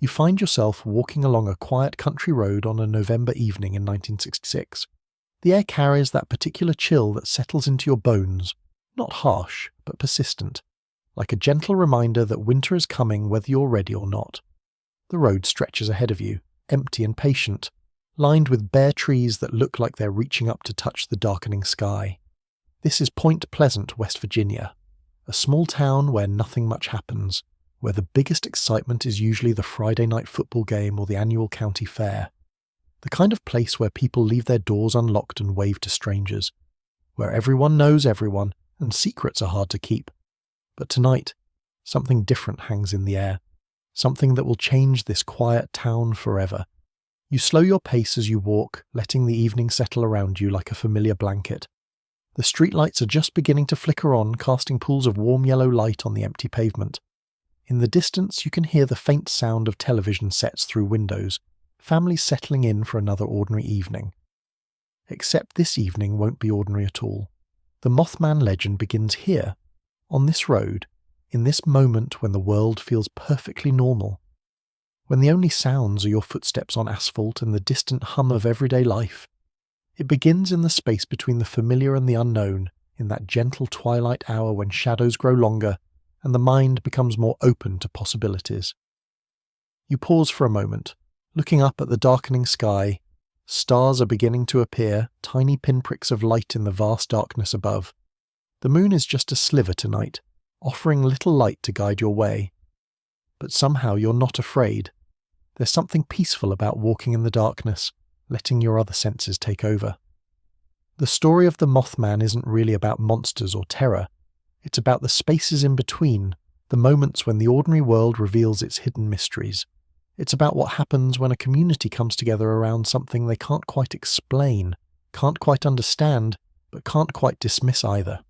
You find yourself walking along a quiet country road on a November evening in 1966. The air carries that particular chill that settles into your bones, not harsh, but persistent, like a gentle reminder that winter is coming whether you're ready or not. The road stretches ahead of you, empty and patient, lined with bare trees that look like they're reaching up to touch the darkening sky. This is Point Pleasant, West Virginia, a small town where nothing much happens, where the biggest excitement is usually the Friday night football game or the annual county fair. The kind of place where people leave their doors unlocked and wave to strangers, where everyone knows everyone and secrets are hard to keep. But tonight, something different hangs in the air, something that will change this quiet town forever. You slow your pace as you walk, letting the evening settle around you like a familiar blanket. The streetlights are just beginning to flicker on, casting pools of warm yellow light on the empty pavement. In the distance, you can hear the faint sound of television sets through windows, families settling in for another ordinary evening. Except this evening won't be ordinary at all. The Mothman legend begins here, on this road, in this moment when the world feels perfectly normal. When the only sounds are your footsteps on asphalt and the distant hum of everyday life. It begins in the space between the familiar and the unknown, in that gentle twilight hour when shadows grow longer and the mind becomes more open to possibilities. You pause for a moment, looking up at the darkening sky. Stars are beginning to appear, tiny pinpricks of light in the vast darkness above. The moon is just a sliver tonight, offering little light to guide your way. But somehow you're not afraid. There's something peaceful about walking in the darkness, letting your other senses take over. The story of the Mothman isn't really about monsters or terror. It's about the spaces in between, the moments when the ordinary world reveals its hidden mysteries. It's about what happens when a community comes together around something they can't quite explain, can't quite understand, but can't quite dismiss either.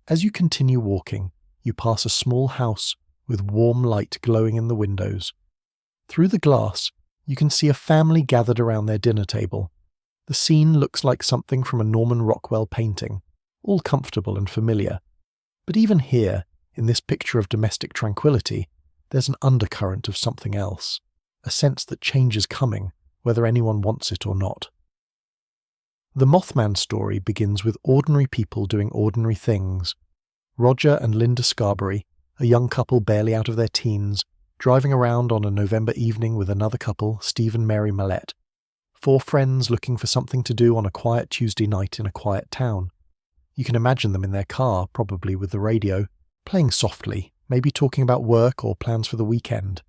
As you continue walking, you pass a small house with warm light glowing in the windows. Through the glass, you can see a family gathered around their dinner table. The scene looks like something from a Norman Rockwell painting, all comfortable and familiar. But even here, in this picture of domestic tranquility, there's an undercurrent of something else, a sense that change is coming, whether anyone wants it or not. The Mothman story begins with ordinary people doing ordinary things. Roger and Linda Scarberry, a young couple barely out of their teens, driving around on a November evening with another couple, Steve and Mary Millette. 4 friends looking for something to do on a quiet Tuesday night in a quiet town. You can imagine them in their car, probably with the radio, playing softly, maybe talking about work or plans for the weekend.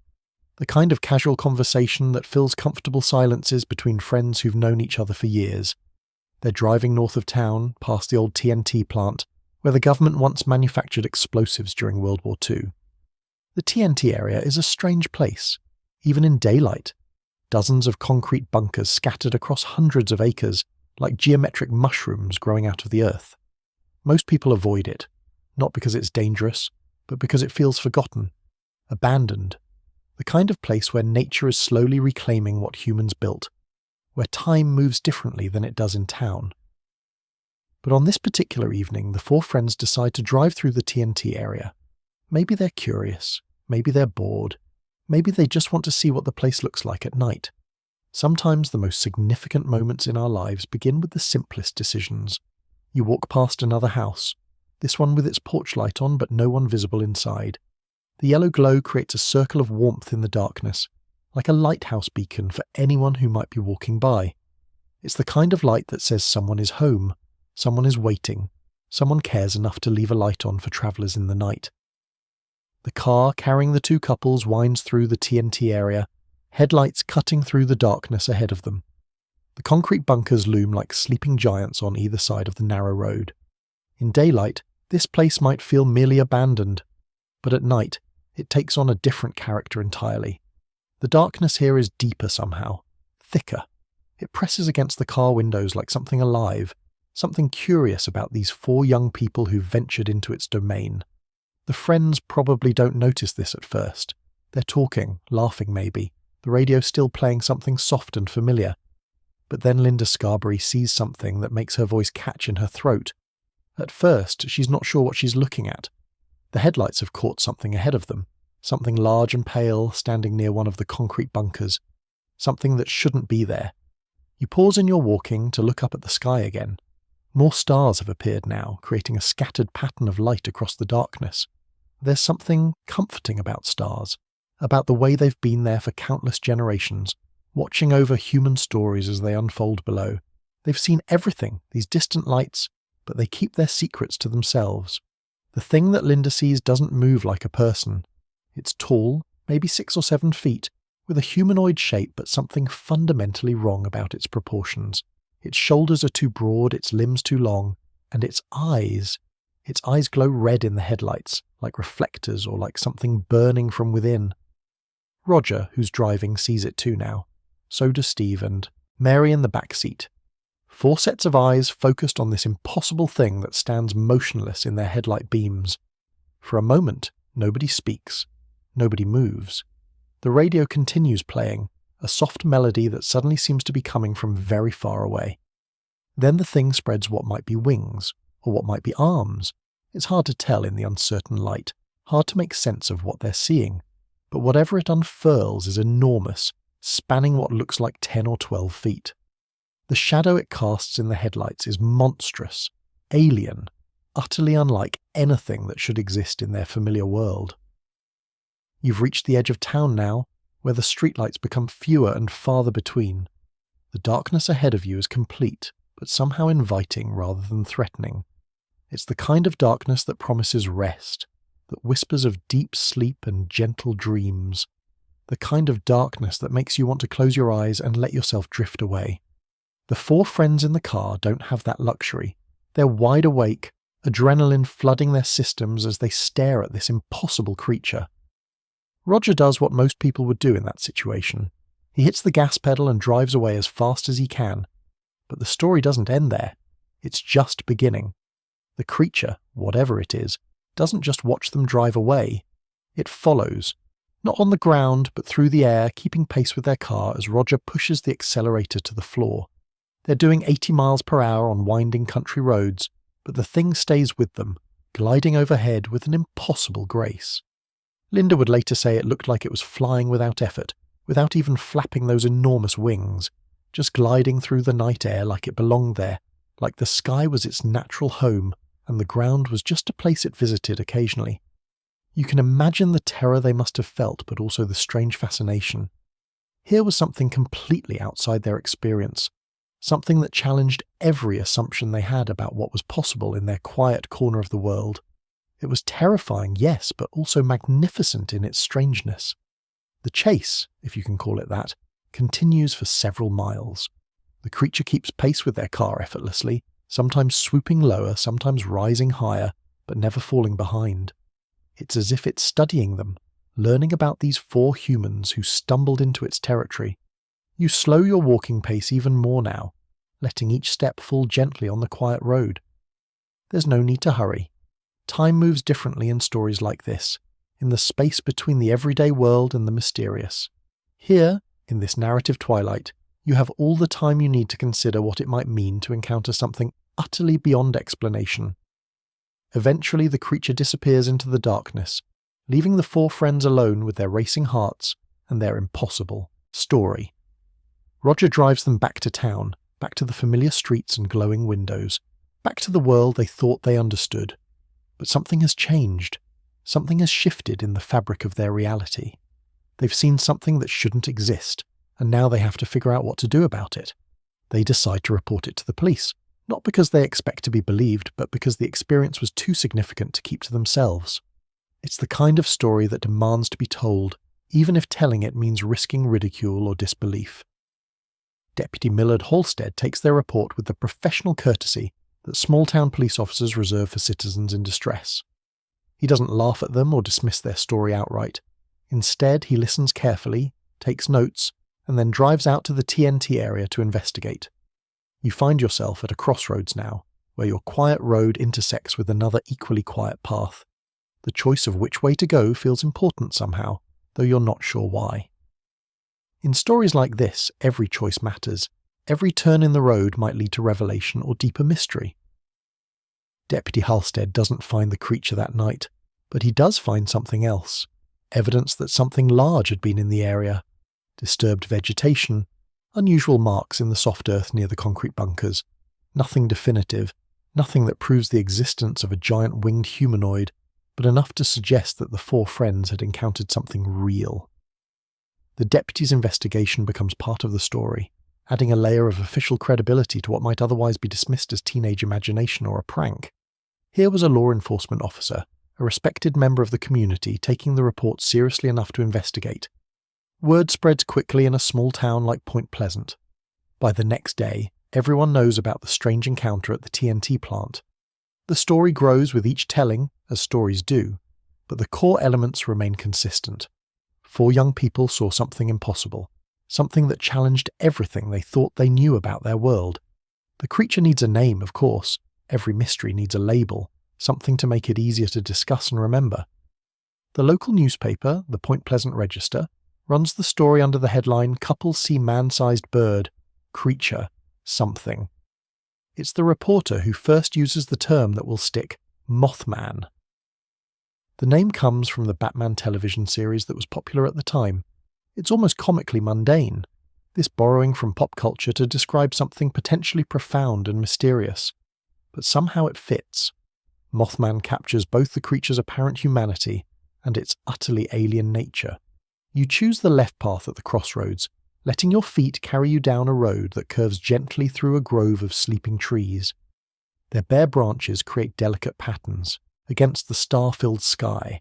The kind of casual conversation that fills comfortable silences between friends who've known each other for years. They're driving north of town, past the old TNT plant, where the government once manufactured explosives during World War II. The TNT area is a strange place, even in daylight. Dozens of concrete bunkers scattered across hundreds of acres, like geometric mushrooms growing out of the earth. Most people avoid it, not because it's dangerous, but because it feels forgotten, abandoned, the kind of place where nature is slowly reclaiming what humans built, where time moves differently than it does in town. But on this particular evening, the 4 friends decide to drive through the TNT area. Maybe they're curious, maybe they're bored, maybe they just want to see what the place looks like at night. Sometimes the most significant moments in our lives begin with the simplest decisions. You walk past another house, this one with its porch light on but no one visible inside. The yellow glow creates a circle of warmth in the darkness, like a lighthouse beacon for anyone who might be walking by. It's the kind of light that says someone is home, someone is waiting, someone cares enough to leave a light on for travellers in the night. The car carrying the 2 couples winds through the TNT area, headlights cutting through the darkness ahead of them. The concrete bunkers loom like sleeping giants on either side of the narrow road. In daylight, this place might feel merely abandoned, but at night, it takes on a different character entirely. The darkness here is deeper somehow, thicker. It presses against the car windows like something alive, something curious about these 4 young people who've ventured into its domain. The friends probably don't notice this at first. They're talking, laughing maybe, the radio still playing something soft and familiar. But then Linda Scarberry sees something that makes her voice catch in her throat. At first, she's not sure what she's looking at. The headlights have caught something ahead of them, something large and pale standing near one of the concrete bunkers, something that shouldn't be there. You pause in your walking to look up at the sky again. More stars have appeared now, creating a scattered pattern of light across the darkness. There's something comforting about stars, about the way they've been there for countless generations, watching over human stories as they unfold below. They've seen everything, these distant lights, but they keep their secrets to themselves. The thing that Linda sees doesn't move like a person. It's tall, maybe 6 or 7 feet, with a humanoid shape but something fundamentally wrong about its proportions. Its shoulders are too broad, its limbs too long, and its eyes glow red in the headlights, like reflectors or like something burning from within. Roger, who's driving, sees it too now. So does Steve and Mary in the back seat. 4 sets of eyes focused on this impossible thing that stands motionless in their headlight beams. For a moment, nobody speaks. Nobody moves. The radio continues playing, a soft melody that suddenly seems to be coming from very far away. Then the thing spreads what might be wings, or what might be arms. It's hard to tell in the uncertain light, hard to make sense of what they're seeing. But whatever it unfurls is enormous, spanning what looks like 10 or 12 feet. The shadow it casts in the headlights is monstrous, alien, utterly unlike anything that should exist in their familiar world. You've reached the edge of town now, where the streetlights become fewer and farther between. The darkness ahead of you is complete, but somehow inviting rather than threatening. It's the kind of darkness that promises rest, that whispers of deep sleep and gentle dreams. The kind of darkness that makes you want to close your eyes and let yourself drift away. The 4 friends in the car don't have that luxury. They're wide awake, adrenaline flooding their systems as they stare at this impossible creature. Roger does what most people would do in that situation. He hits the gas pedal and drives away as fast as he can. But the story doesn't end there. It's just beginning. The creature, whatever it is, doesn't just watch them drive away. It follows, not on the ground but through the air, keeping pace with their car as Roger pushes the accelerator to the floor. They're doing 80 miles per hour on winding country roads, but the thing stays with them, gliding overhead with an impossible grace. Linda would later say it looked like it was flying without effort, without even flapping those enormous wings, just gliding through the night air like it belonged there, like the sky was its natural home and the ground was just a place it visited occasionally. You can imagine the terror they must have felt, but also the strange fascination. Here was something completely outside their experience, something that challenged every assumption they had about what was possible in their quiet corner of the world. It was terrifying, yes, but also magnificent in its strangeness. The chase, if you can call it that, continues for several miles. The creature keeps pace with their car effortlessly, sometimes swooping lower, sometimes rising higher, but never falling behind. It's as if it's studying them, learning about these 4 humans who stumbled into its territory. You slow your walking pace even more now, letting each step fall gently on the quiet road. There's no need to hurry. Time moves differently in stories like this, in the space between the everyday world and the mysterious. Here, in this narrative twilight, you have all the time you need to consider what it might mean to encounter something utterly beyond explanation. Eventually the creature disappears into the darkness, leaving the 4 friends alone with their racing hearts and their impossible story. Roger drives them back to town, back to the familiar streets and glowing windows, back to the world they thought they understood. But something has changed. Something has shifted in the fabric of their reality. They've seen something that shouldn't exist, and now they have to figure out what to do about it. They decide to report it to the police, not because they expect to be believed, but because the experience was too significant to keep to themselves. It's the kind of story that demands to be told, even if telling it means risking ridicule or disbelief. Deputy Millard Halstead takes their report with the professional courtesy that small-town police officers reserve for citizens in distress. He doesn't laugh at them or dismiss their story outright. Instead, he listens carefully, takes notes, and then drives out to the TNT area to investigate. You find yourself at a crossroads now, where your quiet road intersects with another equally quiet path. The choice of which way to go feels important somehow, though you're not sure why. In stories like this, every choice matters. Every turn in the road might lead to revelation or deeper mystery. Deputy Halstead doesn't find the creature that night, but he does find something else. evidence that something large had been in the area. Disturbed vegetation, unusual marks in the soft earth near the concrete bunkers. Nothing definitive, nothing that proves the existence of a giant winged humanoid, but enough to suggest that the four friends had encountered something real. The deputy's investigation becomes part of the story, adding a layer of official credibility to what might otherwise be dismissed as teenage imagination or a prank. Here was a law enforcement officer, a respected member of the community, taking the report seriously enough to investigate. Word spreads quickly in a small town like Point Pleasant. By the next day, everyone knows about the strange encounter at the TNT plant. The story grows with each telling, as stories do, but the core elements remain consistent. 4 young people saw something impossible, something that challenged everything they thought they knew about their world. The creature needs a name, of course. Every mystery needs a label, something to make it easier to discuss and remember. The local newspaper, the Point Pleasant Register, runs the story under the headline "Couples See Man-Sized Bird, Creature, Something." It's the reporter who first uses the term that will stick, Mothman. The name comes from the Batman television series that was popular at the time. It's almost comically mundane, this borrowing from pop culture to describe something potentially profound and mysterious. But somehow it fits. Mothman captures both the creature's apparent humanity and its utterly alien nature. You choose the left path at the crossroads, letting your feet carry you down a road that curves gently through a grove of sleeping trees. Their bare branches create delicate patterns against the star-filled sky,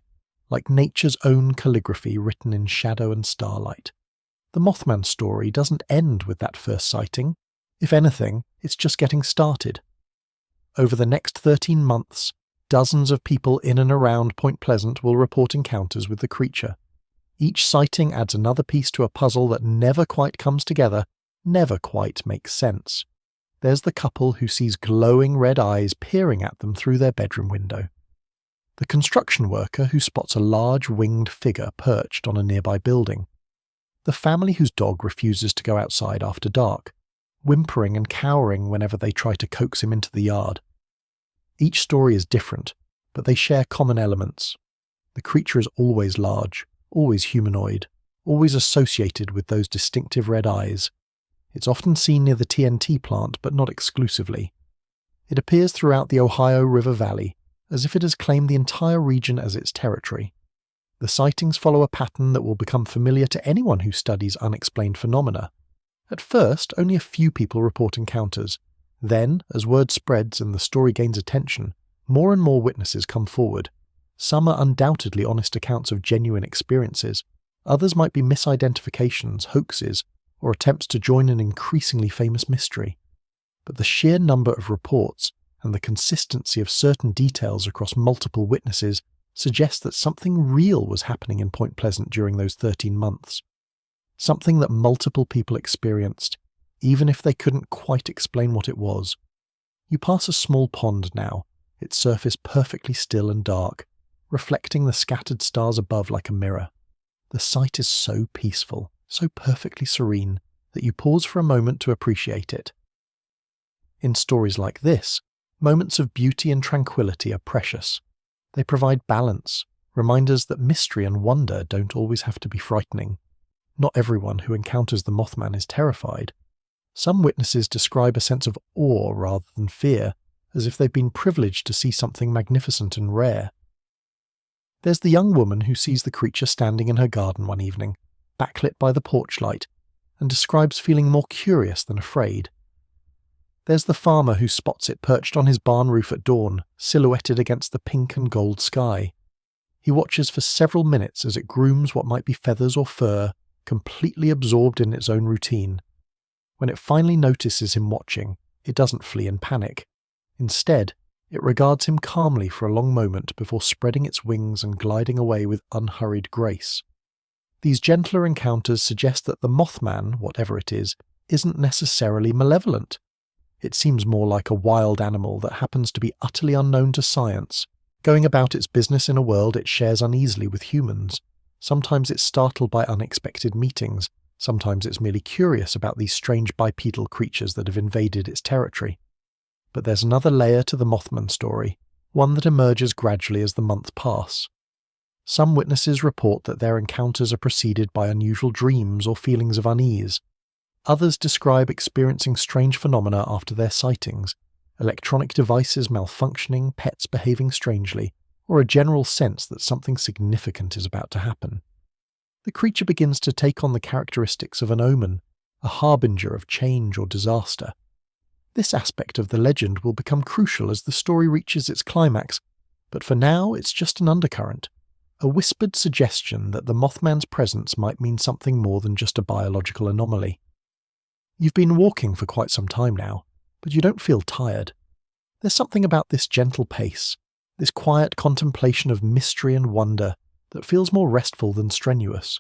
like nature's own calligraphy written in shadow and starlight. The Mothman story doesn't end with that first sighting. If anything, it's just getting started. Over the next 13 months, dozens of people in and around Point Pleasant will report encounters with the creature. Each sighting adds another piece to a puzzle that never quite comes together, never quite makes sense. There's the couple who sees glowing red eyes peering at them through their bedroom window. The construction worker who spots a large winged figure perched on a nearby building. The family whose dog refuses to go outside after dark, whimpering and cowering whenever they try to coax him into the yard. Each story is different, but they share common elements. The creature is always large, always humanoid, always associated with those distinctive red eyes. It's often seen near the TNT plant, but not exclusively. It appears throughout the Ohio River Valley, as if it has claimed the entire region as its territory. The sightings follow a pattern that will become familiar to anyone who studies unexplained phenomena. At first, only a few people report encounters. Then, as word spreads and the story gains attention, more and more witnesses come forward. Some are undoubtedly honest accounts of genuine experiences. Others might be misidentifications, hoaxes, or attempts to join an increasingly famous mystery. But the sheer number of reports and the consistency of certain details across multiple witnesses suggests that something real was happening in Point Pleasant during those 13 months. Something that multiple people experienced, even if they couldn't quite explain what it was. You pass a small pond now, its surface perfectly still and dark, reflecting the scattered stars above like a mirror. The sight is so peaceful, so perfectly serene, that you pause for a moment to appreciate it. In stories like this, moments of beauty and tranquility are precious. They provide balance, reminders that mystery and wonder don't always have to be frightening. Not everyone who encounters the Mothman is terrified. Some witnesses describe a sense of awe rather than fear, as if they've been privileged to see something magnificent and rare. There's the young woman who sees the creature standing in her garden one evening, backlit by the porch light, and describes feeling more curious than afraid. There's the farmer who spots it perched on his barn roof at dawn, silhouetted against the pink and gold sky. He watches for several minutes as it grooms what might be feathers or fur, completely absorbed in its own routine. When it finally notices him watching, it doesn't flee in panic. Instead, it regards him calmly for a long moment before spreading its wings and gliding away with unhurried grace. These gentler encounters suggest that the Mothman, whatever it is, isn't necessarily malevolent. It seems more like a wild animal that happens to be utterly unknown to science, going about its business in a world it shares uneasily with humans. Sometimes it's startled by unexpected meetings, sometimes it's merely curious about these strange bipedal creatures that have invaded its territory. But there's another layer to the Mothman story, one that emerges gradually as the months pass. Some witnesses report that their encounters are preceded by unusual dreams or feelings of unease. Others describe experiencing strange phenomena after their sightings, electronic devices malfunctioning, pets behaving strangely, or a general sense that something significant is about to happen. The creature begins to take on the characteristics of an omen, a harbinger of change or disaster. This aspect of the legend will become crucial as the story reaches its climax, but for now it's just an undercurrent, a whispered suggestion that the Mothman's presence might mean something more than just a biological anomaly. You've been walking for quite some time now, but you don't feel tired. There's something about this gentle pace, this quiet contemplation of mystery and wonder that feels more restful than strenuous.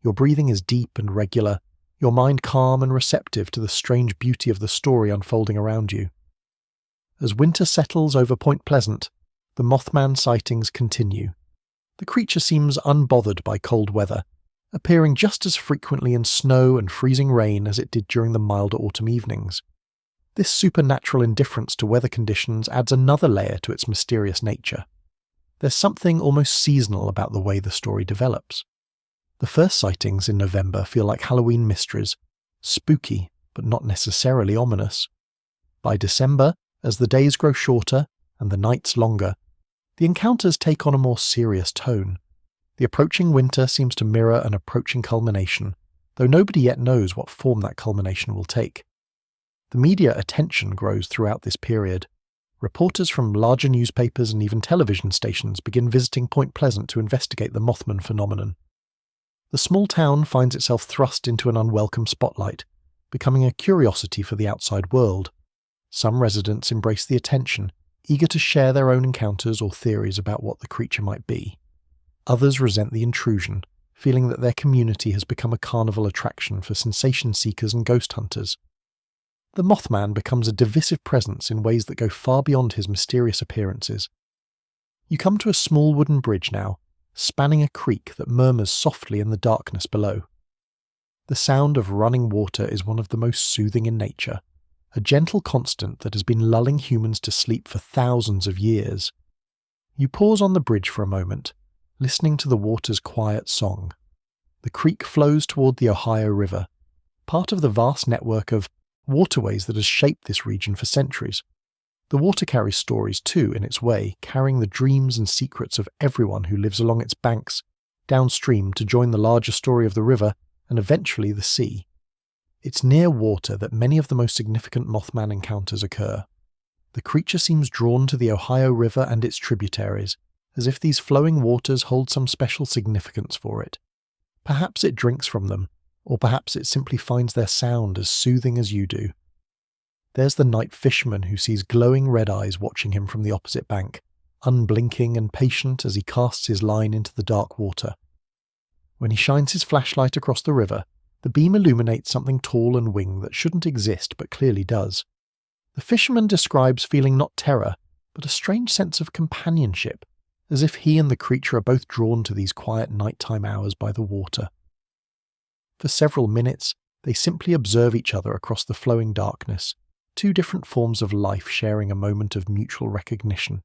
Your breathing is deep and regular, your mind calm and receptive to the strange beauty of the story unfolding around you. As winter settles over Point Pleasant, the Mothman sightings continue. The creature seems unbothered by cold weather, appearing just as frequently in snow and freezing rain as it did during the milder autumn evenings. This supernatural indifference to weather conditions adds another layer to its mysterious nature. There's something almost seasonal about the way the story develops. The first sightings in November feel like Halloween mysteries, spooky but not necessarily ominous. By December, as the days grow shorter and the nights longer, the encounters take on a more serious tone. The approaching winter seems to mirror an approaching culmination, though nobody yet knows what form that culmination will take. The media attention grows throughout this period. Reporters from larger newspapers and even television stations begin visiting Point Pleasant to investigate the Mothman phenomenon. The small town finds itself thrust into an unwelcome spotlight, becoming a curiosity for the outside world. Some residents embrace the attention, eager to share their own encounters or theories about what the creature might be. Others resent the intrusion, feeling that their community has become a carnival attraction for sensation seekers and ghost hunters. The Mothman becomes a divisive presence in ways that go far beyond his mysterious appearances. You come to a small wooden bridge now, spanning a creek that murmurs softly in the darkness below. The sound of running water is one of the most soothing in nature, a gentle constant that has been lulling humans to sleep for thousands of years. You pause on the bridge for a moment, listening to the water's quiet song. The creek flows toward the Ohio River, part of the vast network of waterways that has shaped this region for centuries. The water carries stories too, in its way, carrying the dreams and secrets of everyone who lives along its banks, downstream to join the larger story of the river and eventually the sea. It's near water that many of the most significant Mothman encounters occur. The creature seems drawn to the Ohio River and its tributaries, as if these flowing waters hold some special significance for it. Perhaps it drinks from them, or perhaps it simply finds their sound as soothing as you do. There's the night fisherman who sees glowing red eyes watching him from the opposite bank, unblinking and patient as he casts his line into the dark water. When he shines his flashlight across the river, the beam illuminates something tall and winged that shouldn't exist but clearly does. The fisherman describes feeling not terror, but a strange sense of companionship, as if he and the creature are both drawn to these quiet nighttime hours by the water. For several minutes, they simply observe each other across the flowing darkness, two different forms of life sharing a moment of mutual recognition.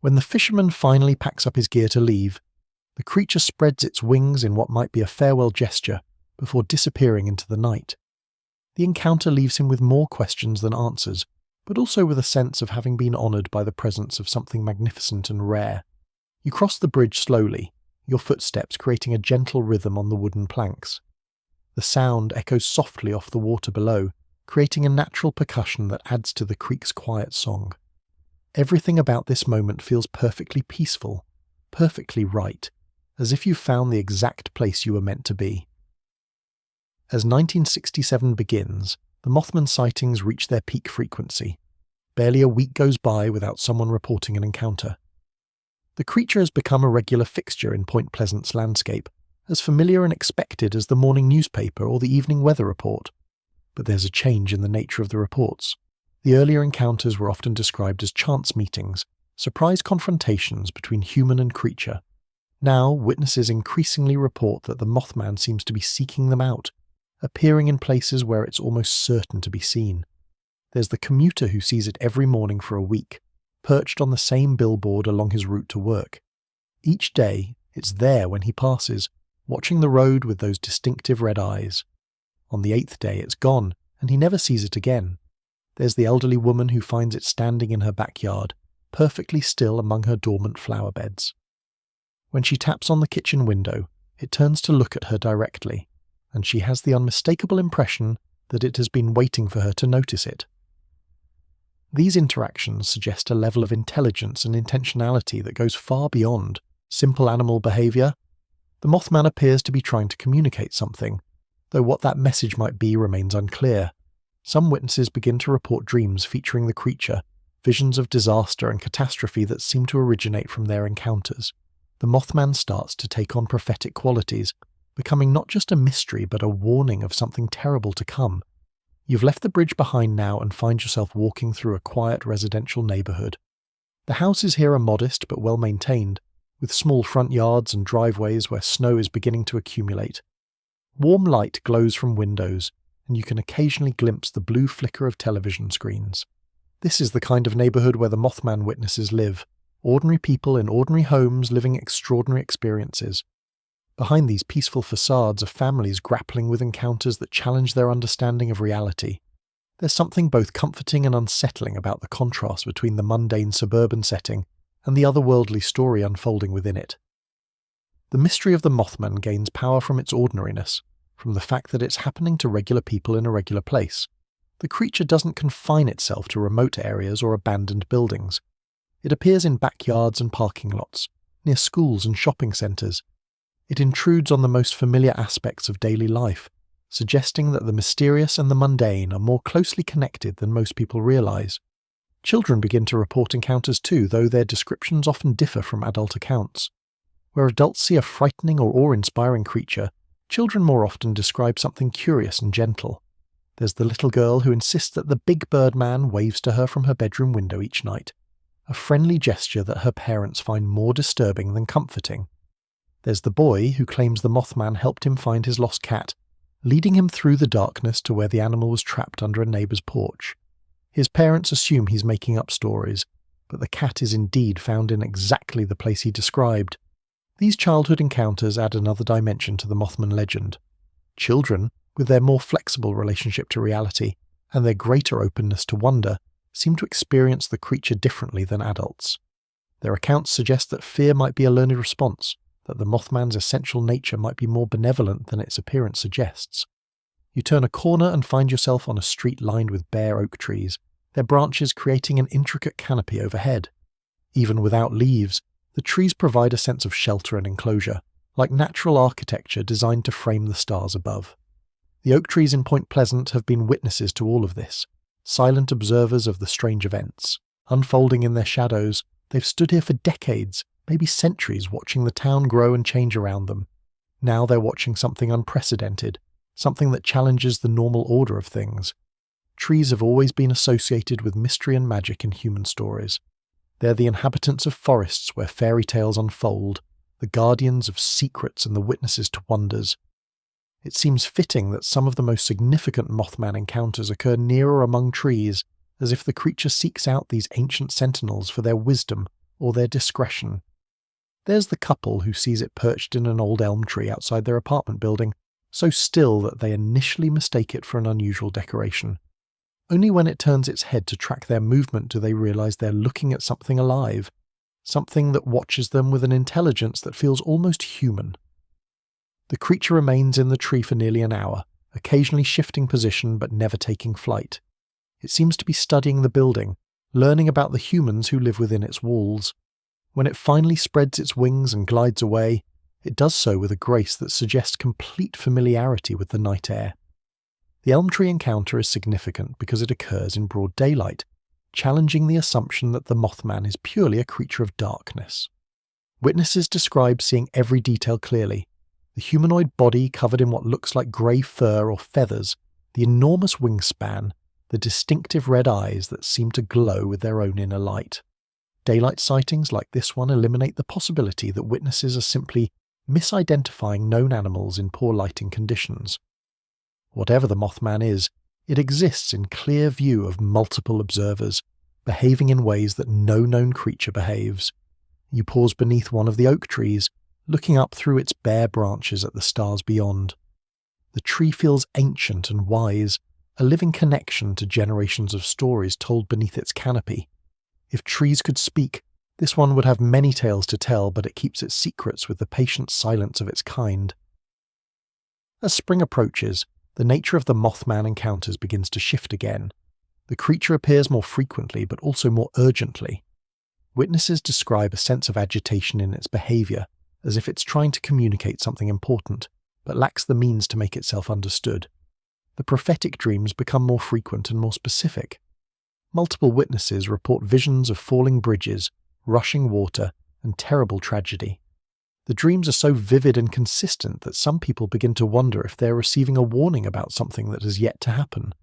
When the fisherman finally packs up his gear to leave, the creature spreads its wings in what might be a farewell gesture before disappearing into the night. The encounter leaves him with more questions than answers, but also with a sense of having been honoured by the presence of something magnificent and rare. You cross the bridge slowly, your footsteps creating a gentle rhythm on the wooden planks. The sound echoes softly off the water below, creating a natural percussion that adds to the creek's quiet song. Everything about this moment feels perfectly peaceful, perfectly right, as if you found the exact place you were meant to be. As 1967 begins, the Mothman sightings reach their peak frequency. Barely a week goes by without someone reporting an encounter. The creature has become a regular fixture in Point Pleasant's landscape, as familiar and expected as the morning newspaper or the evening weather report. But there's a change in the nature of the reports. The earlier encounters were often described as chance meetings, surprise confrontations between human and creature. Now, witnesses increasingly report that the Mothman seems to be seeking them out, appearing in places where it's almost certain to be seen. There's the commuter who sees it every morning for a week, perched on the same billboard along his route to work. Each day, it's there when he passes, watching the road with those distinctive red eyes. On the 8th day, it's gone, and he never sees it again. There's the elderly woman who finds it standing in her backyard, perfectly still among her dormant flower beds. When she taps on the kitchen window, it turns to look at her directly, and she has the unmistakable impression that it has been waiting for her to notice it. These interactions suggest a level of intelligence and intentionality that goes far beyond simple animal behaviour. The Mothman appears to be trying to communicate something, though what that message might be remains unclear. Some witnesses begin to report dreams featuring the creature, visions of disaster and catastrophe that seem to originate from their encounters. The Mothman starts to take on prophetic qualities, becoming not just a mystery but a warning of something terrible to come. You've left the bridge behind now and find yourself walking through a quiet residential neighbourhood. The houses here are modest but well maintained, with small front yards and driveways where snow is beginning to accumulate. Warm light glows from windows, and you can occasionally glimpse the blue flicker of television screens. This is the kind of neighbourhood where the Mothman witnesses live, ordinary people in ordinary homes living extraordinary experiences. Behind these peaceful facades are families grappling with encounters that challenge their understanding of reality. There's something both comforting and unsettling about the contrast between the mundane suburban setting and the otherworldly story unfolding within it. The mystery of the Mothman gains power from its ordinariness, from the fact that it's happening to regular people in a regular place. The creature doesn't confine itself to remote areas or abandoned buildings. It appears in backyards and parking lots, near schools and shopping centres. It intrudes on the most familiar aspects of daily life, suggesting that the mysterious and the mundane are more closely connected than most people realise. Children begin to report encounters too, though their descriptions often differ from adult accounts. Where adults see a frightening or awe-inspiring creature, children more often describe something curious and gentle. There's the little girl who insists that the big bird man waves to her from her bedroom window each night, a friendly gesture that her parents find more disturbing than comforting. There's the boy who claims the Mothman helped him find his lost cat, leading him through the darkness to where the animal was trapped under a neighbour's porch. His parents assume he's making up stories, but the cat is indeed found in exactly the place he described. These childhood encounters add another dimension to the Mothman legend. Children, with their more flexible relationship to reality and their greater openness to wonder, seem to experience the creature differently than adults. Their accounts suggest that fear might be a learned response, that the Mothman's essential nature might be more benevolent than its appearance suggests. You turn a corner and find yourself on a street lined with bare oak trees, their branches creating an intricate canopy overhead. Even without leaves, the trees provide a sense of shelter and enclosure, like natural architecture designed to frame the stars above. The oak trees in Point Pleasant have been witnesses to all of this, silent observers of the strange events. Unfolding in their shadows, they've stood here for decades, maybe centuries, watching the town grow and change around them. Now they're watching something unprecedented, something that challenges the normal order of things. Trees have always been associated with mystery and magic in human stories. They're the inhabitants of forests where fairy tales unfold, the guardians of secrets and the witnesses to wonders. It seems fitting that some of the most significant Mothman encounters occur near or among trees, as if the creature seeks out these ancient sentinels for their wisdom or their discretion. There's the couple who sees it perched in an old elm tree outside their apartment building, so still that they initially mistake it for an unusual decoration. Only when it turns its head to track their movement do they realise they're looking at something alive, something that watches them with an intelligence that feels almost human. The creature remains in the tree for nearly an hour, occasionally shifting position but never taking flight. It seems to be studying the building, learning about the humans who live within its walls. When it finally spreads its wings and glides away, it does so with a grace that suggests complete familiarity with the night air. The elm tree encounter is significant because it occurs in broad daylight, challenging the assumption that the Mothman is purely a creature of darkness. Witnesses describe seeing every detail clearly: the humanoid body covered in what looks like grey fur or feathers, the enormous wingspan, the distinctive red eyes that seem to glow with their own inner light. Daylight sightings like this one eliminate the possibility that witnesses are simply misidentifying known animals in poor lighting conditions. Whatever the Mothman is, it exists in clear view of multiple observers, behaving in ways that no known creature behaves. You pause beneath one of the oak trees, looking up through its bare branches at the stars beyond. The tree feels ancient and wise, a living connection to generations of stories told beneath its canopy. If trees could speak, this one would have many tales to tell, but it keeps its secrets with the patient silence of its kind. As spring approaches, the nature of the Mothman encounters begins to shift again. The creature appears more frequently, but also more urgently. Witnesses describe a sense of agitation in its behavior, as if it's trying to communicate something important, but lacks the means to make itself understood. The prophetic dreams become more frequent and more specific. Multiple witnesses report visions of falling bridges, rushing water, and terrible tragedy. The dreams are so vivid and consistent that some people begin to wonder if they're receiving a warning about something that has yet to happen.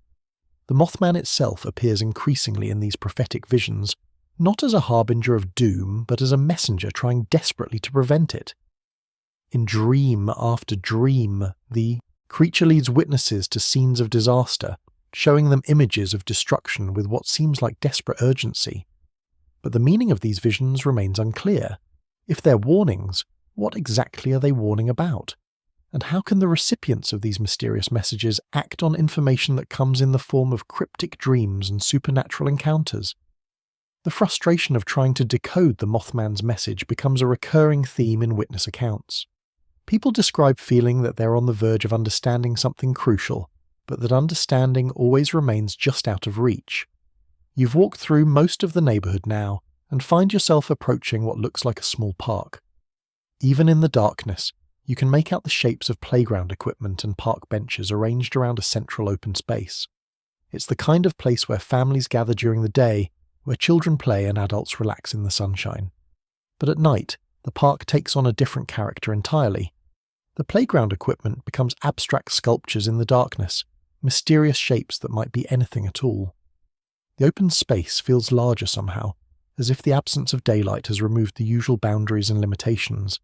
The Mothman itself appears increasingly in these prophetic visions, not as a harbinger of doom, but as a messenger trying desperately to prevent it. In dream after dream, the creature leads witnesses to scenes of disaster, showing them images of destruction with what seems like desperate urgency. But the meaning of these visions remains unclear. If they're warnings, what exactly are they warning about? And how can the recipients of these mysterious messages act on information that comes in the form of cryptic dreams and supernatural encounters? The frustration of trying to decode the Mothman's message becomes a recurring theme in witness accounts. People describe feeling that they're on the verge of understanding something crucial, but that understanding always remains just out of reach. You've walked through most of the neighborhood now and find yourself approaching what looks like a small park. Even in the darkness, you can make out the shapes of playground equipment and park benches arranged around a central open space. It's the kind of place where families gather during the day, where children play and adults relax in the sunshine. But at night, the park takes on a different character entirely. The playground equipment becomes abstract sculptures in the darkness, mysterious shapes that might be anything at all. The open space feels larger somehow, as if the absence of daylight has removed the usual boundaries and limitations.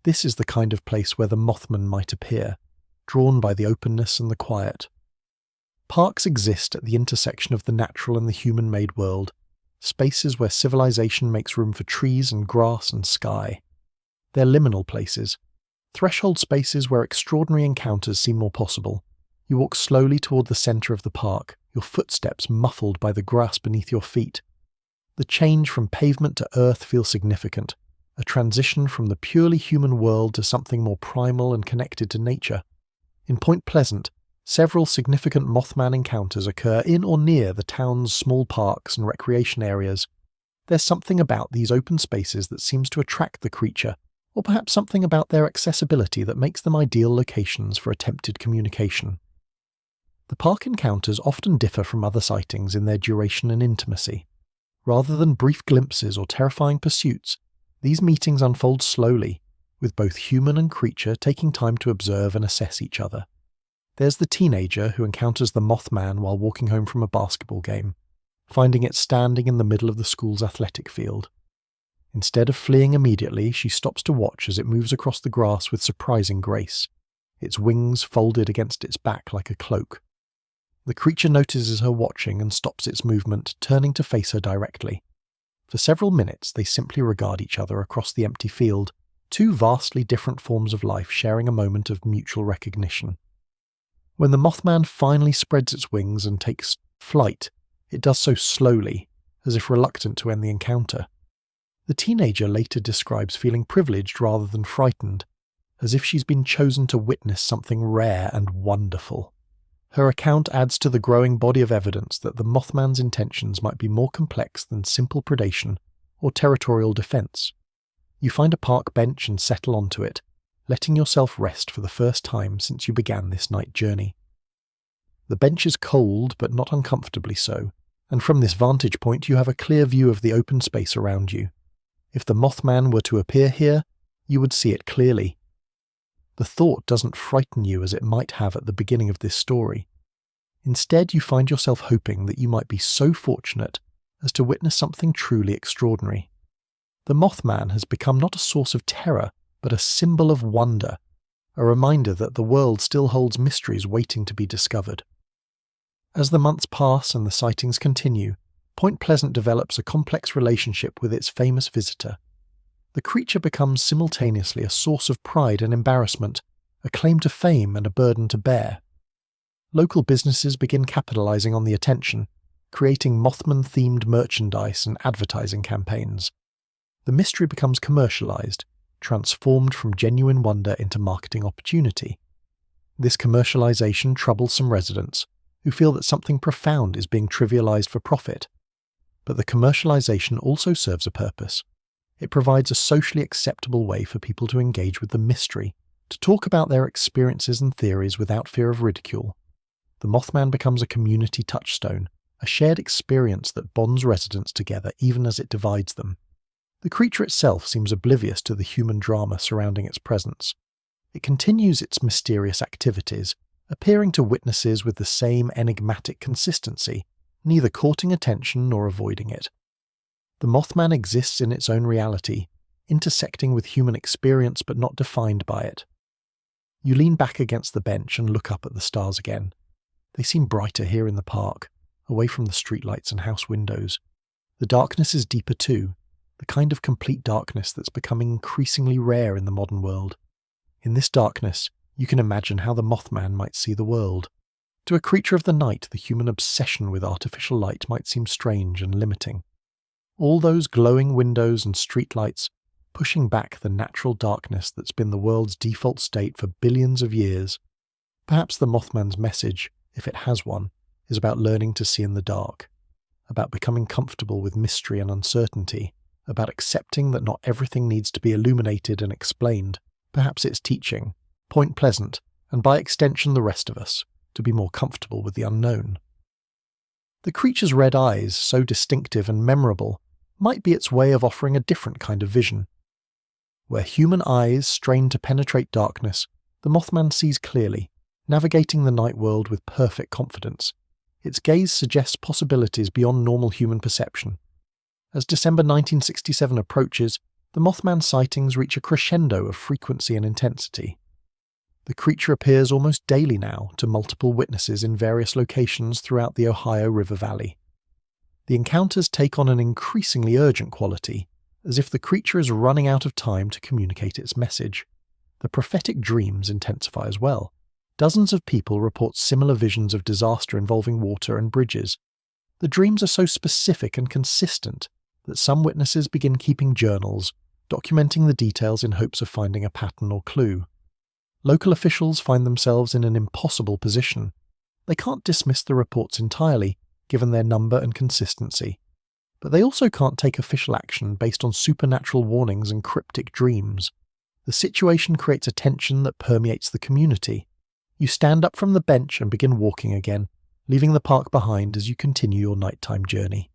This is the kind of place where the Mothman might appear, drawn by the openness and the quiet. Parks exist at the intersection of the natural and the human-made world, spaces where civilization makes room for trees and grass and sky. They're liminal places, threshold spaces where extraordinary encounters seem more possible. You walk slowly toward the center of the park, your footsteps muffled by the grass beneath your feet. The change from pavement to earth feels significant, a transition from the purely human world to something more primal and connected to nature. In Point Pleasant, several significant Mothman encounters occur in or near the town's small parks and recreation areas. There's something about these open spaces that seems to attract the creature, or perhaps something about their accessibility that makes them ideal locations for attempted communication. The park encounters often differ from other sightings in their duration and intimacy. Rather than brief glimpses or terrifying pursuits, these meetings unfold slowly, with both human and creature taking time to observe and assess each other. There's the teenager who encounters the Mothman while walking home from a basketball game, finding it standing in the middle of the school's athletic field. Instead of fleeing immediately, she stops to watch as it moves across the grass with surprising grace, its wings folded against its back like a cloak. The creature notices her watching and stops its movement, turning to face her directly. For several minutes, they simply regard each other across the empty field, two vastly different forms of life sharing a moment of mutual recognition. When the Mothman finally spreads its wings and takes flight, it does so slowly, as if reluctant to end the encounter. The teenager later describes feeling privileged rather than frightened, as if she's been chosen to witness something rare and wonderful. Her account adds to the growing body of evidence that the Mothman's intentions might be more complex than simple predation or territorial defense. You find a park bench and settle onto it, letting yourself rest for the first time since you began this night journey. The bench is cold, but not uncomfortably so, and from this vantage point you have a clear view of the open space around you. If the Mothman were to appear here, you would see it clearly. The thought doesn't frighten you as it might have at the beginning of this story. Instead, you find yourself hoping that you might be so fortunate as to witness something truly extraordinary. The Mothman has become not a source of terror, but a symbol of wonder, a reminder that the world still holds mysteries waiting to be discovered. As the months pass and the sightings continue, Point Pleasant develops a complex relationship with its famous visitor. The creature becomes simultaneously a source of pride and embarrassment, a claim to fame and a burden to bear. Local businesses begin capitalizing on the attention, creating Mothman-themed merchandise and advertising campaigns. The mystery becomes commercialized, transformed from genuine wonder into marketing opportunity. This commercialization troubles some residents, who feel that something profound is being trivialized for profit. But the commercialization also serves a purpose. It provides a socially acceptable way for people to engage with the mystery, to talk about their experiences and theories without fear of ridicule. The Mothman becomes a community touchstone, a shared experience that bonds residents together even as it divides them. The creature itself seems oblivious to the human drama surrounding its presence. It continues its mysterious activities, appearing to witnesses with the same enigmatic consistency, neither courting attention nor avoiding it. The Mothman exists in its own reality, intersecting with human experience but not defined by it. You lean back against the bench and look up at the stars again. They seem brighter here in the park, away from the streetlights and house windows. The darkness is deeper too, the kind of complete darkness that's becoming increasingly rare in the modern world. In this darkness, you can imagine how the Mothman might see the world. To a creature of the night, the human obsession with artificial light might seem strange and limiting. All those glowing windows and streetlights, pushing back the natural darkness that's been the world's default state for billions of years. Perhaps the Mothman's message, if it has one, is about learning to see in the dark, about becoming comfortable with mystery and uncertainty, about accepting that not everything needs to be illuminated and explained. Perhaps it's teaching, Point Pleasant, and by extension the rest of us, to be more comfortable with the unknown. The creature's red eyes, so distinctive and memorable, might be its way of offering a different kind of vision. Where human eyes strain to penetrate darkness, the Mothman sees clearly, navigating the night world with perfect confidence. Its gaze suggests possibilities beyond normal human perception. As December 1967 approaches, the Mothman sightings reach a crescendo of frequency and intensity. The creature appears almost daily now to multiple witnesses in various locations throughout the Ohio River Valley. The encounters take on an increasingly urgent quality, as if the creature is running out of time to communicate its message. The prophetic dreams intensify as well. Dozens of people report similar visions of disaster involving water and bridges. The dreams are so specific and consistent that some witnesses begin keeping journals, documenting the details in hopes of finding a pattern or clue. Local officials find themselves in an impossible position. They can't dismiss the reports entirely, given their number and consistency. But they also can't take official action based on supernatural warnings and cryptic dreams. The situation creates a tension that permeates the community. You stand up from the bench and begin walking again, leaving the park behind as you continue your nighttime journey.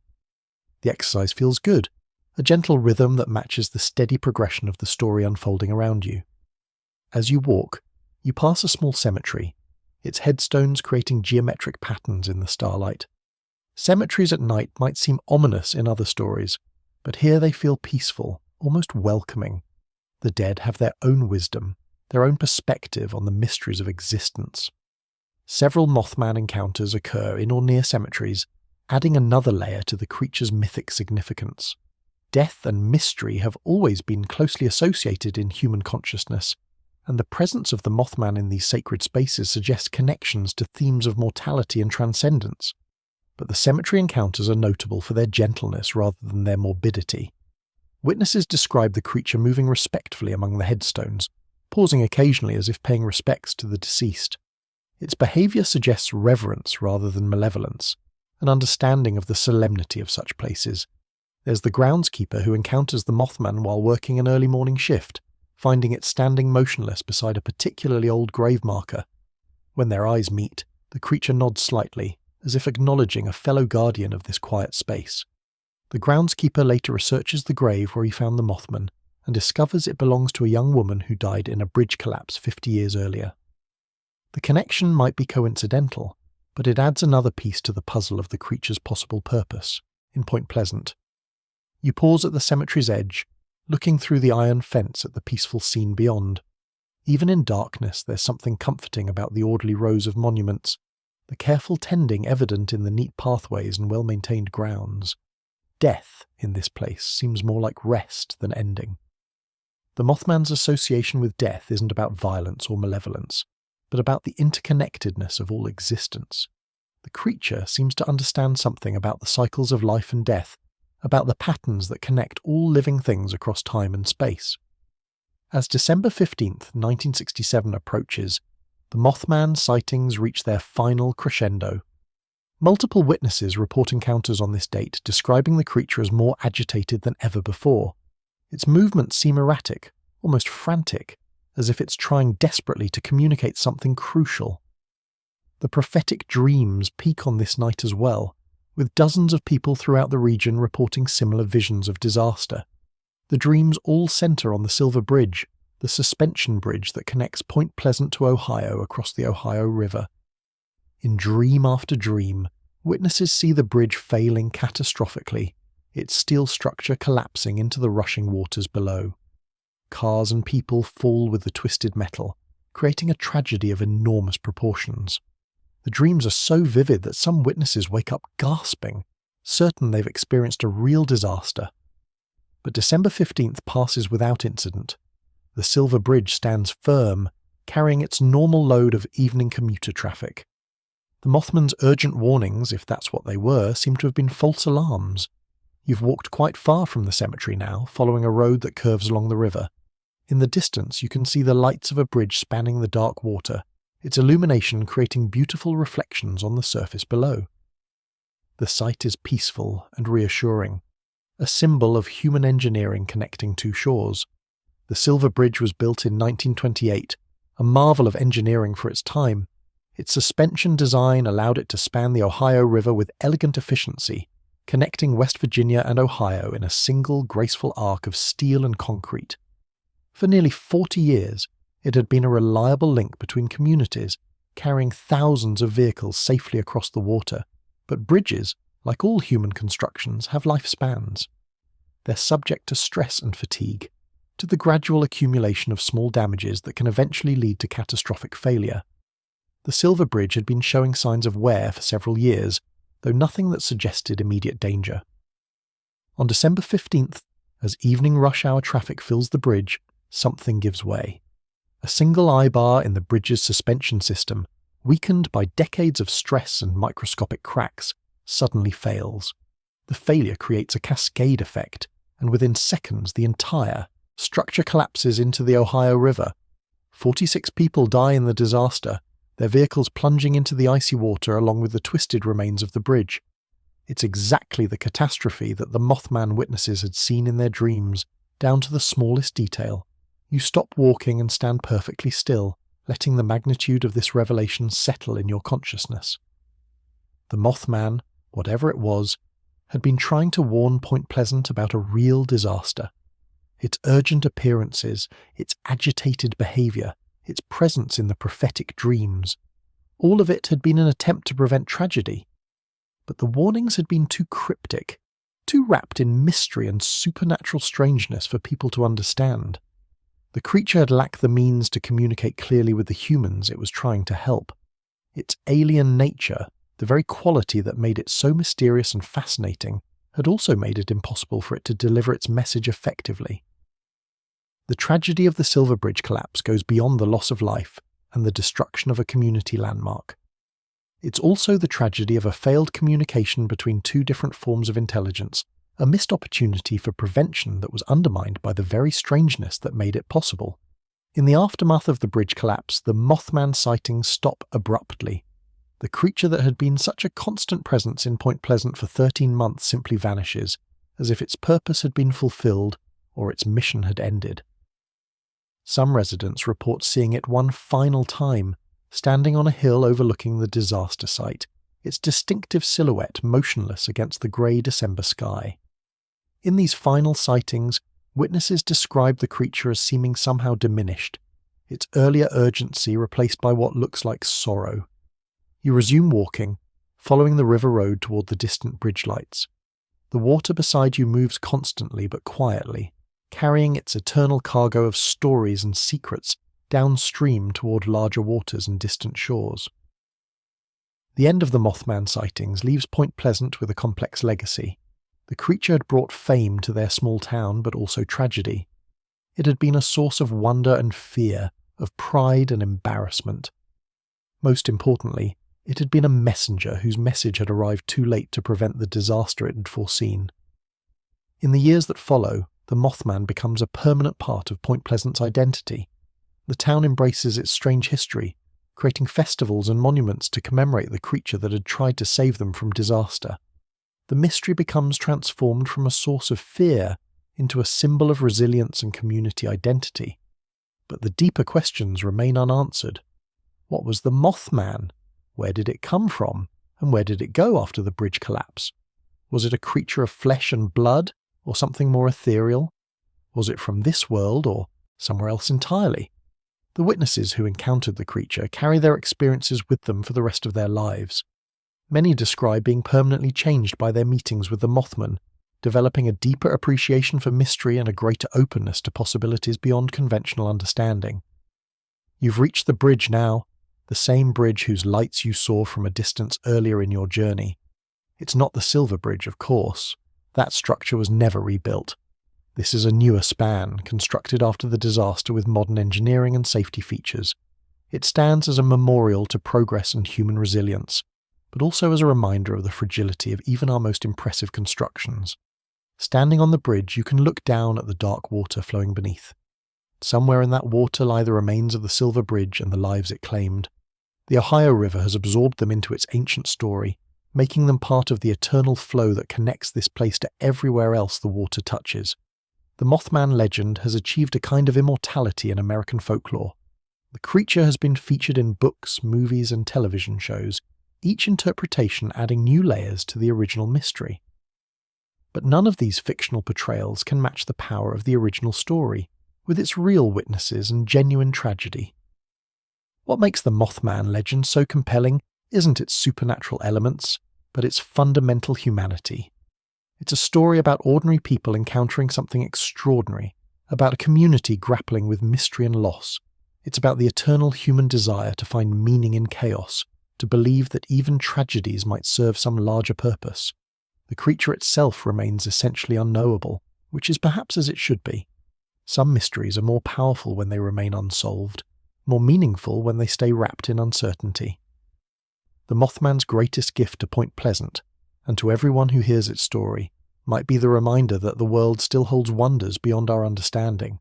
The exercise feels good, a gentle rhythm that matches the steady progression of the story unfolding around you. As you walk, you pass a small cemetery, its headstones creating geometric patterns in the starlight. Cemeteries at night might seem ominous in other stories, but here they feel peaceful, almost welcoming. The dead have their own wisdom, their own perspective on the mysteries of existence. Several Mothman encounters occur in or near cemeteries, adding another layer to the creature's mythic significance. Death and mystery have always been closely associated in human consciousness, and the presence of the Mothman in these sacred spaces suggests connections to themes of mortality and transcendence. But the cemetery encounters are notable for their gentleness rather than their morbidity. Witnesses describe the creature moving respectfully among the headstones, pausing occasionally as if paying respects to the deceased. Its behaviour suggests reverence rather than malevolence, an understanding of the solemnity of such places. There's the groundskeeper who encounters the Mothman while working an early morning shift, finding it standing motionless beside a particularly old grave marker. When their eyes meet, the creature nods slightly, as if acknowledging a fellow guardian of this quiet space. The groundskeeper later researches the grave where he found the Mothman, and discovers it belongs to a young woman who died in a bridge collapse 50 years earlier. The connection might be coincidental, but it adds another piece to the puzzle of the creature's possible purpose, in Point Pleasant. You pause at the cemetery's edge, looking through the iron fence at the peaceful scene beyond. Even in darkness, there's something comforting about the orderly rows of monuments, the careful tending evident in the neat pathways and well-maintained grounds. Death, in this place, seems more like rest than ending. The Mothman's association with death isn't about violence or malevolence, but about the interconnectedness of all existence. The creature seems to understand something about the cycles of life and death, about the patterns that connect all living things across time and space. As December 15th, 1967 approaches, the Mothman sightings reach their final crescendo. Multiple witnesses report encounters on this date, describing the creature as more agitated than ever before. Its movements seem erratic, almost frantic, as if it's trying desperately to communicate something crucial. The prophetic dreams peak on this night as well, with dozens of people throughout the region reporting similar visions of disaster. The dreams all center on the Silver Bridge, the suspension bridge that connects Point Pleasant to Ohio across the Ohio River. In dream after dream, witnesses see the bridge failing catastrophically, its steel structure collapsing into the rushing waters below. Cars and people fall with the twisted metal, creating a tragedy of enormous proportions. The dreams are so vivid that some witnesses wake up gasping, certain they've experienced a real disaster. But December 15th passes without incident. The Silver Bridge stands firm, carrying its normal load of evening commuter traffic. The Mothman's urgent warnings, if that's what they were, seem to have been false alarms. You've walked quite far from the cemetery now, following a road that curves along the river. In the distance you can see the lights of a bridge spanning the dark water, its illumination creating beautiful reflections on the surface below. The sight is peaceful and reassuring, a symbol of human engineering connecting two shores. The Silver Bridge was built in 1928, a marvel of engineering for its time. Its suspension design allowed it to span the Ohio River with elegant efficiency, connecting West Virginia and Ohio in a single graceful arc of steel and concrete. For nearly 40 years, it had been a reliable link between communities, carrying thousands of vehicles safely across the water. But bridges, like all human constructions, have lifespans. They're subject to stress and fatigue, to the gradual accumulation of small damages that can eventually lead to catastrophic failure. The Silver Bridge had been showing signs of wear for several years, though nothing that suggested immediate danger. On December 15th, as evening rush hour traffic fills the bridge, something gives way. A single eye-bar in the bridge's suspension system, weakened by decades of stress and microscopic cracks, suddenly fails. The failure creates a cascade effect, and within seconds the entire structure collapses into the Ohio River. 46 people die in the disaster, their vehicles plunging into the icy water along with the twisted remains of the bridge. It's exactly the catastrophe that the Mothman witnesses had seen in their dreams, down to the smallest detail. You stop walking and stand perfectly still, letting the magnitude of this revelation settle in your consciousness. The Mothman, whatever it was, had been trying to warn Point Pleasant about a real disaster. Its urgent appearances, its agitated behaviour, its presence in the prophetic dreams. All of it had been an attempt to prevent tragedy. But the warnings had been too cryptic, too wrapped in mystery and supernatural strangeness for people to understand. The creature had lacked the means to communicate clearly with the humans it was trying to help. Its alien nature, the very quality that made it so mysterious and fascinating, had also made it impossible for it to deliver its message effectively. The tragedy of the Silver Bridge collapse goes beyond the loss of life and the destruction of a community landmark. It's also the tragedy of a failed communication between two different forms of intelligence, a missed opportunity for prevention that was undermined by the very strangeness that made it possible. In the aftermath of the bridge collapse, the Mothman sightings stop abruptly. The creature that had been such a constant presence in Point Pleasant for 13 months simply vanishes, as if its purpose had been fulfilled or its mission had ended. Some residents report seeing it one final time, standing on a hill overlooking the disaster site, its distinctive silhouette motionless against the grey December sky. In these final sightings, witnesses describe the creature as seeming somehow diminished, its earlier urgency replaced by what looks like sorrow. You resume walking, following the river road toward the distant bridge lights. The water beside you moves constantly but quietly, carrying its eternal cargo of stories and secrets downstream toward larger waters and distant shores. The end of the Mothman sightings leaves Point Pleasant with a complex legacy. The creature had brought fame to their small town, but also tragedy. It had been a source of wonder and fear, of pride and embarrassment. Most importantly, it had been a messenger whose message had arrived too late to prevent the disaster it had foreseen. In the years that follow, the Mothman becomes a permanent part of Point Pleasant's identity. The town embraces its strange history, creating festivals and monuments to commemorate the creature that had tried to save them from disaster. The mystery becomes transformed from a source of fear into a symbol of resilience and community identity. But the deeper questions remain unanswered. What was the Mothman? Where did it come from? And where did it go after the bridge collapse? Was it a creature of flesh and blood, or something more ethereal? Was it from this world, or somewhere else entirely? The witnesses who encountered the creature carry their experiences with them for the rest of their lives. Many describe being permanently changed by their meetings with the Mothman, developing a deeper appreciation for mystery and a greater openness to possibilities beyond conventional understanding. You've reached the bridge now, the same bridge whose lights you saw from a distance earlier in your journey. It's not the Silver Bridge, of course. That structure was never rebuilt. This is a newer span, constructed after the disaster with modern engineering and safety features. It stands as a memorial to progress and human resilience, but also as a reminder of the fragility of even our most impressive constructions. Standing on the bridge, you can look down at the dark water flowing beneath. Somewhere in that water lie the remains of the Silver Bridge and the lives it claimed. The Ohio River has absorbed them into its ancient story, making them part of the eternal flow that connects this place to everywhere else the water touches. The Mothman legend has achieved a kind of immortality in American folklore. The creature has been featured in books, movies, and television shows, each interpretation adding new layers to the original mystery. But none of these fictional portrayals can match the power of the original story, with its real witnesses and genuine tragedy. What makes the Mothman legend so compelling isn't its supernatural elements, but its fundamental humanity. It's a story about ordinary people encountering something extraordinary, about a community grappling with mystery and loss. It's about the eternal human desire to find meaning in chaos, to believe that even tragedies might serve some larger purpose. The creature itself remains essentially unknowable, which is perhaps as it should be. Some mysteries are more powerful when they remain unsolved, more meaningful when they stay wrapped in uncertainty. The Mothman's greatest gift to Point Pleasant, and to everyone who hears its story, might be the reminder that the world still holds wonders beyond our understanding.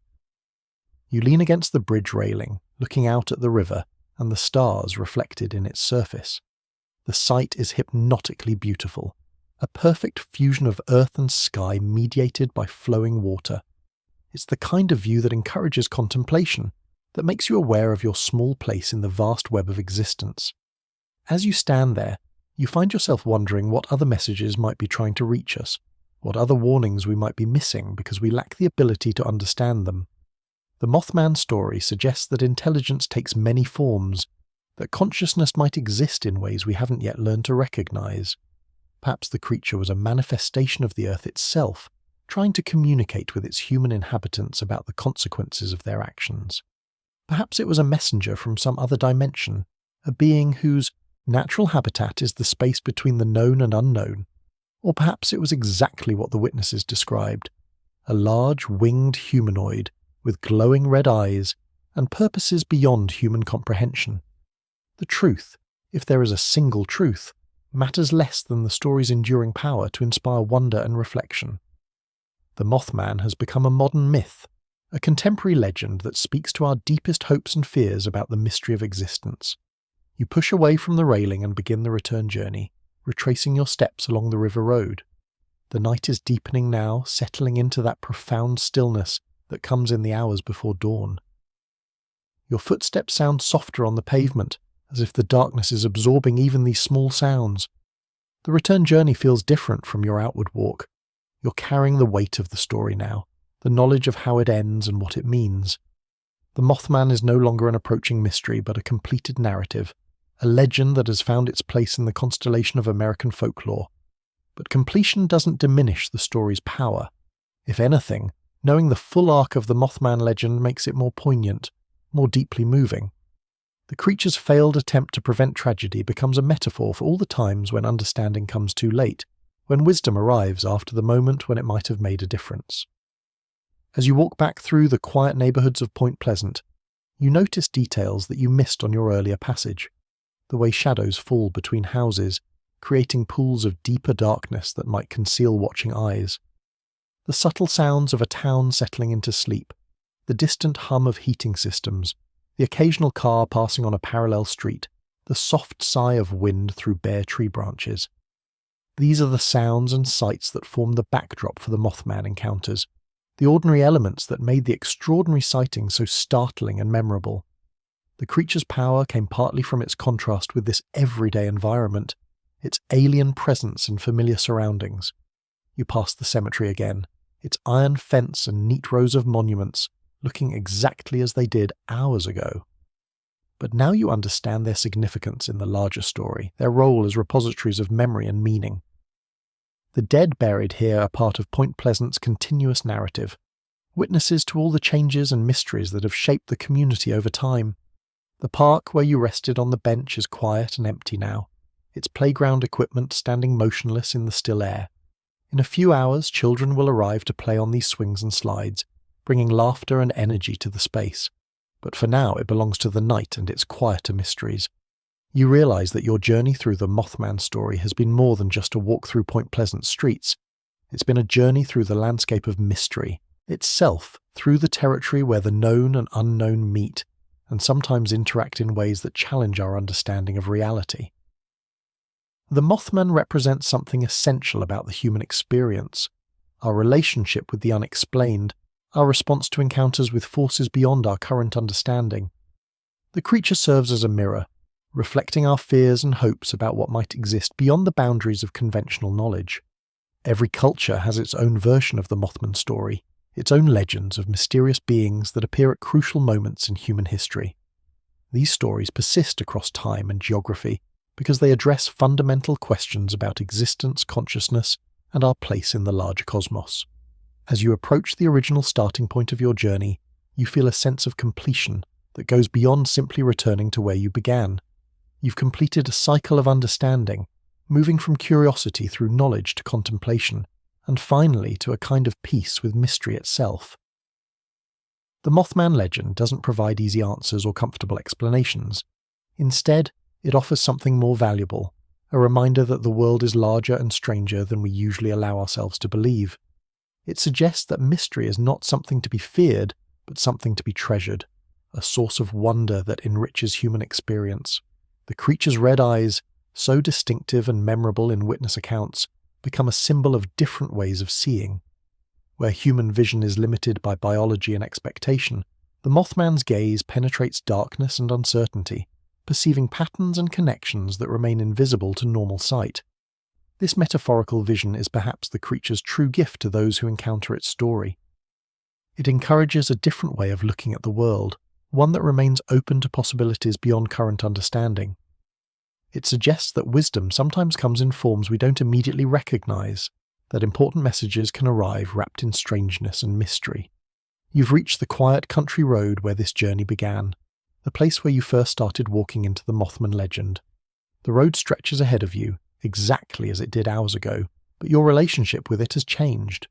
You lean against the bridge railing, looking out at the river and the stars reflected in its surface. The sight is hypnotically beautiful, a perfect fusion of earth and sky mediated by flowing water. It's the kind of view that encourages contemplation, that makes you aware of your small place in the vast web of existence. As you stand there, you find yourself wondering what other messages might be trying to reach us, what other warnings we might be missing because we lack the ability to understand them. The Mothman story suggests that intelligence takes many forms, that consciousness might exist in ways we haven't yet learned to recognize. Perhaps the creature was a manifestation of the Earth itself, trying to communicate with its human inhabitants about the consequences of their actions. Perhaps it was a messenger from some other dimension, a being whose natural habitat is the space between the known and unknown. Or perhaps it was exactly what the witnesses described, a large winged humanoid with glowing red eyes and purposes beyond human comprehension. The truth, if there is a single truth, matters less than the story's enduring power to inspire wonder and reflection. The Mothman has become a modern myth, a contemporary legend that speaks to our deepest hopes and fears about the mystery of existence. You push away from the railing and begin the return journey, retracing your steps along the river road. The night is deepening now, settling into that profound stillness that comes in the hours before dawn. Your footsteps sound softer on the pavement, as if the darkness is absorbing even these small sounds. The return journey feels different from your outward walk. You're carrying the weight of the story now, the knowledge of how it ends and what it means. The Mothman is no longer an approaching mystery but a completed narrative, a legend that has found its place in the constellation of American folklore. But completion doesn't diminish the story's power. If anything, knowing the full arc of the Mothman legend makes it more poignant, more deeply moving. The creature's failed attempt to prevent tragedy becomes a metaphor for all the times when understanding comes too late, when wisdom arrives after the moment when it might have made a difference. As you walk back through the quiet neighbourhoods of Point Pleasant, you notice details that you missed on your earlier passage. The way shadows fall between houses, creating pools of deeper darkness that might conceal watching eyes. The subtle sounds of a town settling into sleep, the distant hum of heating systems, the occasional car passing on a parallel street, the soft sigh of wind through bare tree branches. These are the sounds and sights that form the backdrop for the Mothman encounters, the ordinary elements that made the extraordinary sighting so startling and memorable. The creature's power came partly from its contrast with this everyday environment, its alien presence and familiar surroundings. You pass the cemetery again, its iron fence and neat rows of monuments, looking exactly as they did hours ago. But now you understand their significance in the larger story, their role as repositories of memory and meaning. The dead buried here are part of Point Pleasant's continuous narrative, witnesses to all the changes and mysteries that have shaped the community over time. The park where you rested on the bench is quiet and empty now, its playground equipment standing motionless in the still air. In a few hours, children will arrive to play on these swings and slides, bringing laughter and energy to the space. But for now, it belongs to the night and its quieter mysteries. You realise that your journey through the Mothman story has been more than just a walk through Point Pleasant streets. It's been a journey through the landscape of mystery, itself, through the territory where the known and unknown meet, and sometimes interact in ways that challenge our understanding of reality. The Mothman represents something essential about the human experience, our relationship with the unexplained, our response to encounters with forces beyond our current understanding. The creature serves as a mirror, reflecting our fears and hopes about what might exist beyond the boundaries of conventional knowledge. Every culture has its own version of the Mothman story, its own legends of mysterious beings that appear at crucial moments in human history. These stories persist across time and geography because they address fundamental questions about existence, consciousness, and our place in the larger cosmos. As you approach the original starting point of your journey, you feel a sense of completion that goes beyond simply returning to where you began. You've completed a cycle of understanding, moving from curiosity through knowledge to contemplation, and finally to a kind of peace with mystery itself. The Mothman legend doesn't provide easy answers or comfortable explanations. Instead, it offers something more valuable, a reminder that the world is larger and stranger than we usually allow ourselves to believe. It suggests that mystery is not something to be feared, but something to be treasured, a source of wonder that enriches human experience. The creature's red eyes, so distinctive and memorable in witness accounts, become a symbol of different ways of seeing. Where human vision is limited by biology and expectation, the Mothman's gaze penetrates darkness and uncertainty, perceiving patterns and connections that remain invisible to normal sight. This metaphorical vision is perhaps the creature's true gift to those who encounter its story. It encourages a different way of looking at the world, one that remains open to possibilities beyond current understanding. It suggests that wisdom sometimes comes in forms we don't immediately recognize, that important messages can arrive wrapped in strangeness and mystery. You've reached the quiet country road where this journey began, the place where you first started walking into the Mothman legend. The road stretches ahead of you, exactly as it did hours ago, but your relationship with it has changed.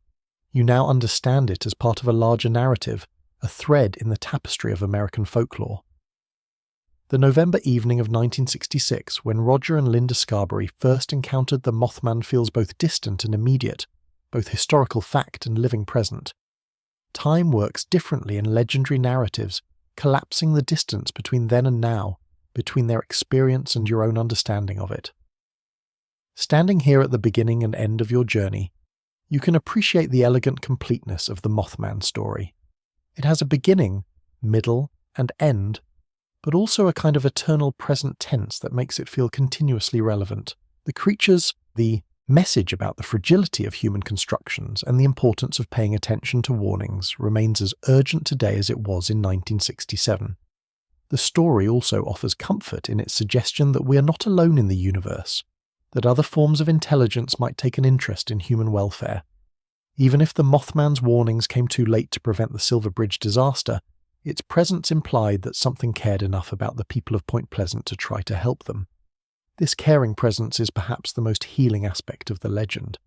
You now understand it as part of a larger narrative, a thread in the tapestry of American folklore. The November evening of 1966, when Roger and Linda Scarberry first encountered the Mothman, feels both distant and immediate, both historical fact and living present. Time works differently in legendary narratives, collapsing the distance between then and now, between their experience and your own understanding of it. Standing here at the beginning and end of your journey, you can appreciate the elegant completeness of the Mothman story. It has a beginning, middle, and end, but also a kind of eternal present tense that makes it feel continuously relevant. The message about the fragility of human constructions and the importance of paying attention to warnings remains as urgent today as it was in 1967. The story also offers comfort in its suggestion that we are not alone in the universe, that other forms of intelligence might take an interest in human welfare. Even if the Mothman's warnings came too late to prevent the Silver Bridge disaster, its presence implied that something cared enough about the people of Point Pleasant to try to help them. This caring presence is perhaps the most healing aspect of the legend.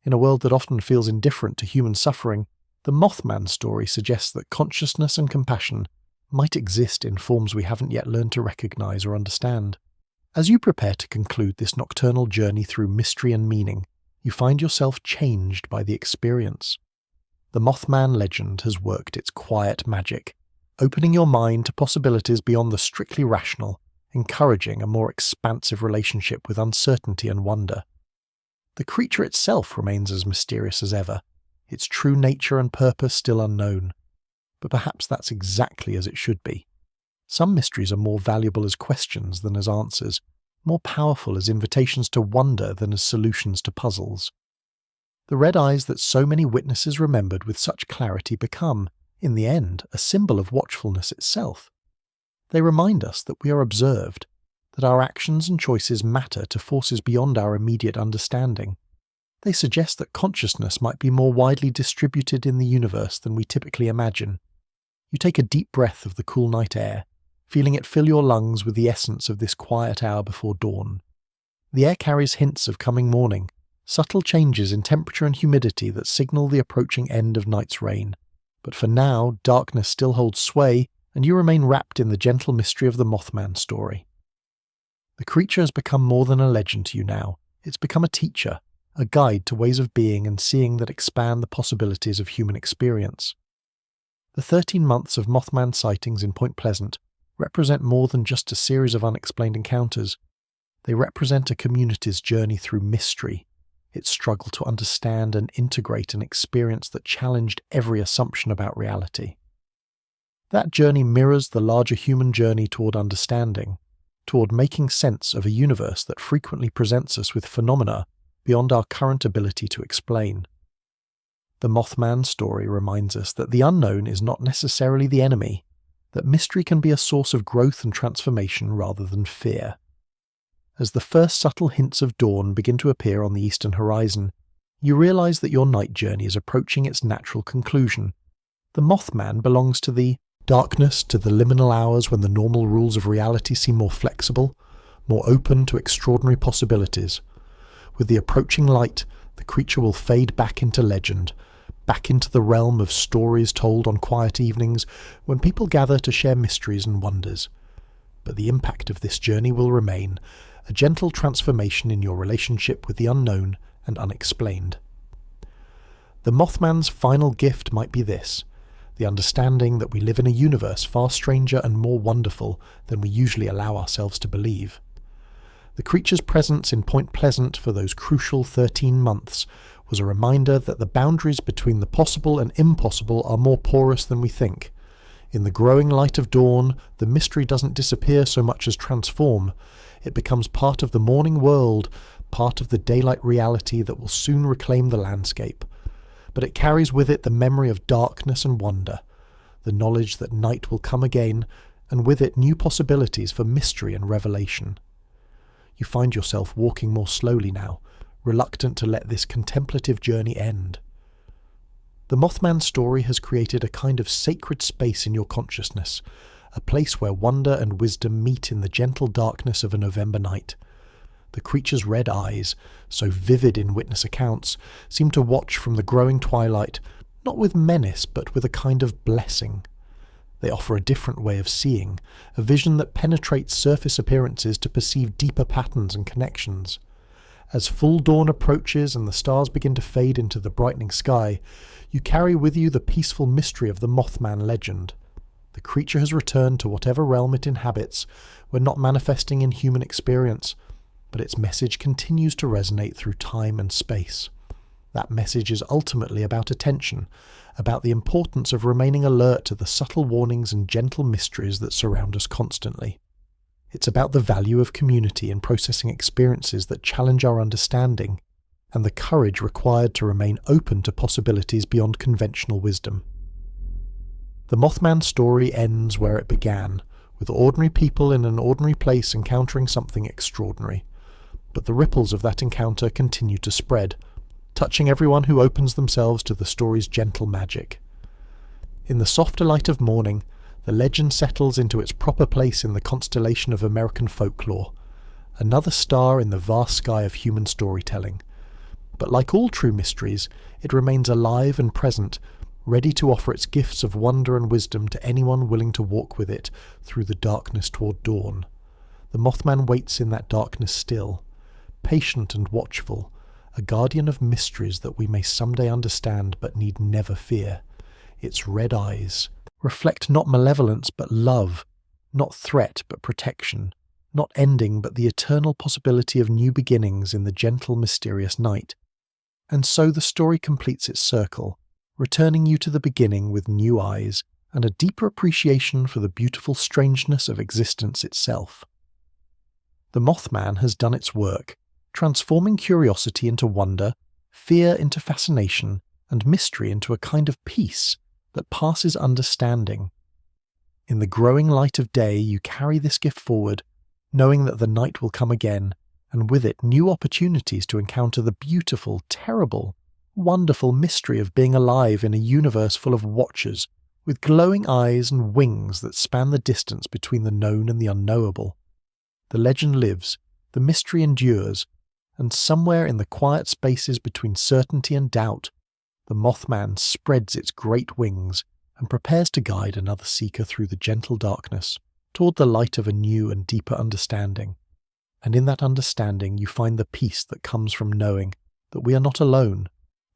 In a world that often feels indifferent to human suffering, The Mothman story suggests that consciousness and compassion might exist in forms we haven't yet learned to recognize or understand. As you prepare to conclude this nocturnal journey through mystery and meaning, you find yourself changed by the experience. The Mothman legend has worked its quiet magic, opening your mind to possibilities beyond the strictly rational, encouraging a more expansive relationship with uncertainty and wonder. The creature itself remains as mysterious as ever, its true nature and purpose still unknown. But perhaps that's exactly as it should be. Some mysteries are more valuable as questions than as answers, more powerful as invitations to wonder than as solutions to puzzles. The red eyes that so many witnesses remembered with such clarity become, in the end, a symbol of watchfulness itself. They remind us that we are observed, that our actions and choices matter to forces beyond our immediate understanding. They suggest that consciousness might be more widely distributed in the universe than we typically imagine. You take a deep breath of the cool night air, feeling it fill your lungs with the essence of this quiet hour before dawn. The air carries hints of coming morning, subtle changes in temperature and humidity that signal the approaching end of night's rain. But for now, darkness still holds sway, and you remain wrapped in the gentle mystery of the Mothman story. The creature has become more than a legend to you now. It's become a teacher, a guide to ways of being and seeing that expand the possibilities of human experience. The 13 months of Mothman sightings in Point Pleasant represent more than just a series of unexplained encounters. They represent a community's journey through mystery, its struggle to understand and integrate an experience that challenged every assumption about reality. That journey mirrors the larger human journey toward understanding, toward making sense of a universe that frequently presents us with phenomena beyond our current ability to explain. The Mothman story reminds us that the unknown is not necessarily the enemy, that mystery can be a source of growth and transformation rather than fear. As the first subtle hints of dawn begin to appear on the eastern horizon, you realize that your night journey is approaching its natural conclusion. The Mothman belongs to the darkness, to the liminal hours when the normal rules of reality seem more flexible, more open to extraordinary possibilities. With the approaching light, the creature will fade back into legend, back into the realm of stories told on quiet evenings when people gather to share mysteries and wonders. But the impact of this journey will remain, a gentle transformation in your relationship with the unknown and unexplained. The Mothman's final gift might be this: the understanding that we live in a universe far stranger and more wonderful than we usually allow ourselves to believe. The creature's presence in Point Pleasant for those crucial 13 months was a reminder that the boundaries between the possible and impossible are more porous than we think. In the growing light of dawn, the mystery doesn't disappear so much as transform. It becomes part of the morning world, part of the daylight reality that will soon reclaim the landscape. But it carries with it the memory of darkness and wonder, the knowledge that night will come again, and with it new possibilities for mystery and revelation. You find yourself walking more slowly now, reluctant to let this contemplative journey end. The Mothman story has created a kind of sacred space in your consciousness, a place where wonder and wisdom meet in the gentle darkness of a November night. The creature's red eyes, so vivid in witness accounts, seem to watch from the growing twilight, not with menace but with a kind of blessing. They offer a different way of seeing, a vision that penetrates surface appearances to perceive deeper patterns and connections. As full dawn approaches and the stars begin to fade into the brightening sky, you carry with you the peaceful mystery of the Mothman legend. The creature has returned to whatever realm it inhabits, when not manifesting in human experience, but its message continues to resonate through time and space. That message is ultimately about attention, about the importance of remaining alert to the subtle warnings and gentle mysteries that surround us constantly. It's about the value of community in processing experiences that challenge our understanding, and the courage required to remain open to possibilities beyond conventional wisdom. The Mothman story ends where it began, with ordinary people in an ordinary place encountering something extraordinary. But the ripples of that encounter continue to spread, touching everyone who opens themselves to the story's gentle magic. In the softer light of morning, the legend settles into its proper place in the constellation of American folklore, another star in the vast sky of human storytelling. But like all true mysteries, it remains alive and present, ready to offer its gifts of wonder and wisdom to anyone willing to walk with it through the darkness toward dawn. The Mothman waits in that darkness still, patient and watchful, a guardian of mysteries that we may someday understand but need never fear. Its red eyes reflect not malevolence but love, not threat but protection, not ending but the eternal possibility of new beginnings in the gentle, mysterious night. And so the story completes its circle, returning you to the beginning with new eyes and a deeper appreciation for the beautiful strangeness of existence itself. The Mothman has done its work, transforming curiosity into wonder, fear into fascination, and mystery into a kind of peace that passes understanding. In the growing light of day, you carry this gift forward, knowing that the night will come again, and with it new opportunities to encounter the beautiful, terrible, wonderful mystery of being alive in a universe full of watchers, with glowing eyes and wings that span the distance between the known and the unknowable. The legend lives, the mystery endures, and somewhere in the quiet spaces between certainty and doubt, the Mothman spreads its great wings and prepares to guide another seeker through the gentle darkness toward the light of a new and deeper understanding. And in that understanding you find the peace that comes from knowing that we are not alone,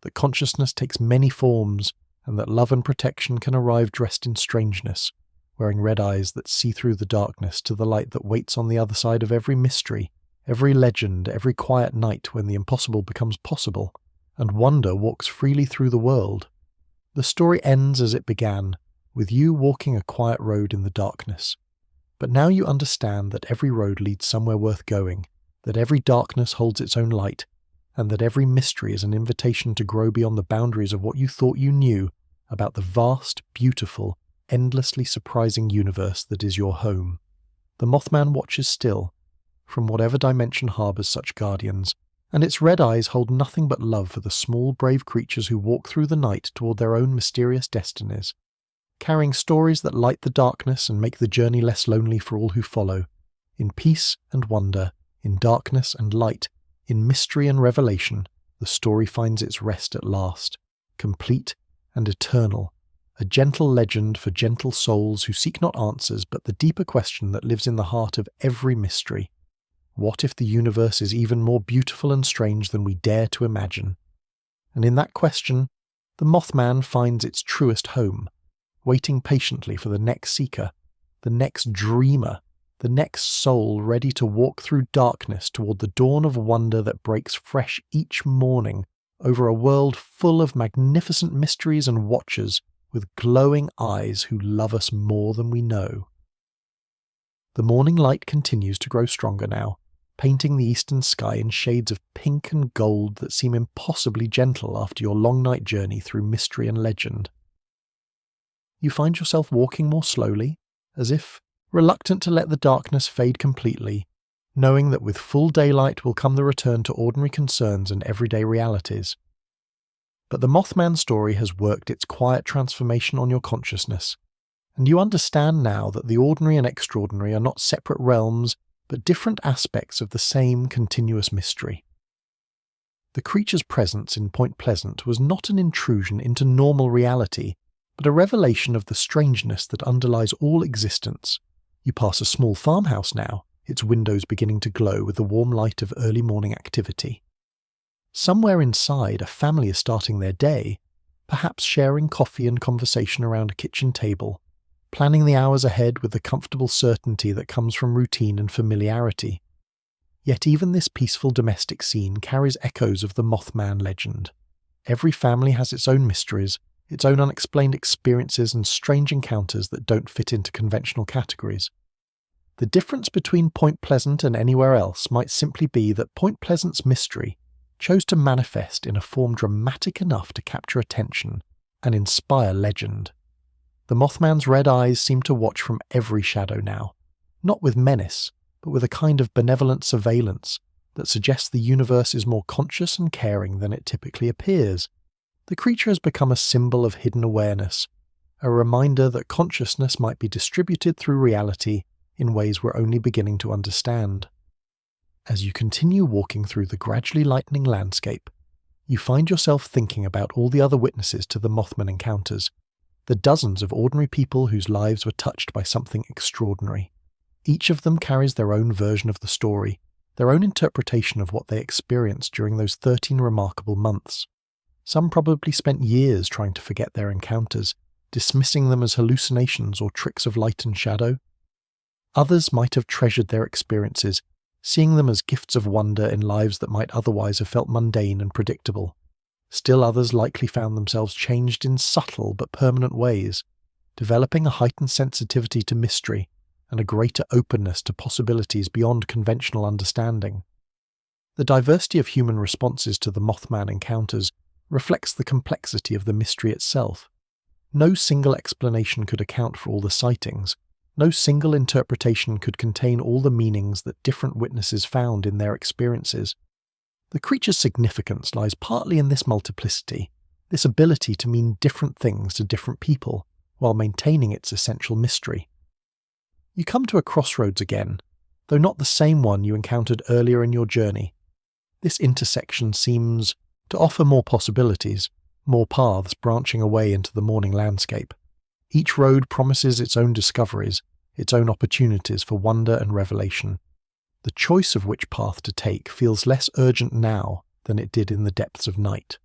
that consciousness takes many forms, and that love and protection can arrive dressed in strangeness, wearing red eyes that see through the darkness to the light that waits on the other side of every mystery, every legend, every quiet night when the impossible becomes possible, and wonder walks freely through the world. The story ends as it began, with you walking a quiet road in the darkness. But now you understand that every road leads somewhere worth going, that every darkness holds its own light, and that every mystery is an invitation to grow beyond the boundaries of what you thought you knew about the vast, beautiful, endlessly surprising universe that is your home. The Mothman watches still, from whatever dimension harbours such guardians, and its red eyes hold nothing but love for the small, brave creatures who walk through the night toward their own mysterious destinies, carrying stories that light the darkness and make the journey less lonely for all who follow. In peace and wonder, in darkness and light, in mystery and revelation, the story finds its rest at last, complete and eternal, a gentle legend for gentle souls who seek not answers but the deeper question that lives in the heart of every mystery. What if the universe is even more beautiful and strange than we dare to imagine? And in that question, the Mothman finds its truest home, waiting patiently for the next seeker, the next dreamer, the next soul ready to walk through darkness toward the dawn of wonder that breaks fresh each morning over a world full of magnificent mysteries and watchers with glowing eyes who love us more than we know. The morning light continues to grow stronger now, painting the eastern sky in shades of pink and gold that seem impossibly gentle after your long night journey through mystery and legend. You find yourself walking more slowly, as if reluctant to let the darkness fade completely, knowing that with full daylight will come the return to ordinary concerns and everyday realities. But the Mothman story has worked its quiet transformation on your consciousness, and you understand now that the ordinary and extraordinary are not separate realms, but different aspects of the same continuous mystery. The creature's presence in Point Pleasant was not an intrusion into normal reality, but a revelation of the strangeness that underlies all existence. You pass a small farmhouse now, its windows beginning to glow with the warm light of early morning activity. Somewhere inside, a family is starting their day, perhaps sharing coffee and conversation around a kitchen table, planning the hours ahead with the comfortable certainty that comes from routine and familiarity. Yet even this peaceful domestic scene carries echoes of the Mothman legend. Every family has its own mysteries, its own unexplained experiences and strange encounters that don't fit into conventional categories. The difference between Point Pleasant and anywhere else might simply be that Point Pleasant's mystery chose to manifest in a form dramatic enough to capture attention and inspire legend. The Mothman's red eyes seem to watch from every shadow now, not with menace, but with a kind of benevolent surveillance that suggests the universe is more conscious and caring than it typically appears. The creature has become a symbol of hidden awareness, a reminder that consciousness might be distributed through reality in ways we're only beginning to understand. As you continue walking through the gradually lightening landscape, You find yourself thinking about all the other witnesses to the Mothman encounters, the dozens of ordinary people whose lives were touched by something extraordinary. Each of them carries their own version of the story, their own interpretation of what they experienced during those 13 remarkable months. Some probably spent years trying to forget their encounters, dismissing them as hallucinations or tricks of light and shadow. Others might have treasured their experiences, seeing them as gifts of wonder in lives that might otherwise have felt mundane and predictable. Still others likely found themselves changed in subtle but permanent ways, developing a heightened sensitivity to mystery and a greater openness to possibilities beyond conventional understanding. The diversity of human responses to the Mothman encounters reflects the complexity of the mystery itself. No single explanation could account for all the sightings. No single interpretation could contain all the meanings that different witnesses found in their experiences. The creature's significance lies partly in this multiplicity, this ability to mean different things to different people, while maintaining its essential mystery. You come to a crossroads again, though not the same one you encountered earlier in your journey. This intersection seems to offer more possibilities, more paths branching away into the morning landscape. Each road promises its own discoveries, its own opportunities for wonder and revelation. The choice of which path to take feels less urgent now than it did in the depths of night.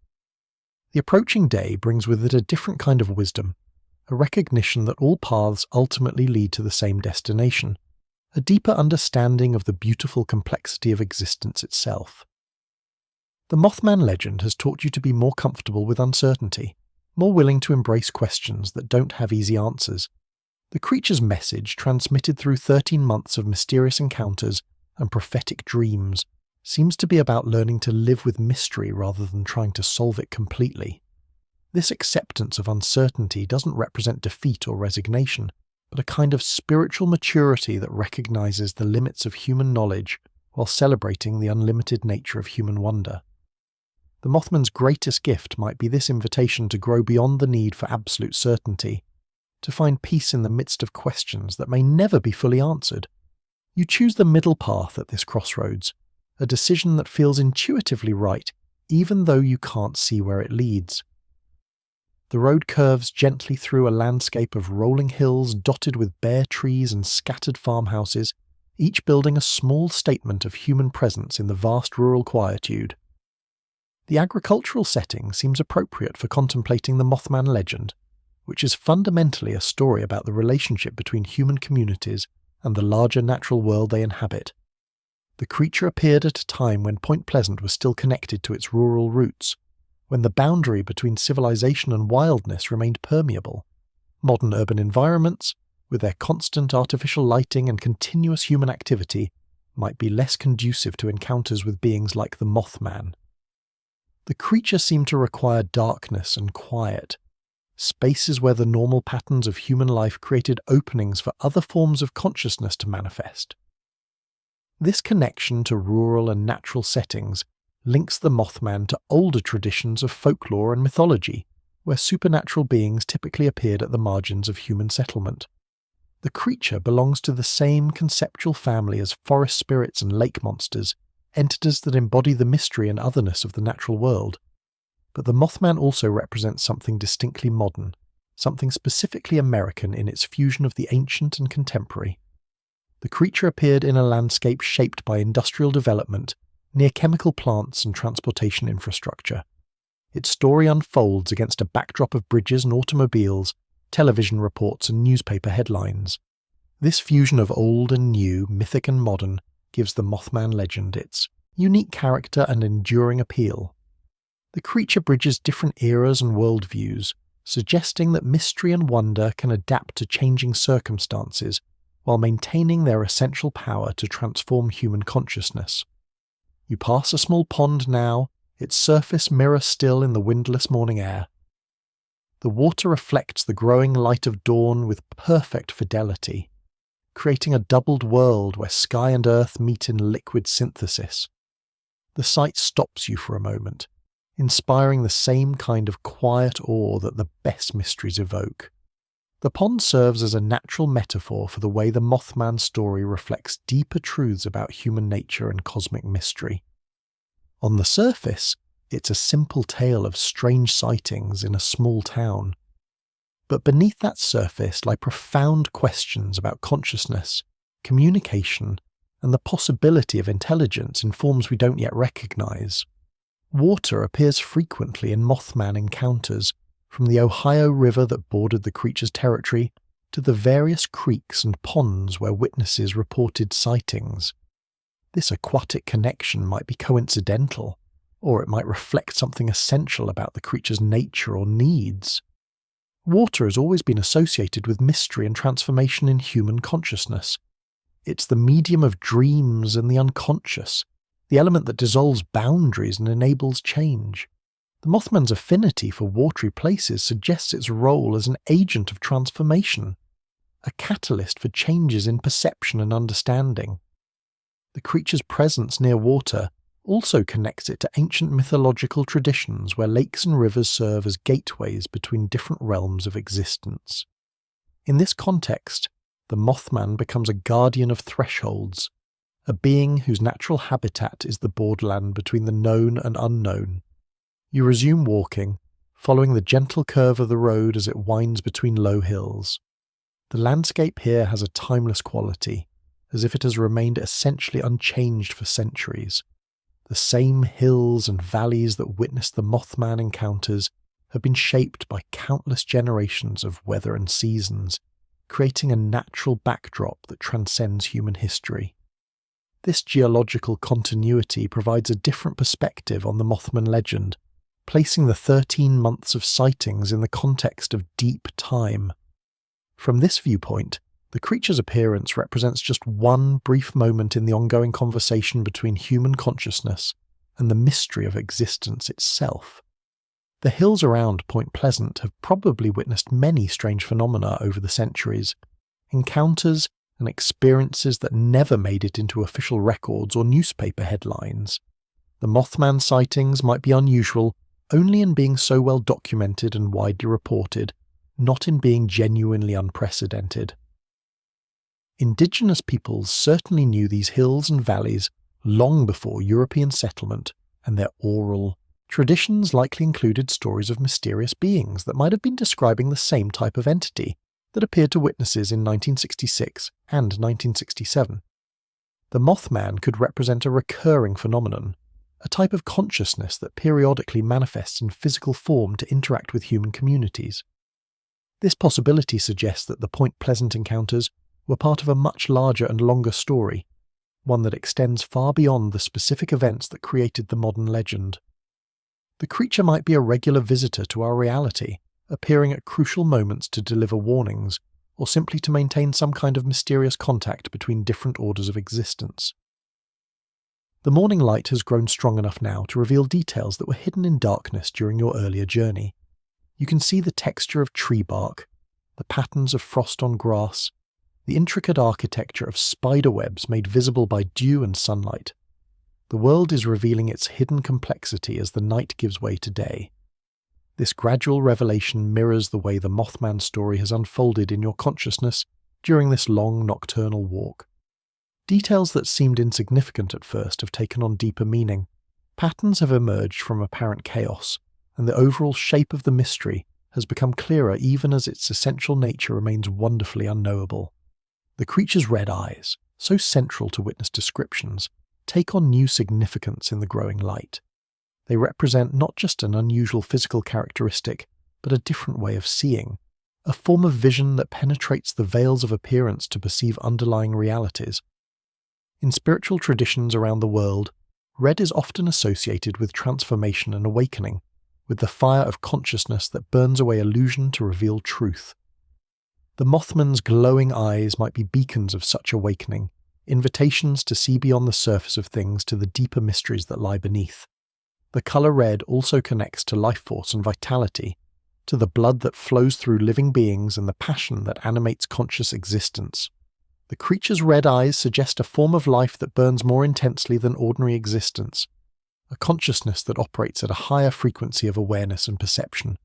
The approaching day brings with it a different kind of wisdom, a recognition that all paths ultimately lead to the same destination, a deeper understanding of the beautiful complexity of existence itself. The Mothman legend has taught you to be more comfortable with uncertainty, more willing to embrace questions that don't have easy answers. The creature's message, transmitted through 13 months of mysterious encounters and prophetic dreams, seems to be about learning to live with mystery rather than trying to solve it completely. This acceptance of uncertainty doesn't represent defeat or resignation, but a kind of spiritual maturity that recognizes the limits of human knowledge while celebrating the unlimited nature of human wonder. The Mothman's greatest gift might be this invitation to grow beyond the need for absolute certainty, to find peace in the midst of questions that may never be fully answered. You choose the middle path at this crossroads, a decision that feels intuitively right, even though you can't see where it leads. The road curves gently through a landscape of rolling hills dotted with bare trees and scattered farmhouses, each building a small statement of human presence in the vast rural quietude. The agricultural setting seems appropriate for contemplating the Mothman legend, which is fundamentally a story about the relationship between human communities and the larger natural world they inhabit. The creature appeared at a time when Point Pleasant was still connected to its rural roots, when the boundary between civilization and wildness remained permeable. Modern urban environments, with their constant artificial lighting and continuous human activity, might be less conducive to encounters with beings like the Mothman. The creature seemed to require darkness and quiet, spaces where the normal patterns of human life created openings for other forms of consciousness to manifest. This connection to rural and natural settings links the Mothman to older traditions of folklore and mythology, where supernatural beings typically appeared at the margins of human settlement. The creature belongs to the same conceptual family as forest spirits and lake monsters, entities that embody the mystery and otherness of the natural world. But the Mothman also represents something distinctly modern, something specifically American in its fusion of the ancient and contemporary. The creature appeared in a landscape shaped by industrial development, near chemical plants and transportation infrastructure. Its story unfolds against a backdrop of bridges and automobiles, television reports and newspaper headlines. This fusion of old and new, mythic and modern, gives the Mothman legend its unique character and enduring appeal. The creature bridges different eras and worldviews, suggesting that mystery and wonder can adapt to changing circumstances while maintaining their essential power to transform human consciousness. You pass a small pond now, its surface mirror still in the windless morning air. The water reflects the growing light of dawn with perfect fidelity, creating a doubled world where sky and earth meet in liquid synthesis. The sight stops you for a moment, inspiring the same kind of quiet awe that the best mysteries evoke. The pond serves as a natural metaphor for the way the Mothman story reflects deeper truths about human nature and cosmic mystery. On the surface, It's a simple tale of strange sightings in a small town. But beneath that surface lie profound questions about consciousness, communication, and the possibility of intelligence in forms we don't yet recognize. Water appears frequently in Mothman encounters, from the Ohio River that bordered the creature's territory to the various creeks and ponds where witnesses reported sightings. This aquatic connection might be coincidental, or it might reflect something essential about the creature's nature or needs. Water has always been associated with mystery and transformation in human consciousness. It's the medium of dreams and the unconscious, the element that dissolves boundaries and enables change. The Mothman's affinity for watery places suggests its role as an agent of transformation, a catalyst for changes in perception and understanding. The creature's presence near water also connects it to ancient mythological traditions where lakes and rivers serve as gateways between different realms of existence. In this context, the Mothman becomes a guardian of thresholds, a being whose natural habitat is the borderland between the known and unknown. You resume walking, following the gentle curve of the road as it winds between low hills. The landscape here has a timeless quality, as if it has remained essentially unchanged for centuries. The same hills and valleys that witnessed the Mothman encounters have been shaped by countless generations of weather and seasons, creating a natural backdrop that transcends human history. This geological continuity provides a different perspective on the Mothman legend, placing the 13 months of sightings in the context of deep time. From this viewpoint, the creature's appearance represents just one brief moment in the ongoing conversation between human consciousness and the mystery of existence itself. The hills around Point Pleasant have probably witnessed many strange phenomena over the centuries, encounters and experiences that never made it into official records or newspaper headlines. The Mothman sightings might be unusual only in being so well documented and widely reported, not in being genuinely unprecedented. Indigenous peoples certainly knew these hills and valleys long before European settlement, and their oral traditions likely included stories of mysterious beings that might have been describing the same type of entity that appeared to witnesses in 1966 and 1967. The Mothman could represent a recurring phenomenon, a type of consciousness that periodically manifests in physical form to interact with human communities. This possibility suggests that the Point Pleasant encounters were part of a much larger and longer story, one that extends far beyond the specific events that created the modern legend. The creature might be a regular visitor to our reality, appearing at crucial moments to deliver warnings, or simply to maintain some kind of mysterious contact between different orders of existence. The morning light has grown strong enough now to reveal details that were hidden in darkness during your earlier journey. You can see the texture of tree bark, the patterns of frost on grass, the intricate architecture of spider webs made visible by dew and sunlight. The world is revealing its hidden complexity as the night gives way to day. This gradual revelation mirrors the way the Mothman story has unfolded in your consciousness during this long nocturnal walk. Details that seemed insignificant at first have taken on deeper meaning. Patterns have emerged from apparent chaos, and the overall shape of the mystery has become clearer even as its essential nature remains wonderfully unknowable. The creature's red eyes, so central to witness descriptions, take on new significance in the growing light. They represent not just an unusual physical characteristic, but a different way of seeing, a form of vision that penetrates the veils of appearance to perceive underlying realities. In spiritual traditions around the world, red is often associated with transformation and awakening, with the fire of consciousness that burns away illusion to reveal truth. The Mothman's glowing eyes might be beacons of such awakening, invitations to see beyond the surface of things to the deeper mysteries that lie beneath. The colour red also connects to life force and vitality, to the blood that flows through living beings and the passion that animates conscious existence. The creature's red eyes suggest a form of life that burns more intensely than ordinary existence, a consciousness that operates at a higher frequency of awareness and perception.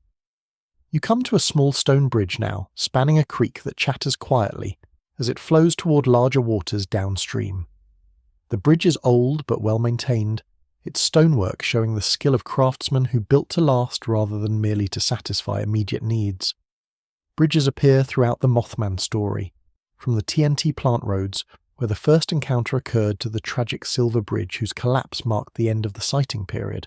You come to a small stone bridge now, spanning a creek that chatters quietly as it flows toward larger waters downstream. The bridge is old but well maintained, its stonework showing the skill of craftsmen who built to last rather than merely to satisfy immediate needs. Bridges appear throughout the Mothman story, from the TNT plant roads, where the first encounter occurred, to the tragic Silver Bridge whose collapse marked the end of the sighting period.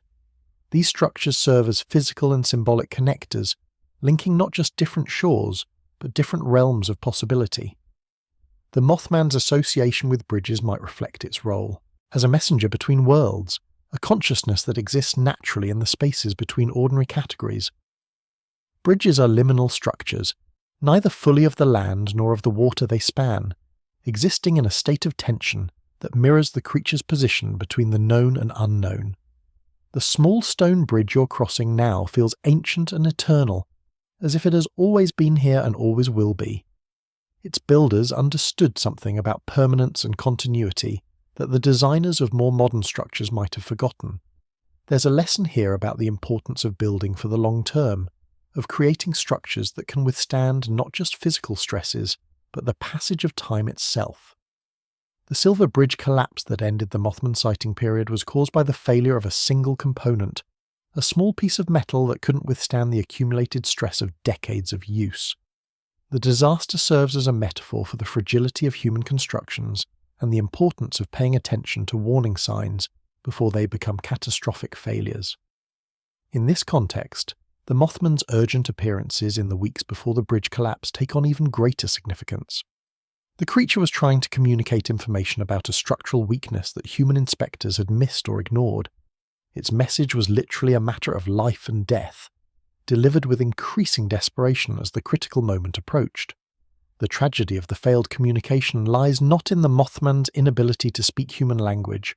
These structures serve as physical and symbolic connectors, linking not just different shores, but different realms of possibility. The Mothman's association with bridges might reflect its role as a messenger between worlds, a consciousness that exists naturally in the spaces between ordinary categories. Bridges are liminal structures, neither fully of the land nor of the water they span, existing in a state of tension that mirrors the creature's position between the known and unknown. The small stone bridge you're crossing now feels ancient and eternal, as if it has always been here and always will be. Its builders understood something about permanence and continuity that the designers of more modern structures might have forgotten. There's a lesson here about the importance of building for the long term, of creating structures that can withstand not just physical stresses, but the passage of time itself. The Silver Bridge collapse that ended the Mothman sighting period was caused by the failure of a single component, a small piece of metal that couldn't withstand the accumulated stress of decades of use. The disaster serves as a metaphor for the fragility of human constructions and the importance of paying attention to warning signs before they become catastrophic failures. In this context, the Mothman's urgent appearances in the weeks before the bridge collapse take on even greater significance. The creature was trying to communicate information about a structural weakness that human inspectors had missed or ignored. Its message was literally a matter of life and death, delivered with increasing desperation as the critical moment approached. The tragedy of the failed communication lies not in the Mothman's inability to speak human language,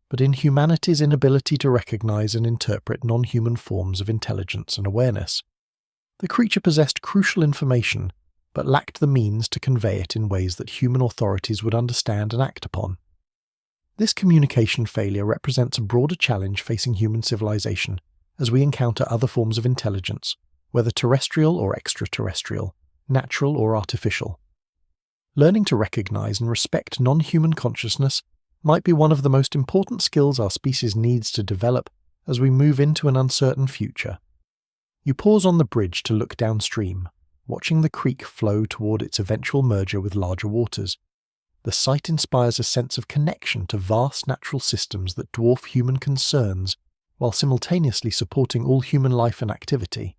but in humanity's inability to recognize and interpret non-human forms of intelligence and awareness. The creature possessed crucial information, but lacked the means to convey it in ways that human authorities would understand and act upon. This communication failure represents a broader challenge facing human civilization as we encounter other forms of intelligence, whether terrestrial or extraterrestrial, natural or artificial. Learning to recognize and respect non-human consciousness might be one of the most important skills our species needs to develop as we move into an uncertain future. You pause on the bridge to look downstream, watching the creek flow toward its eventual merger with larger waters. The sight inspires a sense of connection to vast natural systems that dwarf human concerns, while simultaneously supporting all human life and activity.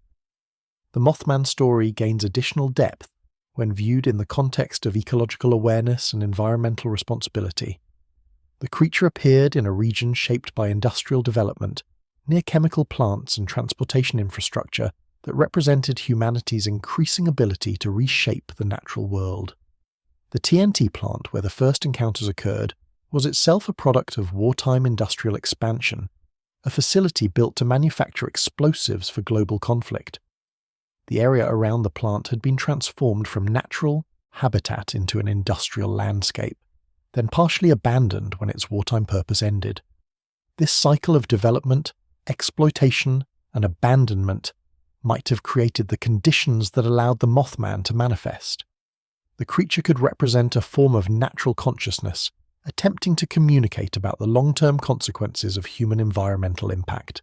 The Mothman story gains additional depth when viewed in the context of ecological awareness and environmental responsibility. The creature appeared in a region shaped by industrial development, near chemical plants and transportation infrastructure that represented humanity's increasing ability to reshape the natural world. The TNT plant, where the first encounters occurred, was itself a product of wartime industrial expansion, a facility built to manufacture explosives for global conflict. The area around the plant had been transformed from natural habitat into an industrial landscape, then partially abandoned when its wartime purpose ended. This cycle of development, exploitation, and abandonment might have created the conditions that allowed the Mothman to manifest. The creature could represent a form of natural consciousness, attempting to communicate about the long-term consequences of human environmental impact.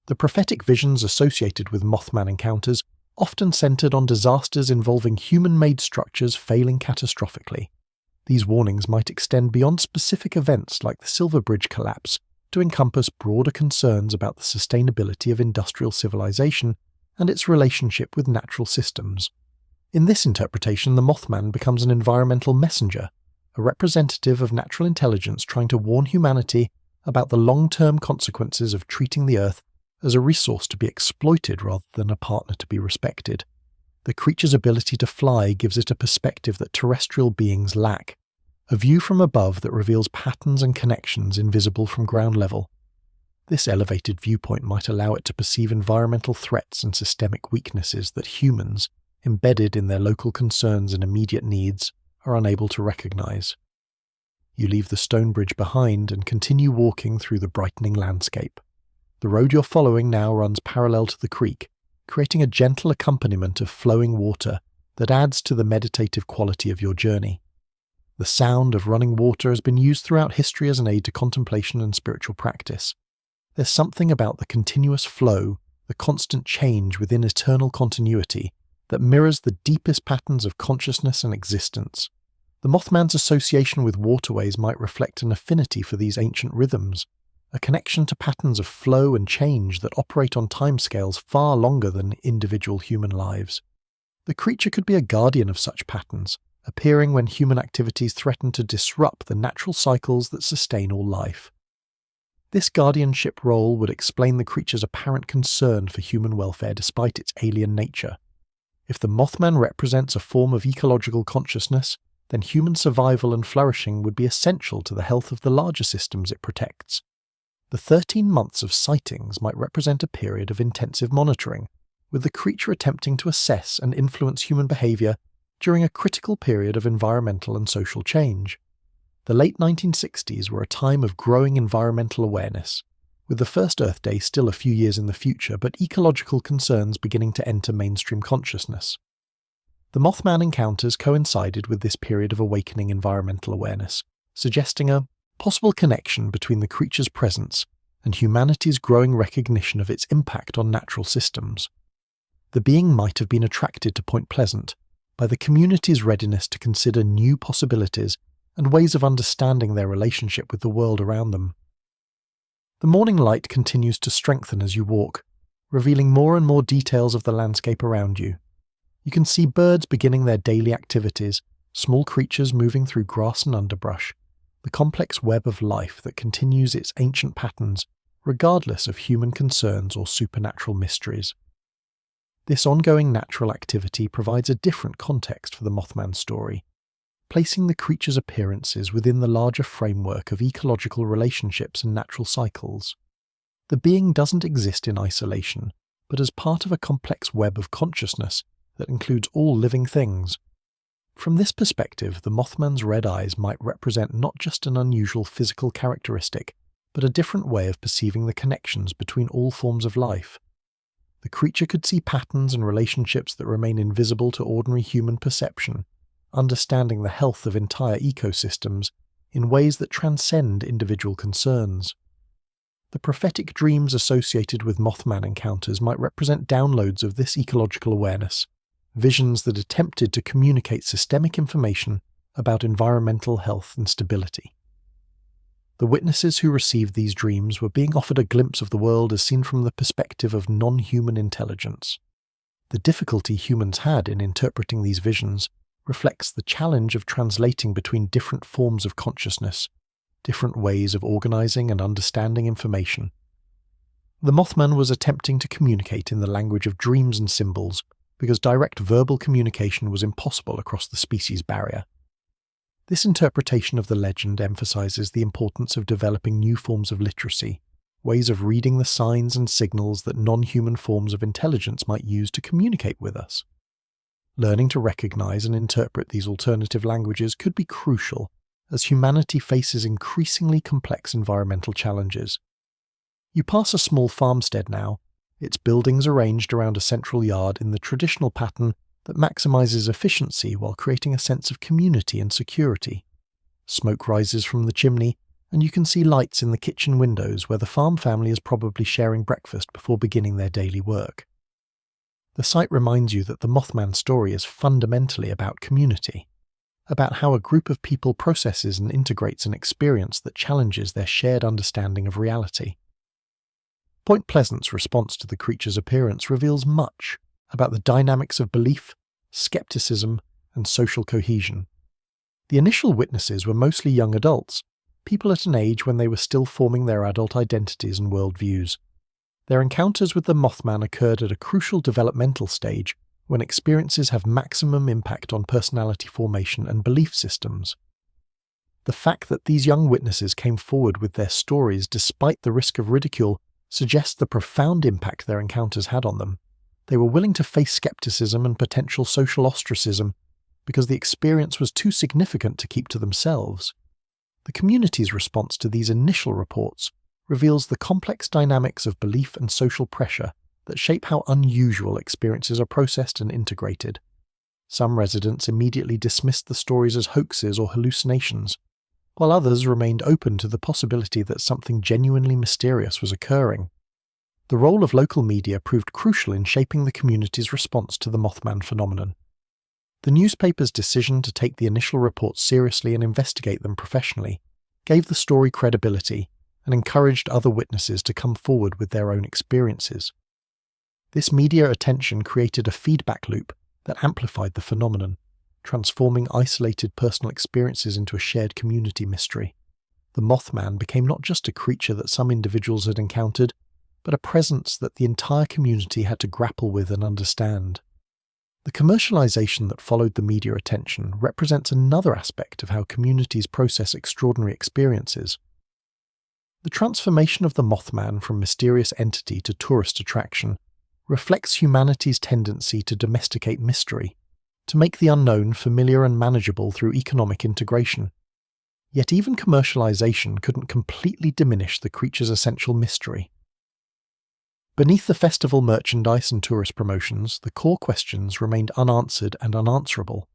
The prophetic visions associated with Mothman encounters often centered on disasters involving human-made structures failing catastrophically. These warnings might extend beyond specific events like the Silver Bridge collapse to encompass broader concerns about the sustainability of industrial civilization and its relationship with natural systems. In this interpretation, the Mothman becomes an environmental messenger, a representative of natural intelligence trying to warn humanity about the long-term consequences of treating the Earth as a resource to be exploited rather than a partner to be respected. The creature's ability to fly gives it a perspective that terrestrial beings lack, a view from above that reveals patterns and connections invisible from ground level. This elevated viewpoint might allow it to perceive environmental threats and systemic weaknesses that humans, embedded in their local concerns and immediate needs, are unable to recognize. You leave the stone bridge behind and continue walking through the brightening landscape. The road you're following now runs parallel to the creek, creating a gentle accompaniment of flowing water that adds to the meditative quality of your journey. The sound of running water has been used throughout history as an aid to contemplation and spiritual practice. There's something about the continuous flow, the constant change within eternal continuity, that mirrors the deepest patterns of consciousness and existence. The Mothman's association with waterways might reflect an affinity for these ancient rhythms, a connection to patterns of flow and change that operate on timescales far longer than individual human lives. The creature could be a guardian of such patterns, appearing when human activities threaten to disrupt the natural cycles that sustain all life. This guardianship role would explain the creature's apparent concern for human welfare despite its alien nature. If the Mothman represents a form of ecological consciousness, then human survival and flourishing would be essential to the health of the larger systems it protects. The 13 months of sightings might represent a period of intensive monitoring, with the creature attempting to assess and influence human behavior during a critical period of environmental and social change. The late 1960s were a time of growing environmental awareness, with the first Earth Day still a few years in the future, but ecological concerns beginning to enter mainstream consciousness. The Mothman encounters coincided with this period of awakening environmental awareness, suggesting a possible connection between the creature's presence and humanity's growing recognition of its impact on natural systems. The being might have been attracted to Point Pleasant by the community's readiness to consider new possibilities and ways of understanding their relationship with the world around them. The morning light continues to strengthen as you walk, revealing more and more details of the landscape around you. You can see birds beginning their daily activities, small creatures moving through grass and underbrush, the complex web of life that continues its ancient patterns, regardless of human concerns or supernatural mysteries. This ongoing natural activity provides a different context for the Mothman story, placing the creature's appearances within the larger framework of ecological relationships and natural cycles. The being doesn't exist in isolation, but as part of a complex web of consciousness that includes all living things. From this perspective, the Mothman's red eyes might represent not just an unusual physical characteristic, but a different way of perceiving the connections between all forms of life. The creature could see patterns and relationships that remain invisible to ordinary human perception, understanding the health of entire ecosystems in ways that transcend individual concerns. The prophetic dreams associated with Mothman encounters might represent downloads of this ecological awareness, visions that attempted to communicate systemic information about environmental health and stability. The witnesses who received these dreams were being offered a glimpse of the world as seen from the perspective of non-human intelligence. The difficulty humans had in interpreting these visions reflects the challenge of translating between different forms of consciousness, different ways of organizing and understanding information. The Mothman was attempting to communicate in the language of dreams and symbols because direct verbal communication was impossible across the species barrier. This interpretation of the legend emphasizes the importance of developing new forms of literacy, ways of reading the signs and signals that non-human forms of intelligence might use to communicate with us. Learning to recognize and interpret these alternative languages could be crucial as humanity faces increasingly complex environmental challenges. You pass a small farmstead now, its buildings arranged around a central yard in the traditional pattern that maximizes efficiency while creating a sense of community and security. Smoke rises from the chimney, and you can see lights in the kitchen windows where the farm family is probably sharing breakfast before beginning their daily work. The sight reminds you that the Mothman story is fundamentally about community, about how a group of people processes and integrates an experience that challenges their shared understanding of reality. Point Pleasant's response to the creature's appearance reveals much about the dynamics of belief, skepticism, and social cohesion. The initial witnesses were mostly young adults, people at an age when they were still forming their adult identities and worldviews. Their encounters with the Mothman occurred at a crucial developmental stage when experiences have maximum impact on personality formation and belief systems. The fact that these young witnesses came forward with their stories despite the risk of ridicule suggests the profound impact their encounters had on them. They were willing to face skepticism and potential social ostracism because the experience was too significant to keep to themselves. The community's response to these initial reports reveals the complex dynamics of belief and social pressure that shape how unusual experiences are processed and integrated. Some residents immediately dismissed the stories as hoaxes or hallucinations, while others remained open to the possibility that something genuinely mysterious was occurring. The role of local media proved crucial in shaping the community's response to the Mothman phenomenon. The newspaper's decision to take the initial reports seriously and investigate them professionally gave the story credibility and encouraged other witnesses to come forward with their own experiences. This media attention created a feedback loop that amplified the phenomenon, transforming isolated personal experiences into a shared community mystery. The Mothman became not just a creature that some individuals had encountered, but a presence that the entire community had to grapple with and understand. The commercialization that followed the media attention represents another aspect of how communities process extraordinary experiences. The transformation of the Mothman from mysterious entity to tourist attraction reflects humanity's tendency to domesticate mystery, to make the unknown familiar and manageable through economic integration. Yet even commercialization couldn't completely diminish the creature's essential mystery. Beneath the festival merchandise and tourist promotions, the core questions remained unanswered and unanswerable.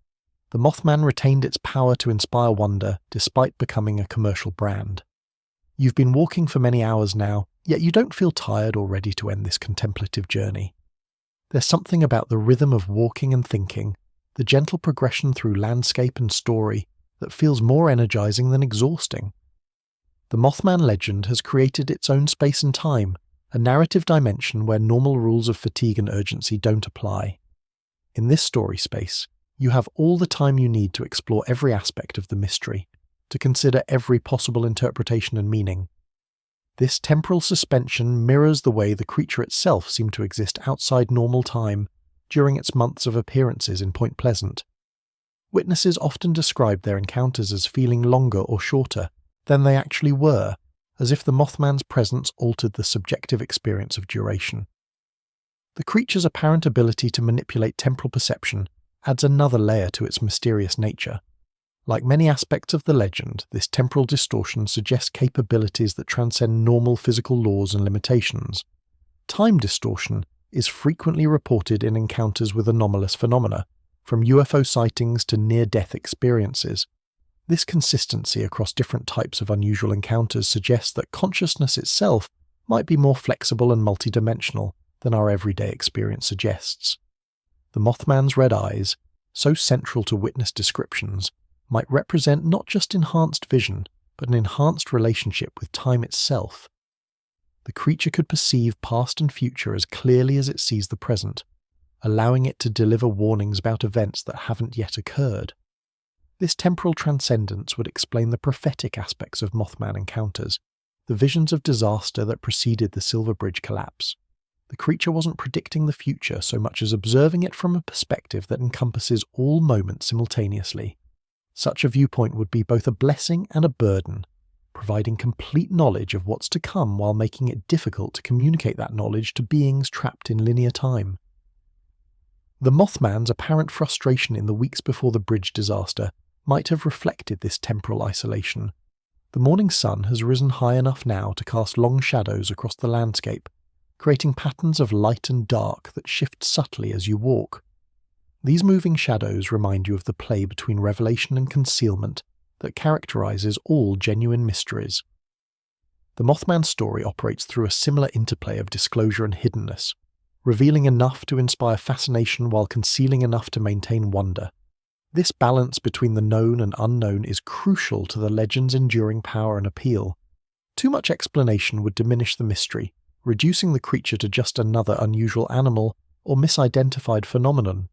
The Mothman retained its power to inspire wonder despite becoming a commercial brand. You've been walking for many hours now, yet you don't feel tired or ready to end this contemplative journey. There's something about the rhythm of walking and thinking, the gentle progression through landscape and story, that feels more energizing than exhausting. The Mothman legend has created its own space and time, a narrative dimension where normal rules of fatigue and urgency don't apply. In this story space, you have all the time you need to explore every aspect of the mystery, to consider every possible interpretation and meaning. This temporal suspension mirrors the way the creature itself seemed to exist outside normal time during its months of appearances in Point Pleasant. Witnesses often described their encounters as feeling longer or shorter than they actually were, as if the Mothman's presence altered the subjective experience of duration. The creature's apparent ability to manipulate temporal perception adds another layer to its mysterious nature. Like many aspects of the legend, this temporal distortion suggests capabilities that transcend normal physical laws and limitations. Time distortion is frequently reported in encounters with anomalous phenomena, from UFO sightings to near-death experiences. This consistency across different types of unusual encounters suggests that consciousness itself might be more flexible and multidimensional than our everyday experience suggests. The Mothman's red eyes, so central to witness descriptions, might represent not just enhanced vision, but an enhanced relationship with time itself. The creature could perceive past and future as clearly as it sees the present, allowing it to deliver warnings about events that haven't yet occurred. This temporal transcendence would explain the prophetic aspects of Mothman encounters, the visions of disaster that preceded the Silver Bridge collapse. The creature wasn't predicting the future so much as observing it from a perspective that encompasses all moments simultaneously. Such a viewpoint would be both a blessing and a burden, providing complete knowledge of what's to come while making it difficult to communicate that knowledge to beings trapped in linear time. The Mothman's apparent frustration in the weeks before the bridge disaster might have reflected this temporal isolation. The morning sun has risen high enough now to cast long shadows across the landscape, creating patterns of light and dark that shift subtly as you walk. These moving shadows remind you of the play between revelation and concealment that characterizes all genuine mysteries. The Mothman story operates through a similar interplay of disclosure and hiddenness, revealing enough to inspire fascination while concealing enough to maintain wonder. This balance between the known and unknown is crucial to the legend's enduring power and appeal. Too much explanation would diminish the mystery, reducing the creature to just another unusual animal or misidentified phenomenon.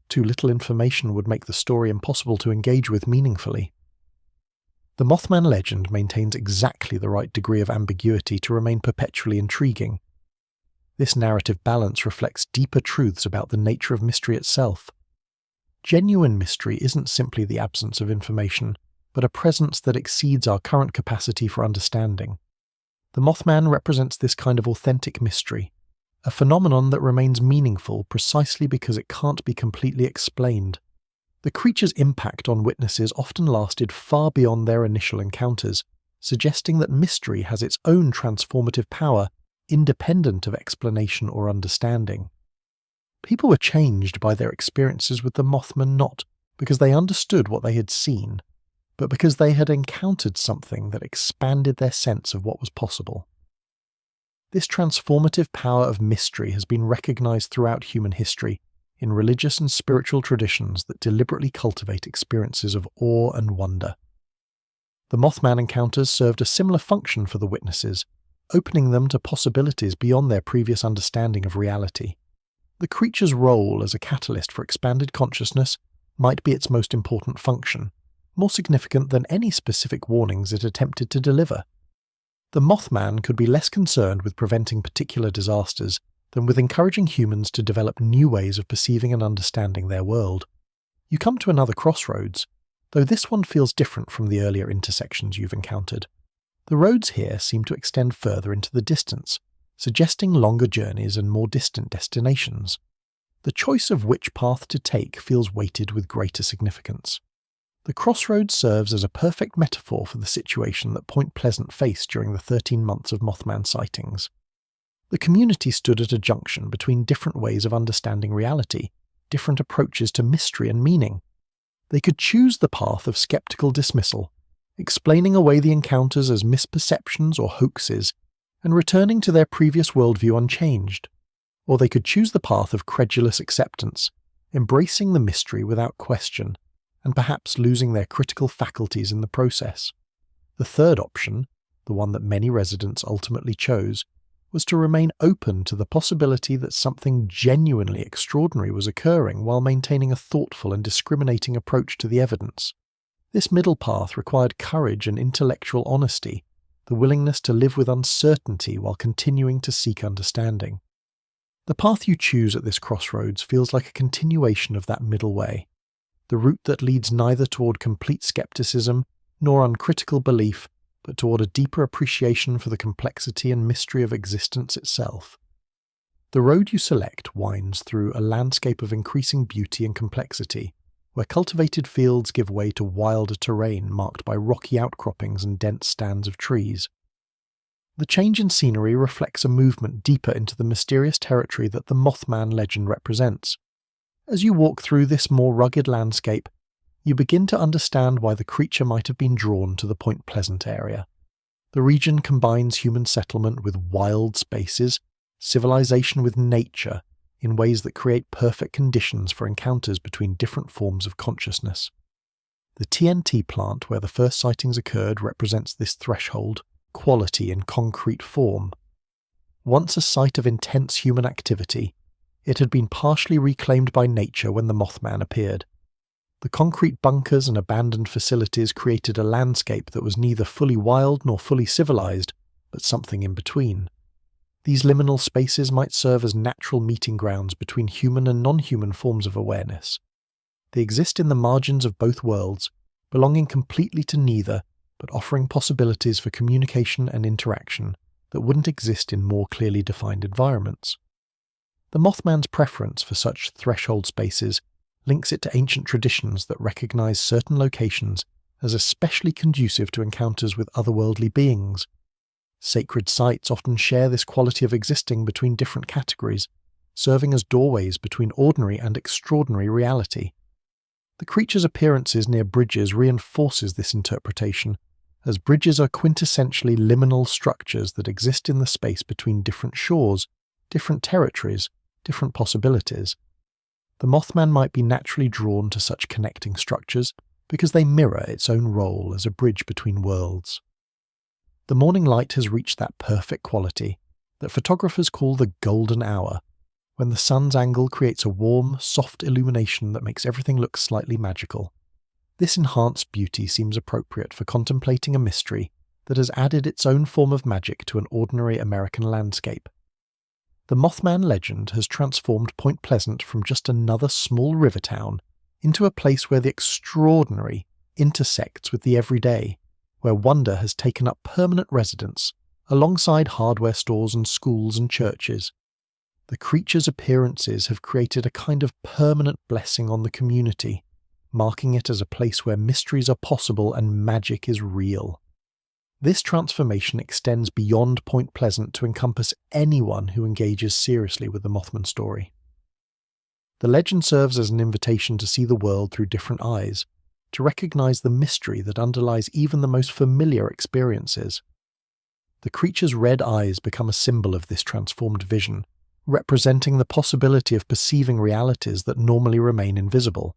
Too little information would make the story impossible to engage with meaningfully. The Mothman legend maintains exactly the right degree of ambiguity to remain perpetually intriguing. This narrative balance reflects deeper truths about the nature of mystery itself. Genuine mystery isn't simply the absence of information, but a presence that exceeds our current capacity for understanding. The Mothman represents this kind of authentic mystery, a phenomenon that remains meaningful precisely because it can't be completely explained. The creature's impact on witnesses often lasted far beyond their initial encounters, suggesting that mystery has its own transformative power, independent of explanation or understanding. People were changed by their experiences with the Mothman not because they understood what they had seen, but because they had encountered something that expanded their sense of what was possible. This transformative power of mystery has been recognized throughout human history in religious and spiritual traditions that deliberately cultivate experiences of awe and wonder. The Mothman encounters served a similar function for the witnesses, opening them to possibilities beyond their previous understanding of reality. The creature's role as a catalyst for expanded consciousness might be its most important function, more significant than any specific warnings it attempted to deliver. The Mothman could be less concerned with preventing particular disasters than with encouraging humans to develop new ways of perceiving and understanding their world. You come to another crossroads, though this one feels different from the earlier intersections you've encountered. The roads here seem to extend further into the distance, suggesting longer journeys and more distant destinations. The choice of which path to take feels weighted with greater significance. The crossroads serves as a perfect metaphor for the situation that Point Pleasant faced during the 13 months of Mothman sightings. The community stood at a junction between different ways of understanding reality, different approaches to mystery and meaning. They could choose the path of skeptical dismissal, explaining away the encounters as misperceptions or hoaxes, and returning to their previous worldview unchanged. Or they could choose the path of credulous acceptance, embracing the mystery without question, and perhaps losing their critical faculties in the process. The third option, the one that many residents ultimately chose, was to remain open to the possibility that something genuinely extraordinary was occurring while maintaining a thoughtful and discriminating approach to the evidence. This middle path required courage and intellectual honesty, the willingness to live with uncertainty while continuing to seek understanding. The path you choose at this crossroads feels like a continuation of that middle way, the route that leads neither toward complete skepticism nor uncritical belief, but toward a deeper appreciation for the complexity and mystery of existence itself. The road you select winds through a landscape of increasing beauty and complexity, where cultivated fields give way to wilder terrain marked by rocky outcroppings and dense stands of trees. The change in scenery reflects a movement deeper into the mysterious territory that the Mothman legend represents. As you walk through this more rugged landscape, you begin to understand why the creature might have been drawn to the Point Pleasant area. The region combines human settlement with wild spaces, civilization with nature, in ways that create perfect conditions for encounters between different forms of consciousness. The TNT plant where the first sightings occurred represents this threshold, quality in concrete form. Once a site of intense human activity, it had been partially reclaimed by nature when the Mothman appeared. The concrete bunkers and abandoned facilities created a landscape that was neither fully wild nor fully civilized, but something in between. These liminal spaces might serve as natural meeting grounds between human and non-human forms of awareness. They exist in the margins of both worlds, belonging completely to neither, but offering possibilities for communication and interaction that wouldn't exist in more clearly defined environments. The Mothman's preference for such threshold spaces links it to ancient traditions that recognize certain locations as especially conducive to encounters with otherworldly beings. Sacred sites often share this quality of existing between different categories, serving as doorways between ordinary and extraordinary reality. The creature's appearances near bridges reinforces this interpretation, as bridges are quintessentially liminal structures that exist in the space between different shores, different territories, different possibilities. The Mothman might be naturally drawn to such connecting structures because they mirror its own role as a bridge between worlds. The morning light has reached that perfect quality that photographers call the golden hour, when the sun's angle creates a warm, soft illumination that makes everything look slightly magical. This enhanced beauty seems appropriate for contemplating a mystery that has added its own form of magic to an ordinary American landscape. The Mothman legend has transformed Point Pleasant from just another small river town into a place where the extraordinary intersects with the everyday, where wonder has taken up permanent residence alongside hardware stores and schools and churches. The creature's appearances have created a kind of permanent blessing on the community, marking it as a place where mysteries are possible and magic is real. This transformation extends beyond Point Pleasant to encompass anyone who engages seriously with the Mothman story. The legend serves as an invitation to see the world through different eyes, to recognize the mystery that underlies even the most familiar experiences. The creature's red eyes become a symbol of this transformed vision, representing the possibility of perceiving realities that normally remain invisible.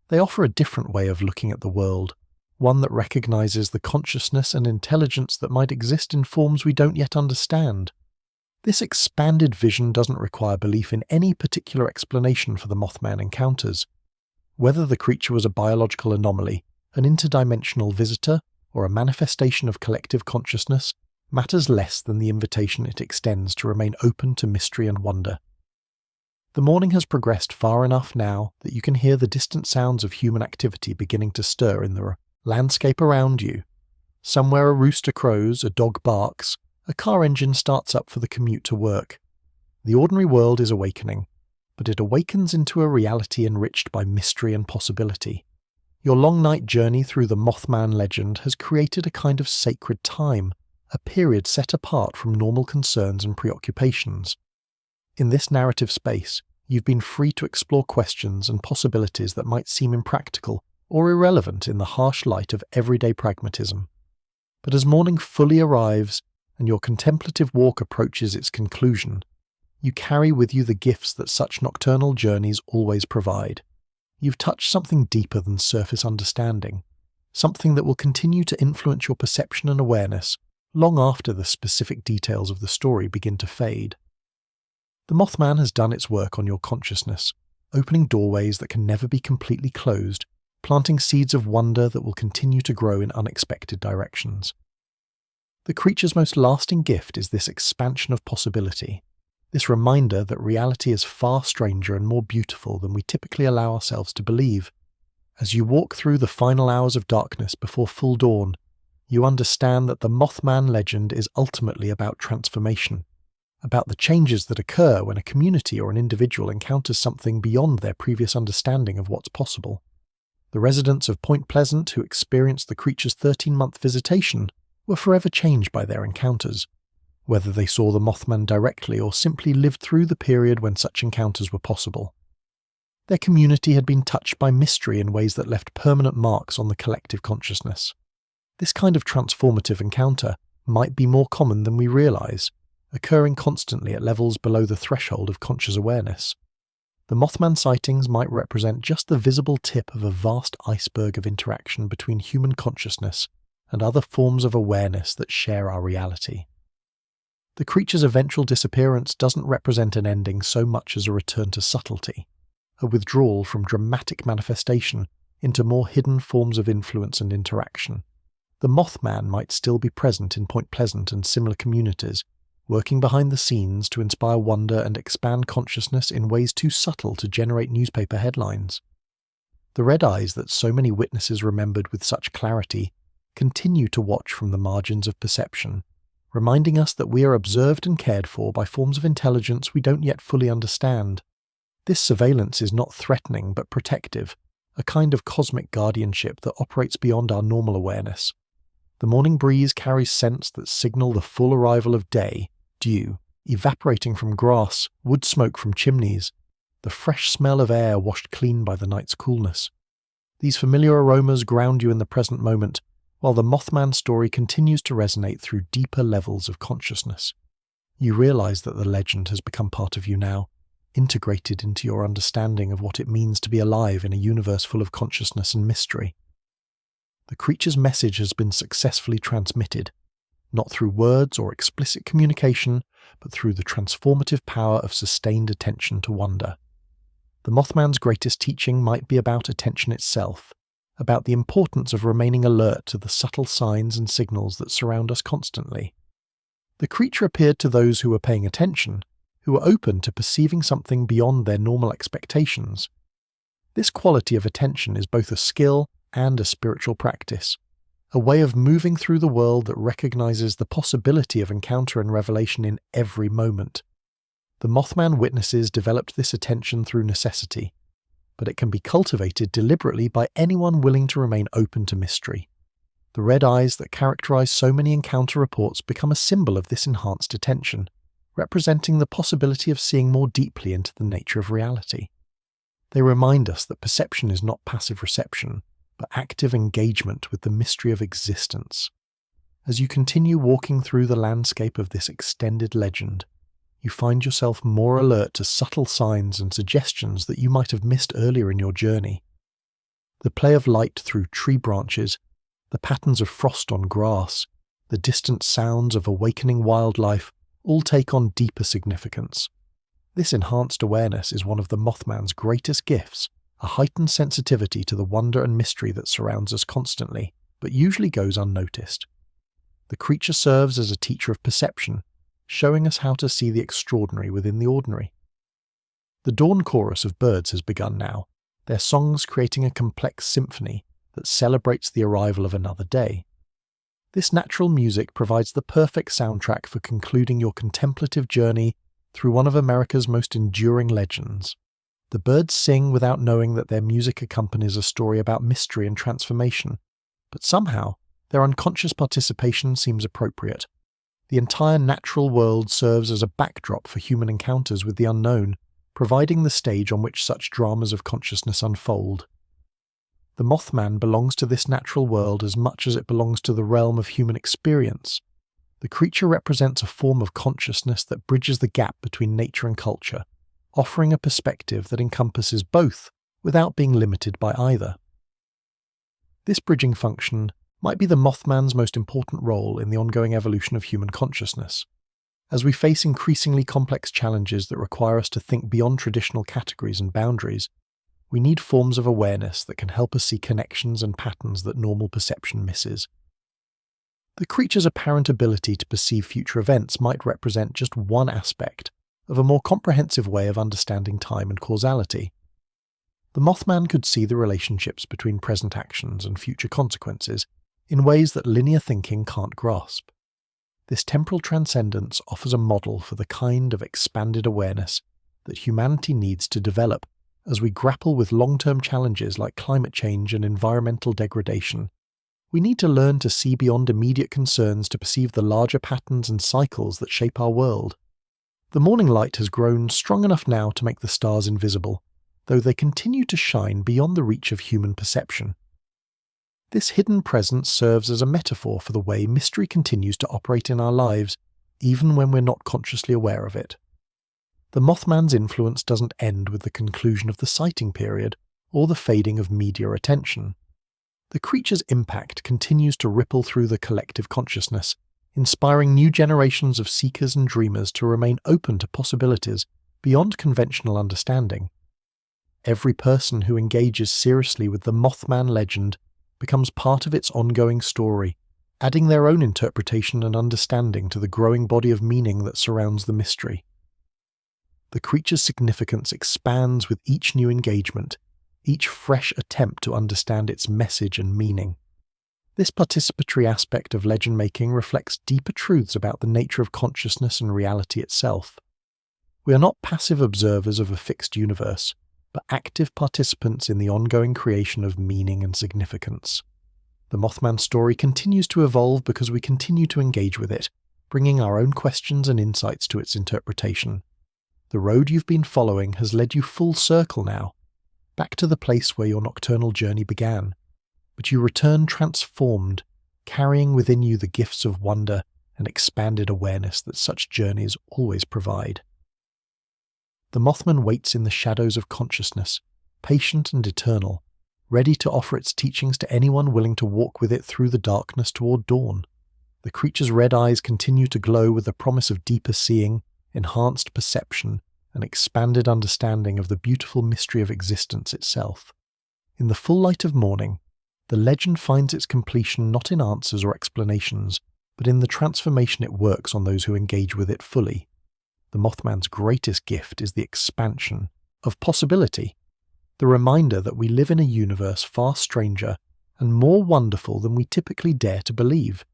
They offer a different way of looking at the world, one that recognizes the consciousness and intelligence that might exist in forms we don't yet understand. This expanded vision doesn't require belief in any particular explanation for the Mothman encounters. Whether the creature was a biological anomaly, an interdimensional visitor, or a manifestation of collective consciousness, matters less than the invitation it extends to remain open to mystery and wonder. The morning has progressed far enough now that you can hear the distant sounds of human activity beginning to stir in the landscape around you. Somewhere a rooster crows, a dog barks, a car engine starts up for the commute to work. The ordinary world is awakening, but it awakens into a reality enriched by mystery and possibility. Your long night journey through the Mothman legend has created a kind of sacred time, a period set apart from normal concerns and preoccupations. In this narrative space, you've been free to explore questions and possibilities that might seem impractical or irrelevant in the harsh light of everyday pragmatism. But as morning fully arrives, and your contemplative walk approaches its conclusion, you carry with you the gifts that such nocturnal journeys always provide. You've touched something deeper than surface understanding, something that will continue to influence your perception and awareness long after the specific details of the story begin to fade. The Mothman has done its work on your consciousness, opening doorways that can never be completely closed, planting seeds of wonder that will continue to grow in unexpected directions. The creature's most lasting gift is this expansion of possibility, this reminder that reality is far stranger and more beautiful than we typically allow ourselves to believe. As you walk through the final hours of darkness before full dawn, you understand that the Mothman legend is ultimately about transformation, about the changes that occur when a community or an individual encounters something beyond their previous understanding of what's possible. The residents of Point Pleasant who experienced the creature's 13-month visitation were forever changed by their encounters, whether they saw the Mothman directly or simply lived through the period when such encounters were possible. Their community had been touched by mystery in ways that left permanent marks on the collective consciousness. This kind of transformative encounter might be more common than we realize, occurring constantly at levels below the threshold of conscious awareness. The Mothman sightings might represent just the visible tip of a vast iceberg of interaction between human consciousness and other forms of awareness that share our reality. The creature's eventual disappearance doesn't represent an ending so much as a return to subtlety, a withdrawal from dramatic manifestation into more hidden forms of influence and interaction. The Mothman might still be present in Point Pleasant and similar communities, working behind the scenes to inspire wonder and expand consciousness in ways too subtle to generate newspaper headlines. The red eyes that so many witnesses remembered with such clarity continue to watch from the margins of perception, reminding us that we are observed and cared for by forms of intelligence we don't yet fully understand. This surveillance is not threatening but protective, a kind of cosmic guardianship that operates beyond our normal awareness. The morning breeze carries scents that signal the full arrival of day, dew, evaporating from grass, wood smoke from chimneys, the fresh smell of air washed clean by the night's coolness. These familiar aromas ground you in the present moment, while the Mothman story continues to resonate through deeper levels of consciousness. You realize that the legend has become part of you now, integrated into your understanding of what it means to be alive in a universe full of consciousness and mystery. The creature's message has been successfully transmitted, not through words or explicit communication, but through the transformative power of sustained attention to wonder. The Mothman's greatest teaching might be about attention itself, about the importance of remaining alert to the subtle signs and signals that surround us constantly. The creature appeared to those who were paying attention, who were open to perceiving something beyond their normal expectations. This quality of attention is both a skill and a spiritual practice, a way of moving through the world that recognizes the possibility of encounter and revelation in every moment. The Mothman witnesses developed this attention through necessity, but it can be cultivated deliberately by anyone willing to remain open to mystery. The red eyes that characterize so many encounter reports become a symbol of this enhanced attention, representing the possibility of seeing more deeply into the nature of reality. They remind us that perception is not passive reception, but active engagement with the mystery of existence. As you continue walking through the landscape of this extended legend, you find yourself more alert to subtle signs and suggestions that you might have missed earlier in your journey. The play of light through tree branches, the patterns of frost on grass, the distant sounds of awakening wildlife all take on deeper significance. This enhanced awareness is one of the Mothman's greatest gifts, a heightened sensitivity to the wonder and mystery that surrounds us constantly, but usually goes unnoticed. The creature serves as a teacher of perception, showing us how to see the extraordinary within the ordinary. The dawn chorus of birds has begun now, their songs creating a complex symphony that celebrates the arrival of another day. This natural music provides the perfect soundtrack for concluding your contemplative journey through one of America's most enduring legends. The birds sing without knowing that their music accompanies a story about mystery and transformation, but somehow their unconscious participation seems appropriate. The entire natural world serves as a backdrop for human encounters with the unknown, providing the stage on which such dramas of consciousness unfold. The Mothman belongs to this natural world as much as it belongs to the realm of human experience. The creature represents a form of consciousness that bridges the gap between nature and culture, offering a perspective that encompasses both without being limited by either. This bridging function might be the Mothman's most important role in the ongoing evolution of human consciousness. As we face increasingly complex challenges that require us to think beyond traditional categories and boundaries, we need forms of awareness that can help us see connections and patterns that normal perception misses. The creature's apparent ability to perceive future events might represent just one aspect of a more comprehensive way of understanding time and causality. The Mothman could see the relationships between present actions and future consequences in ways that linear thinking can't grasp. This temporal transcendence offers a model for the kind of expanded awareness that humanity needs to develop as we grapple with long-term challenges like climate change and environmental degradation. We need to learn to see beyond immediate concerns to perceive the larger patterns and cycles that shape our world. The morning light has grown strong enough now to make the stars invisible, though they continue to shine beyond the reach of human perception. This hidden presence serves as a metaphor for the way mystery continues to operate in our lives, even when we're not consciously aware of it. The Mothman's influence doesn't end with the conclusion of the sighting period or the fading of media attention. The creature's impact continues to ripple through the collective consciousness, inspiring new generations of seekers and dreamers to remain open to possibilities beyond conventional understanding. Every person who engages seriously with the Mothman legend becomes part of its ongoing story, adding their own interpretation and understanding to the growing body of meaning that surrounds the mystery. The creature's significance expands with each new engagement, each fresh attempt to understand its message and meaning. This participatory aspect of legend-making reflects deeper truths about the nature of consciousness and reality itself. We are not passive observers of a fixed universe, but active participants in the ongoing creation of meaning and significance. The Mothman story continues to evolve because we continue to engage with it, bringing our own questions and insights to its interpretation. The road you've been following has led you full circle now, back to the place where your nocturnal journey began, but you return transformed, carrying within you the gifts of wonder and expanded awareness that such journeys always provide. The Mothman waits in the shadows of consciousness, patient and eternal, ready to offer its teachings to anyone willing to walk with it through the darkness toward dawn. The creature's red eyes continue to glow with the promise of deeper seeing, enhanced perception, and expanded understanding of the beautiful mystery of existence itself. In the full light of morning, the legend finds its completion not in answers or explanations, but in the transformation it works on those who engage with it fully. The Mothman's greatest gift is the expansion of possibility, the reminder that we live in a universe far stranger and more wonderful than we typically dare to believe.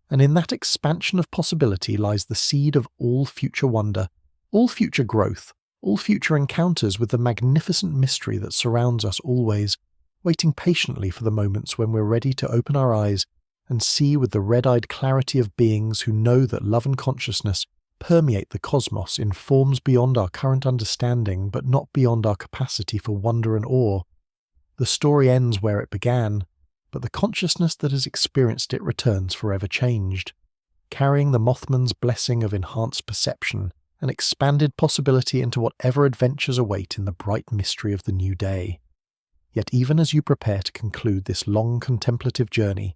And in that expansion of possibility lies the seed of all future wonder, all future growth, all future encounters with the magnificent mystery that surrounds us always, waiting patiently for the moments when we're ready to open our eyes and see with the red-eyed clarity of beings who know that love and consciousness permeate the cosmos in forms beyond our current understanding but not beyond our capacity for wonder and awe. The story ends where it began, but the consciousness that has experienced it returns forever changed, carrying the Mothman's blessing of enhanced perception and expanded possibility into whatever adventures await in the bright mystery of the new day. Yet even as you prepare to conclude this long contemplative journey,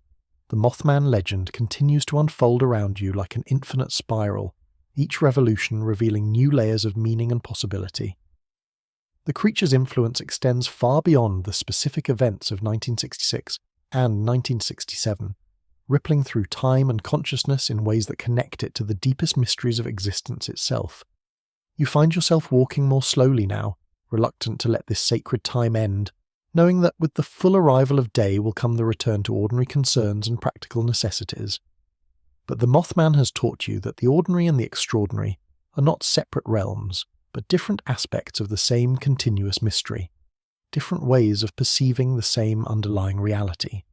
the Mothman legend continues to unfold around you like an infinite spiral, each revolution revealing new layers of meaning and possibility. The creature's influence extends far beyond the specific events of 1966 and 1967, rippling through time and consciousness in ways that connect it to the deepest mysteries of existence itself. You find yourself walking more slowly now, reluctant to let this sacred time end, knowing that with the full arrival of day will come the return to ordinary concerns and practical necessities. But the Mothman has taught you that the ordinary and the extraordinary are not separate realms, but different aspects of the same continuous mystery, different ways of perceiving the same underlying reality.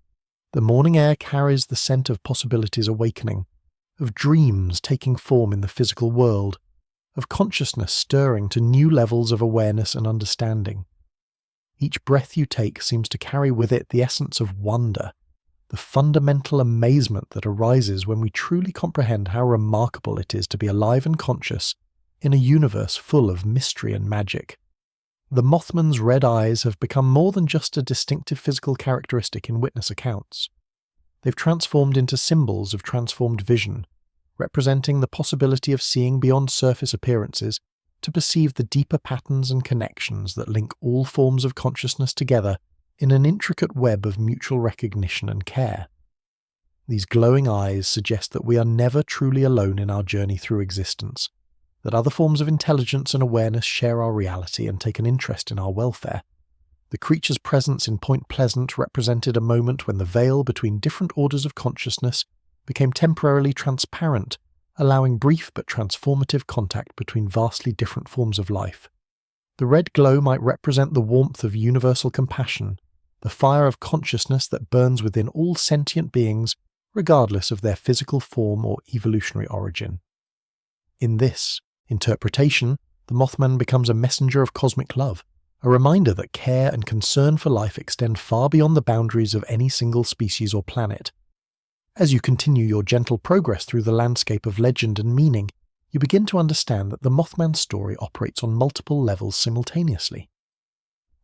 The morning air carries the scent of possibilities awakening, of dreams taking form in the physical world, of consciousness stirring to new levels of awareness and understanding. Each breath you take seems to carry with it the essence of wonder, the fundamental amazement that arises when we truly comprehend how remarkable it is to be alive and conscious in a universe full of mystery and magic. The Mothman's red eyes have become more than just a distinctive physical characteristic in witness accounts. They've transformed into symbols of transformed vision, representing the possibility of seeing beyond surface appearances to perceive the deeper patterns and connections that link all forms of consciousness together in an intricate web of mutual recognition and care. These glowing eyes suggest that we are never truly alone in our journey through existence, that other forms of intelligence and awareness share our reality and take an interest in our welfare. The creature's presence in Point Pleasant represented a moment when the veil between different orders of consciousness became temporarily transparent, allowing brief but transformative contact between vastly different forms of life. The red glow might represent the warmth of universal compassion, the fire of consciousness that burns within all sentient beings, regardless of their physical form or evolutionary origin. In this interpretation, the Mothman becomes a messenger of cosmic love, a reminder that care and concern for life extend far beyond the boundaries of any single species or planet. As you continue your gentle progress through the landscape of legend and meaning, you begin to understand that the Mothman story operates on multiple levels simultaneously.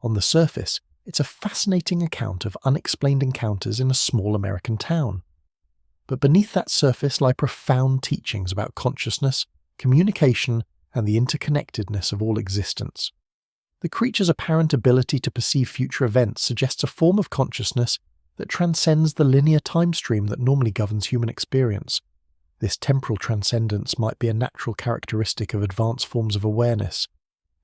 On the surface, it's a fascinating account of unexplained encounters in a small American town. But beneath that surface lie profound teachings about consciousness, communication, and the interconnectedness of all existence. The creature's apparent ability to perceive future events suggests a form of consciousness that transcends the linear time stream that normally governs human experience. This temporal transcendence might be a natural characteristic of advanced forms of awareness,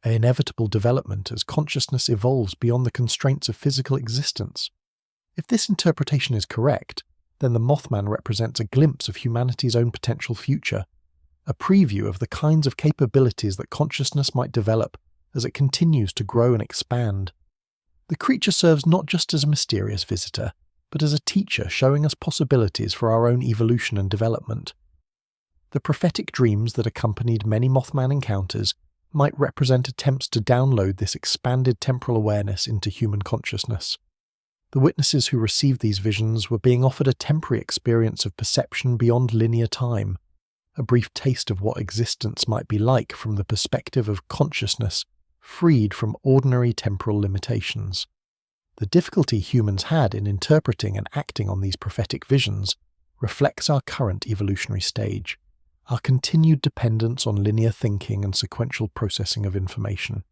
an inevitable development as consciousness evolves beyond the constraints of physical existence. If this interpretation is correct, then the Mothman represents a glimpse of humanity's own potential future, a preview of the kinds of capabilities that consciousness might develop as it continues to grow and expand. The creature serves not just as a mysterious visitor, but as a teacher showing us possibilities for our own evolution and development. The prophetic dreams that accompanied many Mothman encounters might represent attempts to download this expanded temporal awareness into human consciousness. The witnesses who received these visions were being offered a temporary experience of perception beyond linear time, a brief taste of what existence might be like from the perspective of consciousness freed from ordinary temporal limitations. The difficulty humans had in interpreting and acting on these prophetic visions reflects our current evolutionary stage, our continued dependence on linear thinking and sequential processing of information.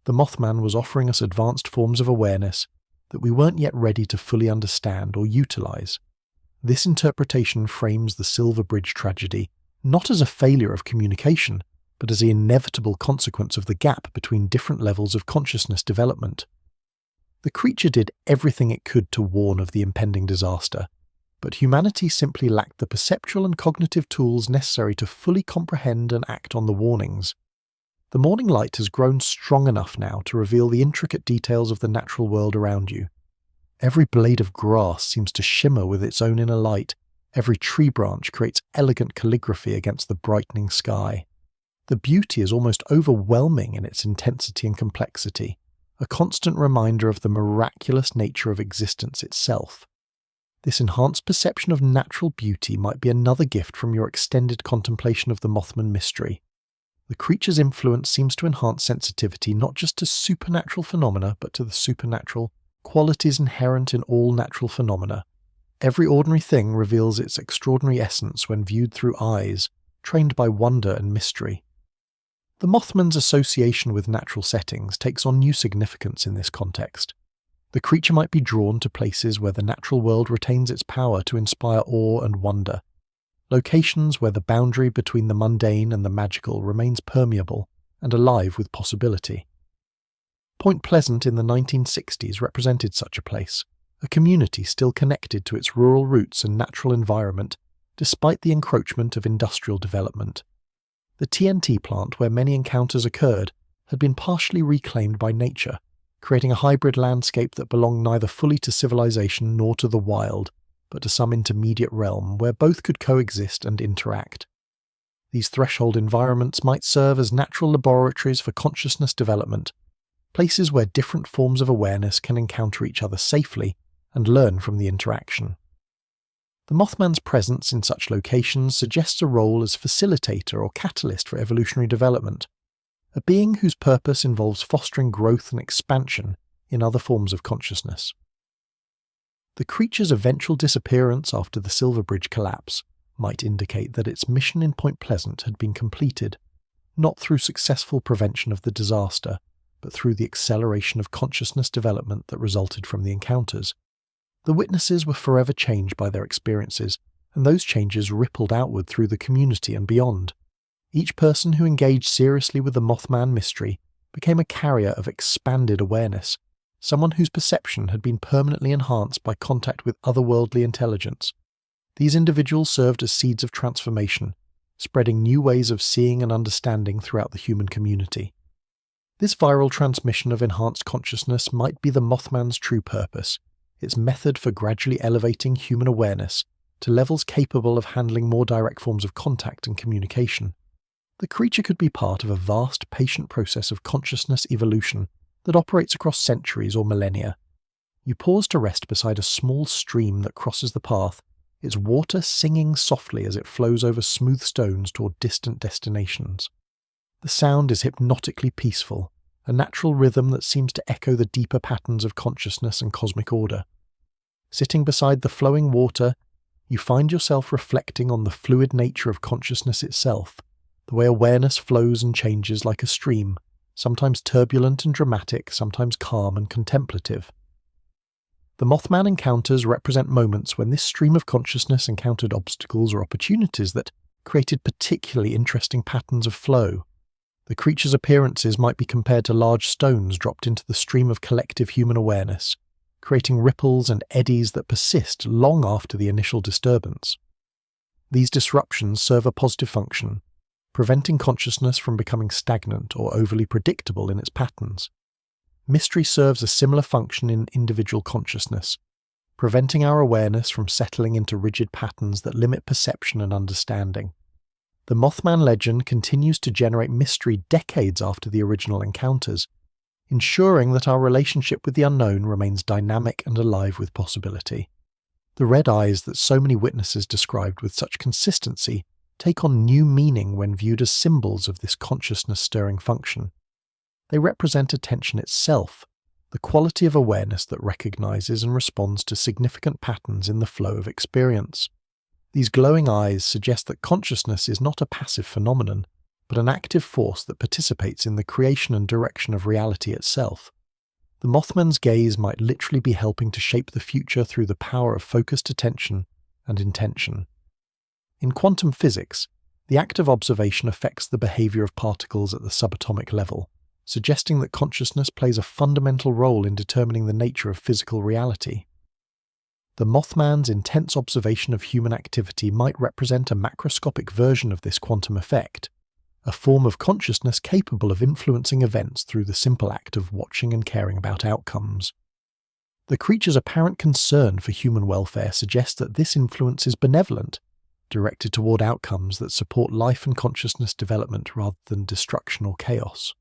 The Mothman was offering us advanced forms of awareness that we weren't yet ready to fully understand or utilize. This interpretation frames the Silver Bridge tragedy not as a failure of communication, but as the inevitable consequence of the gap between different levels of consciousness development. The creature did everything it could to warn of the impending disaster, but humanity simply lacked the perceptual and cognitive tools necessary to fully comprehend and act on the warnings. The morning light has grown strong enough now to reveal the intricate details of the natural world around you. Every blade of grass seems to shimmer with its own inner light, Every tree branch creates elegant calligraphy against the brightening sky. The beauty is almost overwhelming in its intensity and complexity, a constant reminder of the miraculous nature of existence itself. This enhanced perception of natural beauty might be another gift from your extended contemplation of the Mothman mystery. The creature's influence seems to enhance sensitivity not just to supernatural phenomena, but to the supernatural qualities inherent in all natural phenomena. Every ordinary thing reveals its extraordinary essence when viewed through eyes trained by wonder and mystery. The Mothman's association with natural settings takes on new significance in this context. The creature might be drawn to places where the natural world retains its power to inspire awe and wonder, locations where the boundary between the mundane and the magical remains permeable and alive with possibility. Point Pleasant in the 1960s represented such a place, a community still connected to its rural roots and natural environment despite the encroachment of industrial development. The TNT plant where many encounters occurred had been partially reclaimed by nature, creating a hybrid landscape that belonged neither fully to civilization nor to the wild, but to some intermediate realm where both could coexist and interact. These threshold environments might serve as natural laboratories for consciousness development, places where different forms of awareness can encounter each other safely and learn from the interaction. The Mothman's presence in such locations suggests a role as facilitator or catalyst for evolutionary development, a being whose purpose involves fostering growth and expansion in other forms of consciousness. The creature's eventual disappearance after the Silver Bridge collapse might indicate that its mission in Point Pleasant had been completed, not through successful prevention of the disaster, but through the acceleration of consciousness development that resulted from the encounters. The witnesses were forever changed by their experiences, and those changes rippled outward through the community and beyond. Each person who engaged seriously with the Mothman mystery became a carrier of expanded awareness, someone whose perception had been permanently enhanced by contact with otherworldly intelligence. These individuals served as seeds of transformation, spreading new ways of seeing and understanding throughout the human community. This viral transmission of enhanced consciousness might be the Mothman's true purpose, its method for gradually elevating human awareness to levels capable of handling more direct forms of contact and communication. The creature could be part of a vast, patient process of consciousness evolution that operates across centuries or millennia. You pause to rest beside a small stream that crosses the path, its water singing softly as it flows over smooth stones toward distant destinations. The sound is hypnotically peaceful, a natural rhythm that seems to echo the deeper patterns of consciousness and cosmic order. Sitting beside the flowing water, you find yourself reflecting on the fluid nature of consciousness itself, the way awareness flows and changes like a stream, sometimes turbulent and dramatic, sometimes calm and contemplative. The Mothman encounters represent moments when this stream of consciousness encountered obstacles or opportunities that created particularly interesting patterns of flow. The creature's appearances might be compared to large stones dropped into the stream of collective human awareness, creating ripples and eddies that persist long after the initial disturbance. These disruptions serve a positive function, preventing consciousness from becoming stagnant or overly predictable in its patterns. Mystery serves a similar function in individual consciousness, preventing our awareness from settling into rigid patterns that limit perception and understanding. The Mothman legend continues to generate mystery decades after the original encounters, ensuring that our relationship with the unknown remains dynamic and alive with possibility. The red eyes that so many witnesses described with such consistency take on new meaning when viewed as symbols of this consciousness-stirring function. They represent attention itself, the quality of awareness that recognizes and responds to significant patterns in the flow of experience. These glowing eyes suggest that consciousness is not a passive phenomenon, but an active force that participates in the creation and direction of reality itself. The Mothman's gaze might literally be helping to shape the future through the power of focused attention and intention. In quantum physics, the act of observation affects the behavior of particles at the subatomic level, suggesting that consciousness plays a fundamental role in determining the nature of physical reality. The Mothman's intense observation of human activity might represent a macroscopic version of this quantum effect, a form of consciousness capable of influencing events through the simple act of watching and caring about outcomes. The creature's apparent concern for human welfare suggests that this influence is benevolent, directed toward outcomes that support life and consciousness development rather than destruction or chaos.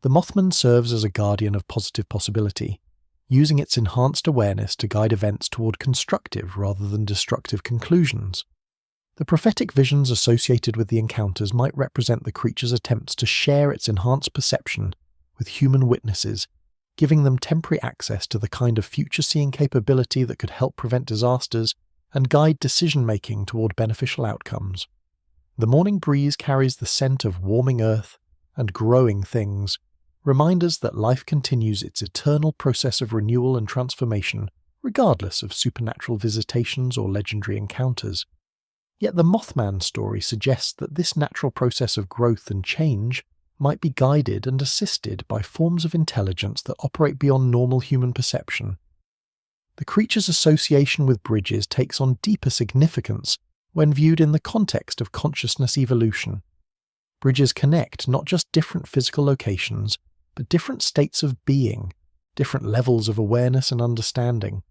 The Mothman serves as a guardian of positive possibility, using its enhanced awareness to guide events toward constructive rather than destructive conclusions. The prophetic visions associated with the encounters might represent the creature's attempts to share its enhanced perception with human witnesses, giving them temporary access to the kind of future-seeing capability that could help prevent disasters and guide decision-making toward beneficial outcomes. The morning breeze carries the scent of warming earth and growing things, reminders that life continues its eternal process of renewal and transformation, regardless of supernatural visitations or legendary encounters. Yet the Mothman story suggests that this natural process of growth and change might be guided and assisted by forms of intelligence that operate beyond normal human perception. The creature's association with bridges takes on deeper significance when viewed in the context of consciousness evolution. Bridges connect not just different physical locations, but different states of being, different levels of awareness and understanding.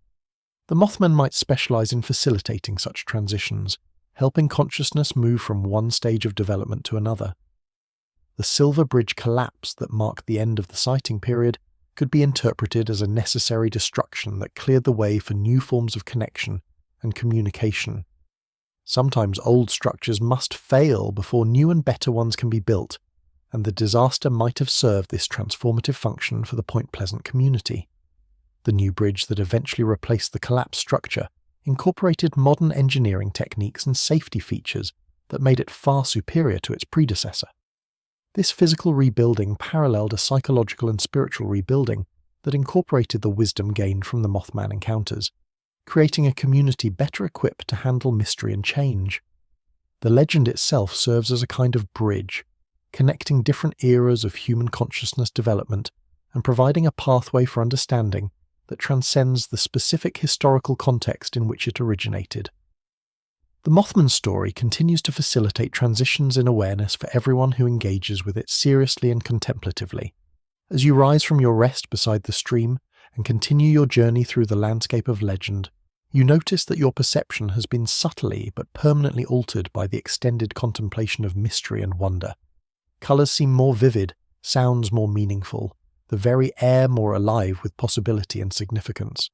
The Mothman might specialize in facilitating such transitions, helping consciousness move from one stage of development to another. The Silver Bridge collapse that marked the end of the sighting period could be interpreted as a necessary destruction that cleared the way for new forms of connection and communication. Sometimes old structures must fail before new and better ones can be built, and the disaster might have served this transformative function for the Point Pleasant community. The new bridge that eventually replaced the collapsed structure incorporated modern engineering techniques and safety features that made it far superior to its predecessor. This physical rebuilding paralleled a psychological and spiritual rebuilding that incorporated the wisdom gained from the Mothman encounters, creating a community better equipped to handle mystery and change. The legend itself serves as a kind of bridge, connecting different eras of human consciousness development and providing a pathway for understanding that transcends the specific historical context in which it originated. The Mothman story continues to facilitate transitions in awareness for everyone who engages with it seriously and contemplatively. As you rise from your rest beside the stream and continue your journey through the landscape of legend, you notice that your perception has been subtly but permanently altered by the extended contemplation of mystery and wonder. Colours seem more vivid, sounds more meaningful, the very air more alive with possibility and significance.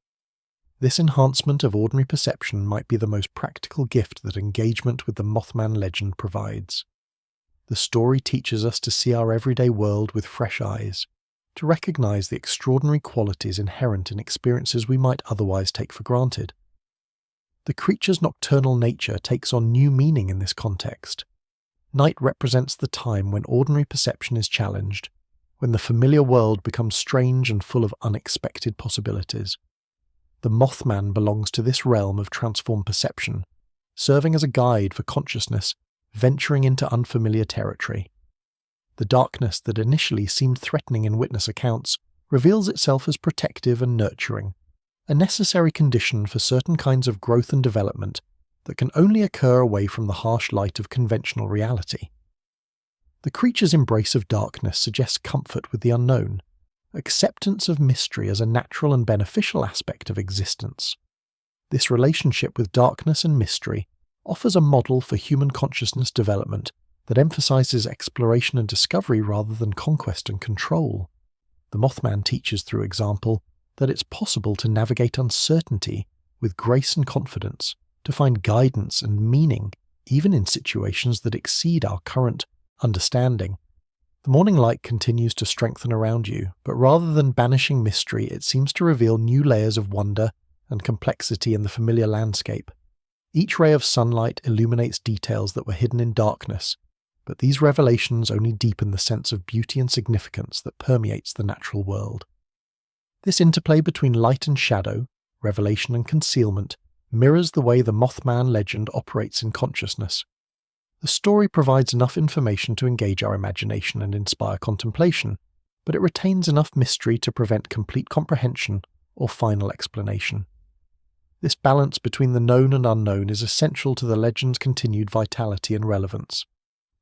This enhancement of ordinary perception might be the most practical gift that engagement with the Mothman legend provides. The story teaches us to see our everyday world with fresh eyes, to recognize the extraordinary qualities inherent in experiences we might otherwise take for granted. The creature's nocturnal nature takes on new meaning in this context. Night represents the time when ordinary perception is challenged, when the familiar world becomes strange and full of unexpected possibilities. The Mothman belongs to this realm of transformed perception, serving as a guide for consciousness venturing into unfamiliar territory. The darkness that initially seemed threatening in witness accounts reveals itself as protective and nurturing, a necessary condition for certain kinds of growth and development that can only occur away from the harsh light of conventional reality. The creature's embrace of darkness suggests comfort with the unknown, acceptance of mystery as a natural and beneficial aspect of existence. This relationship with darkness and mystery offers a model for human consciousness development that emphasizes exploration and discovery rather than conquest and control. The Mothman teaches through example that it's possible to navigate uncertainty with grace and confidence, to find guidance and meaning even in situations that exceed our current understanding. The morning light continues to strengthen around you, but rather than banishing mystery, it seems to reveal new layers of wonder and complexity in the familiar landscape. Each ray of sunlight illuminates details that were hidden in darkness, but these revelations only deepen the sense of beauty and significance that permeates the natural world. This interplay between light and shadow, revelation and concealment, mirrors the way the Mothman legend operates in consciousness. The story provides enough information to engage our imagination and inspire contemplation, but it retains enough mystery to prevent complete comprehension or final explanation. This balance between the known and unknown is essential to the legend's continued vitality and relevance.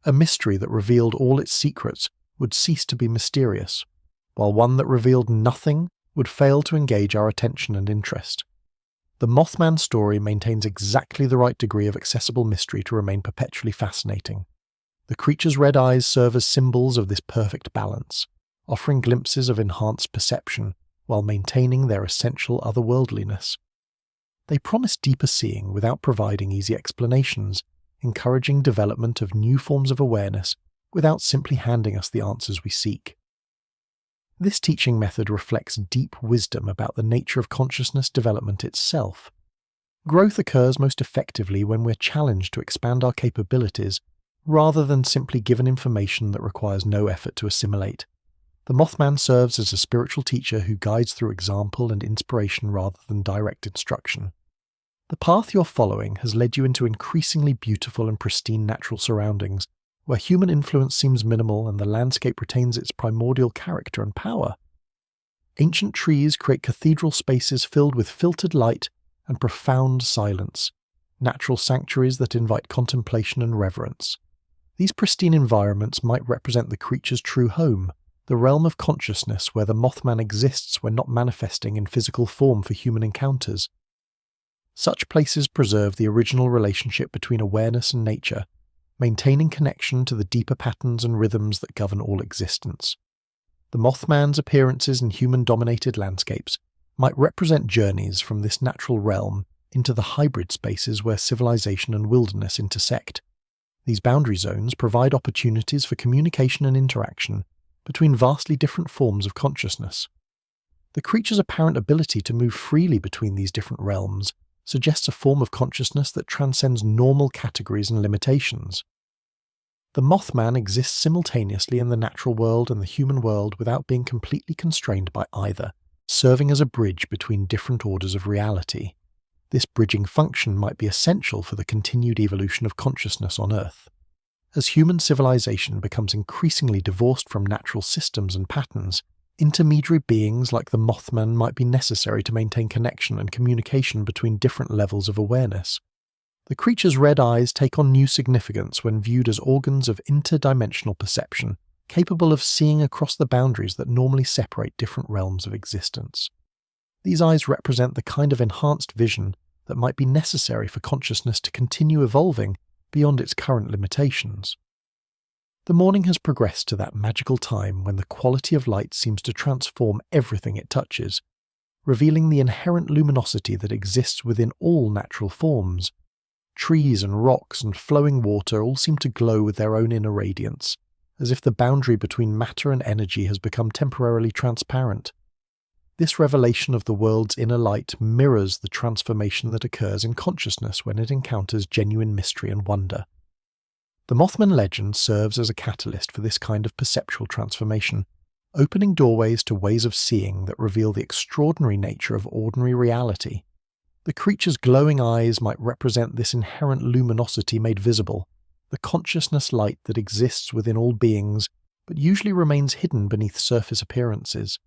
A mystery that revealed all its secrets would cease to be mysterious, while one that revealed nothing would fail to engage our attention and interest. The Mothman story maintains exactly the right degree of accessible mystery to remain perpetually fascinating. The creature's red eyes serve as symbols of this perfect balance, offering glimpses of enhanced perception while maintaining their essential otherworldliness. They promise deeper seeing without providing easy explanations, encouraging development of new forms of awareness without simply handing us the answers we seek. This teaching method reflects deep wisdom about the nature of consciousness development itself. Growth occurs most effectively when we're challenged to expand our capabilities rather than simply given information that requires no effort to assimilate. The Mothman serves as a spiritual teacher who guides through example and inspiration rather than direct instruction. The path you're following has led you into increasingly beautiful and pristine natural surroundings, where human influence seems minimal and the landscape retains its primordial character and power. Ancient trees create cathedral spaces filled with filtered light and profound silence, natural sanctuaries that invite contemplation and reverence. These pristine environments might represent the creature's true home, the realm of consciousness where the Mothman exists when not manifesting in physical form for human encounters. Such places preserve the original relationship between awareness and nature, maintaining connection to the deeper patterns and rhythms that govern all existence. The Mothman's appearances in human-dominated landscapes might represent journeys from this natural realm into the hybrid spaces where civilization and wilderness intersect. These boundary zones provide opportunities for communication and interaction between vastly different forms of consciousness. The creature's apparent ability to move freely between these different realms suggests a form of consciousness that transcends normal categories and limitations. The Mothman exists simultaneously in the natural world and the human world without being completely constrained by either, serving as a bridge between different orders of reality. This bridging function might be essential for the continued evolution of consciousness on Earth. As human civilization becomes increasingly divorced from natural systems and patterns, intermediary beings like the Mothman might be necessary to maintain connection and communication between different levels of awareness. The creature's red eyes take on new significance when viewed as organs of interdimensional perception, capable of seeing across the boundaries that normally separate different realms of existence. These eyes represent the kind of enhanced vision that might be necessary for consciousness to continue evolving beyond its current limitations. The morning has progressed to that magical time when the quality of light seems to transform everything it touches, revealing the inherent luminosity that exists within all natural forms. Trees and rocks and flowing water all seem to glow with their own inner radiance, as if the boundary between matter and energy has become temporarily transparent. This revelation of the world's inner light mirrors the transformation that occurs in consciousness when it encounters genuine mystery and wonder. The Mothman legend serves as a catalyst for this kind of perceptual transformation, opening doorways to ways of seeing that reveal the extraordinary nature of ordinary reality. The creature's glowing eyes might represent this inherent luminosity made visible, the consciousness light that exists within all beings, but usually remains hidden beneath surface appearances.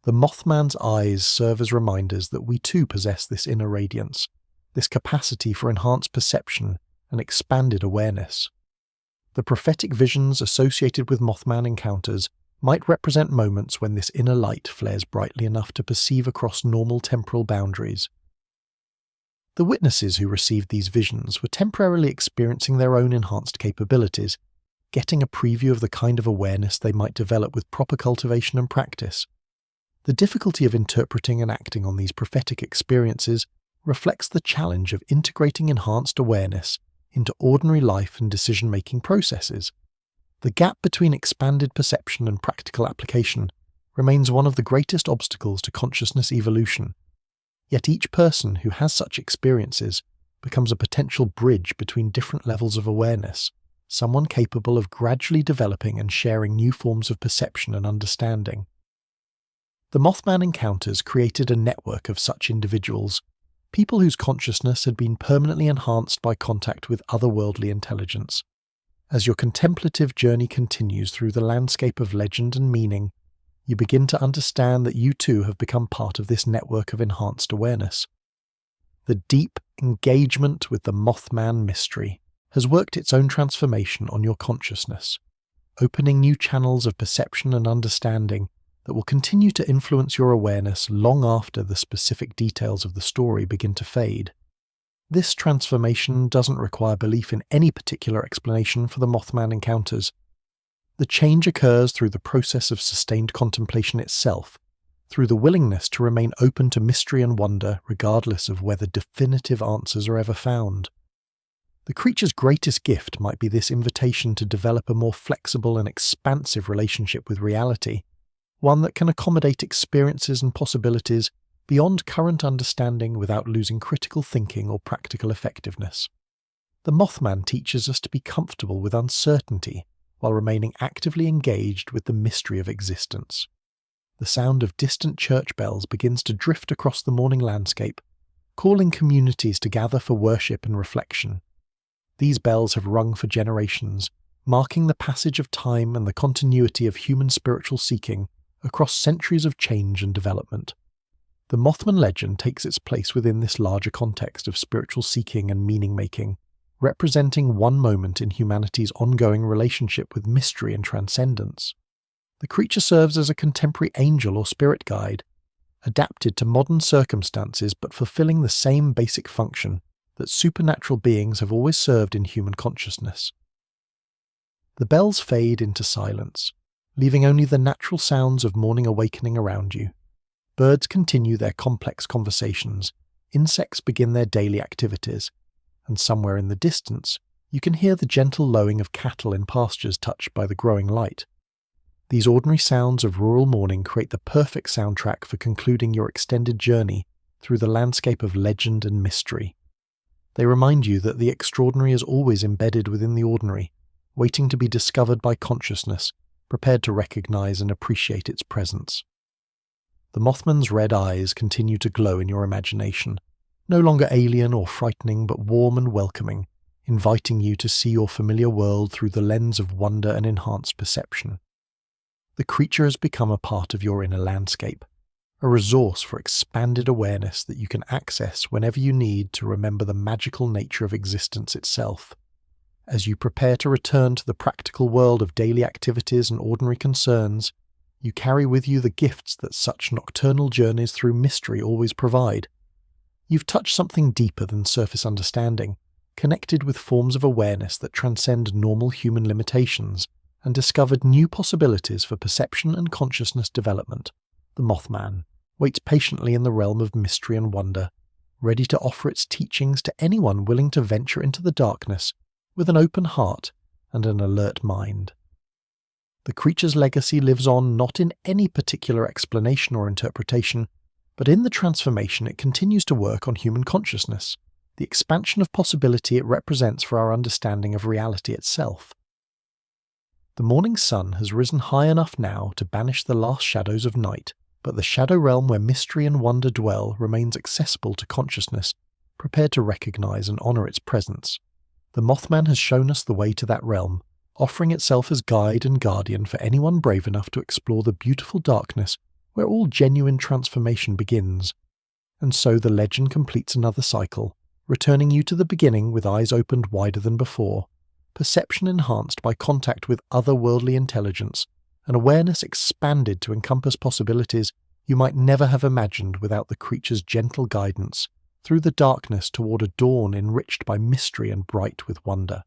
The Mothman's eyes serve as reminders that we too possess this inner radiance, this capacity for enhanced perception and expanded awareness. The prophetic visions associated with Mothman encounters might represent moments when this inner light flares brightly enough to perceive across normal temporal boundaries. The witnesses who received these visions were temporarily experiencing their own enhanced capabilities, getting a preview of the kind of awareness they might develop with proper cultivation and practice. The difficulty of interpreting and acting on these prophetic experiences reflects the challenge of integrating enhanced awareness into ordinary life and decision-making processes. The gap between expanded perception and practical application remains one of the greatest obstacles to consciousness evolution. Yet each person who has such experiences becomes a potential bridge between different levels of awareness, someone capable of gradually developing and sharing new forms of perception and understanding. The Mothman encounters created a network of such individuals, people whose consciousness had been permanently enhanced by contact with otherworldly intelligence. As your contemplative journey continues through the landscape of legend and meaning, you begin to understand that you too have become part of this network of enhanced awareness. The deep engagement with the Mothman mystery has worked its own transformation on your consciousness, opening new channels of perception and understanding that will continue to influence your awareness long after the specific details of the story begin to fade. This transformation doesn't require belief in any particular explanation for the Mothman encounters. The change occurs through the process of sustained contemplation itself, through the willingness to remain open to mystery and wonder regardless of whether definitive answers are ever found. The creature's greatest gift might be this invitation to develop a more flexible and expansive relationship with reality, one that can accommodate experiences and possibilities beyond current understanding without losing critical thinking or practical effectiveness. The Mothman teaches us to be comfortable with uncertainty while remaining actively engaged with the mystery of existence. The sound of distant church bells begins to drift across the morning landscape, calling communities to gather for worship and reflection. These bells have rung for generations, marking the passage of time and the continuity of human spiritual seeking across centuries of change and development. The Mothman legend takes its place within this larger context of spiritual seeking and meaning-making, representing one moment in humanity's ongoing relationship with mystery and transcendence. The creature serves as a contemporary angel or spirit guide, adapted to modern circumstances but fulfilling the same basic function that supernatural beings have always served in human consciousness. The bells fade into silence, leaving only the natural sounds of morning awakening around you. Birds continue their complex conversations, insects begin their daily activities, and somewhere in the distance, you can hear the gentle lowing of cattle in pastures touched by the growing light. These ordinary sounds of rural morning create the perfect soundtrack for concluding your extended journey through the landscape of legend and mystery. They remind you that the extraordinary is always embedded within the ordinary, waiting to be discovered by consciousness, prepared to recognize and appreciate its presence. The Mothman's red eyes continue to glow in your imagination, no longer alien or frightening but warm and welcoming, inviting you to see your familiar world through the lens of wonder and enhanced perception. The creature has become a part of your inner landscape, a resource for expanded awareness that you can access whenever you need to remember the magical nature of existence itself. As you prepare to return to the practical world of daily activities and ordinary concerns, you carry with you the gifts that such nocturnal journeys through mystery always provide. You've touched something deeper than surface understanding, connected with forms of awareness that transcend normal human limitations, and discovered new possibilities for perception and consciousness development. The Mothman waits patiently in the realm of mystery and wonder, ready to offer its teachings to anyone willing to venture into the darkness with an open heart and an alert mind. The creature's legacy lives on not in any particular explanation or interpretation, but in the transformation it continues to work on human consciousness, the expansion of possibility it represents for our understanding of reality itself. The morning sun has risen high enough now to banish the last shadows of night, but the shadow realm where mystery and wonder dwell remains accessible to consciousness, prepared to recognize and honor its presence. The Mothman has shown us the way to that realm, offering itself as guide and guardian for anyone brave enough to explore the beautiful darkness where all genuine transformation begins. And so the legend completes another cycle, returning you to the beginning with eyes opened wider than before, perception enhanced by contact with otherworldly intelligence, and awareness expanded to encompass possibilities you might never have imagined without the creature's gentle guidance through the darkness toward a dawn enriched by mystery and bright with wonder.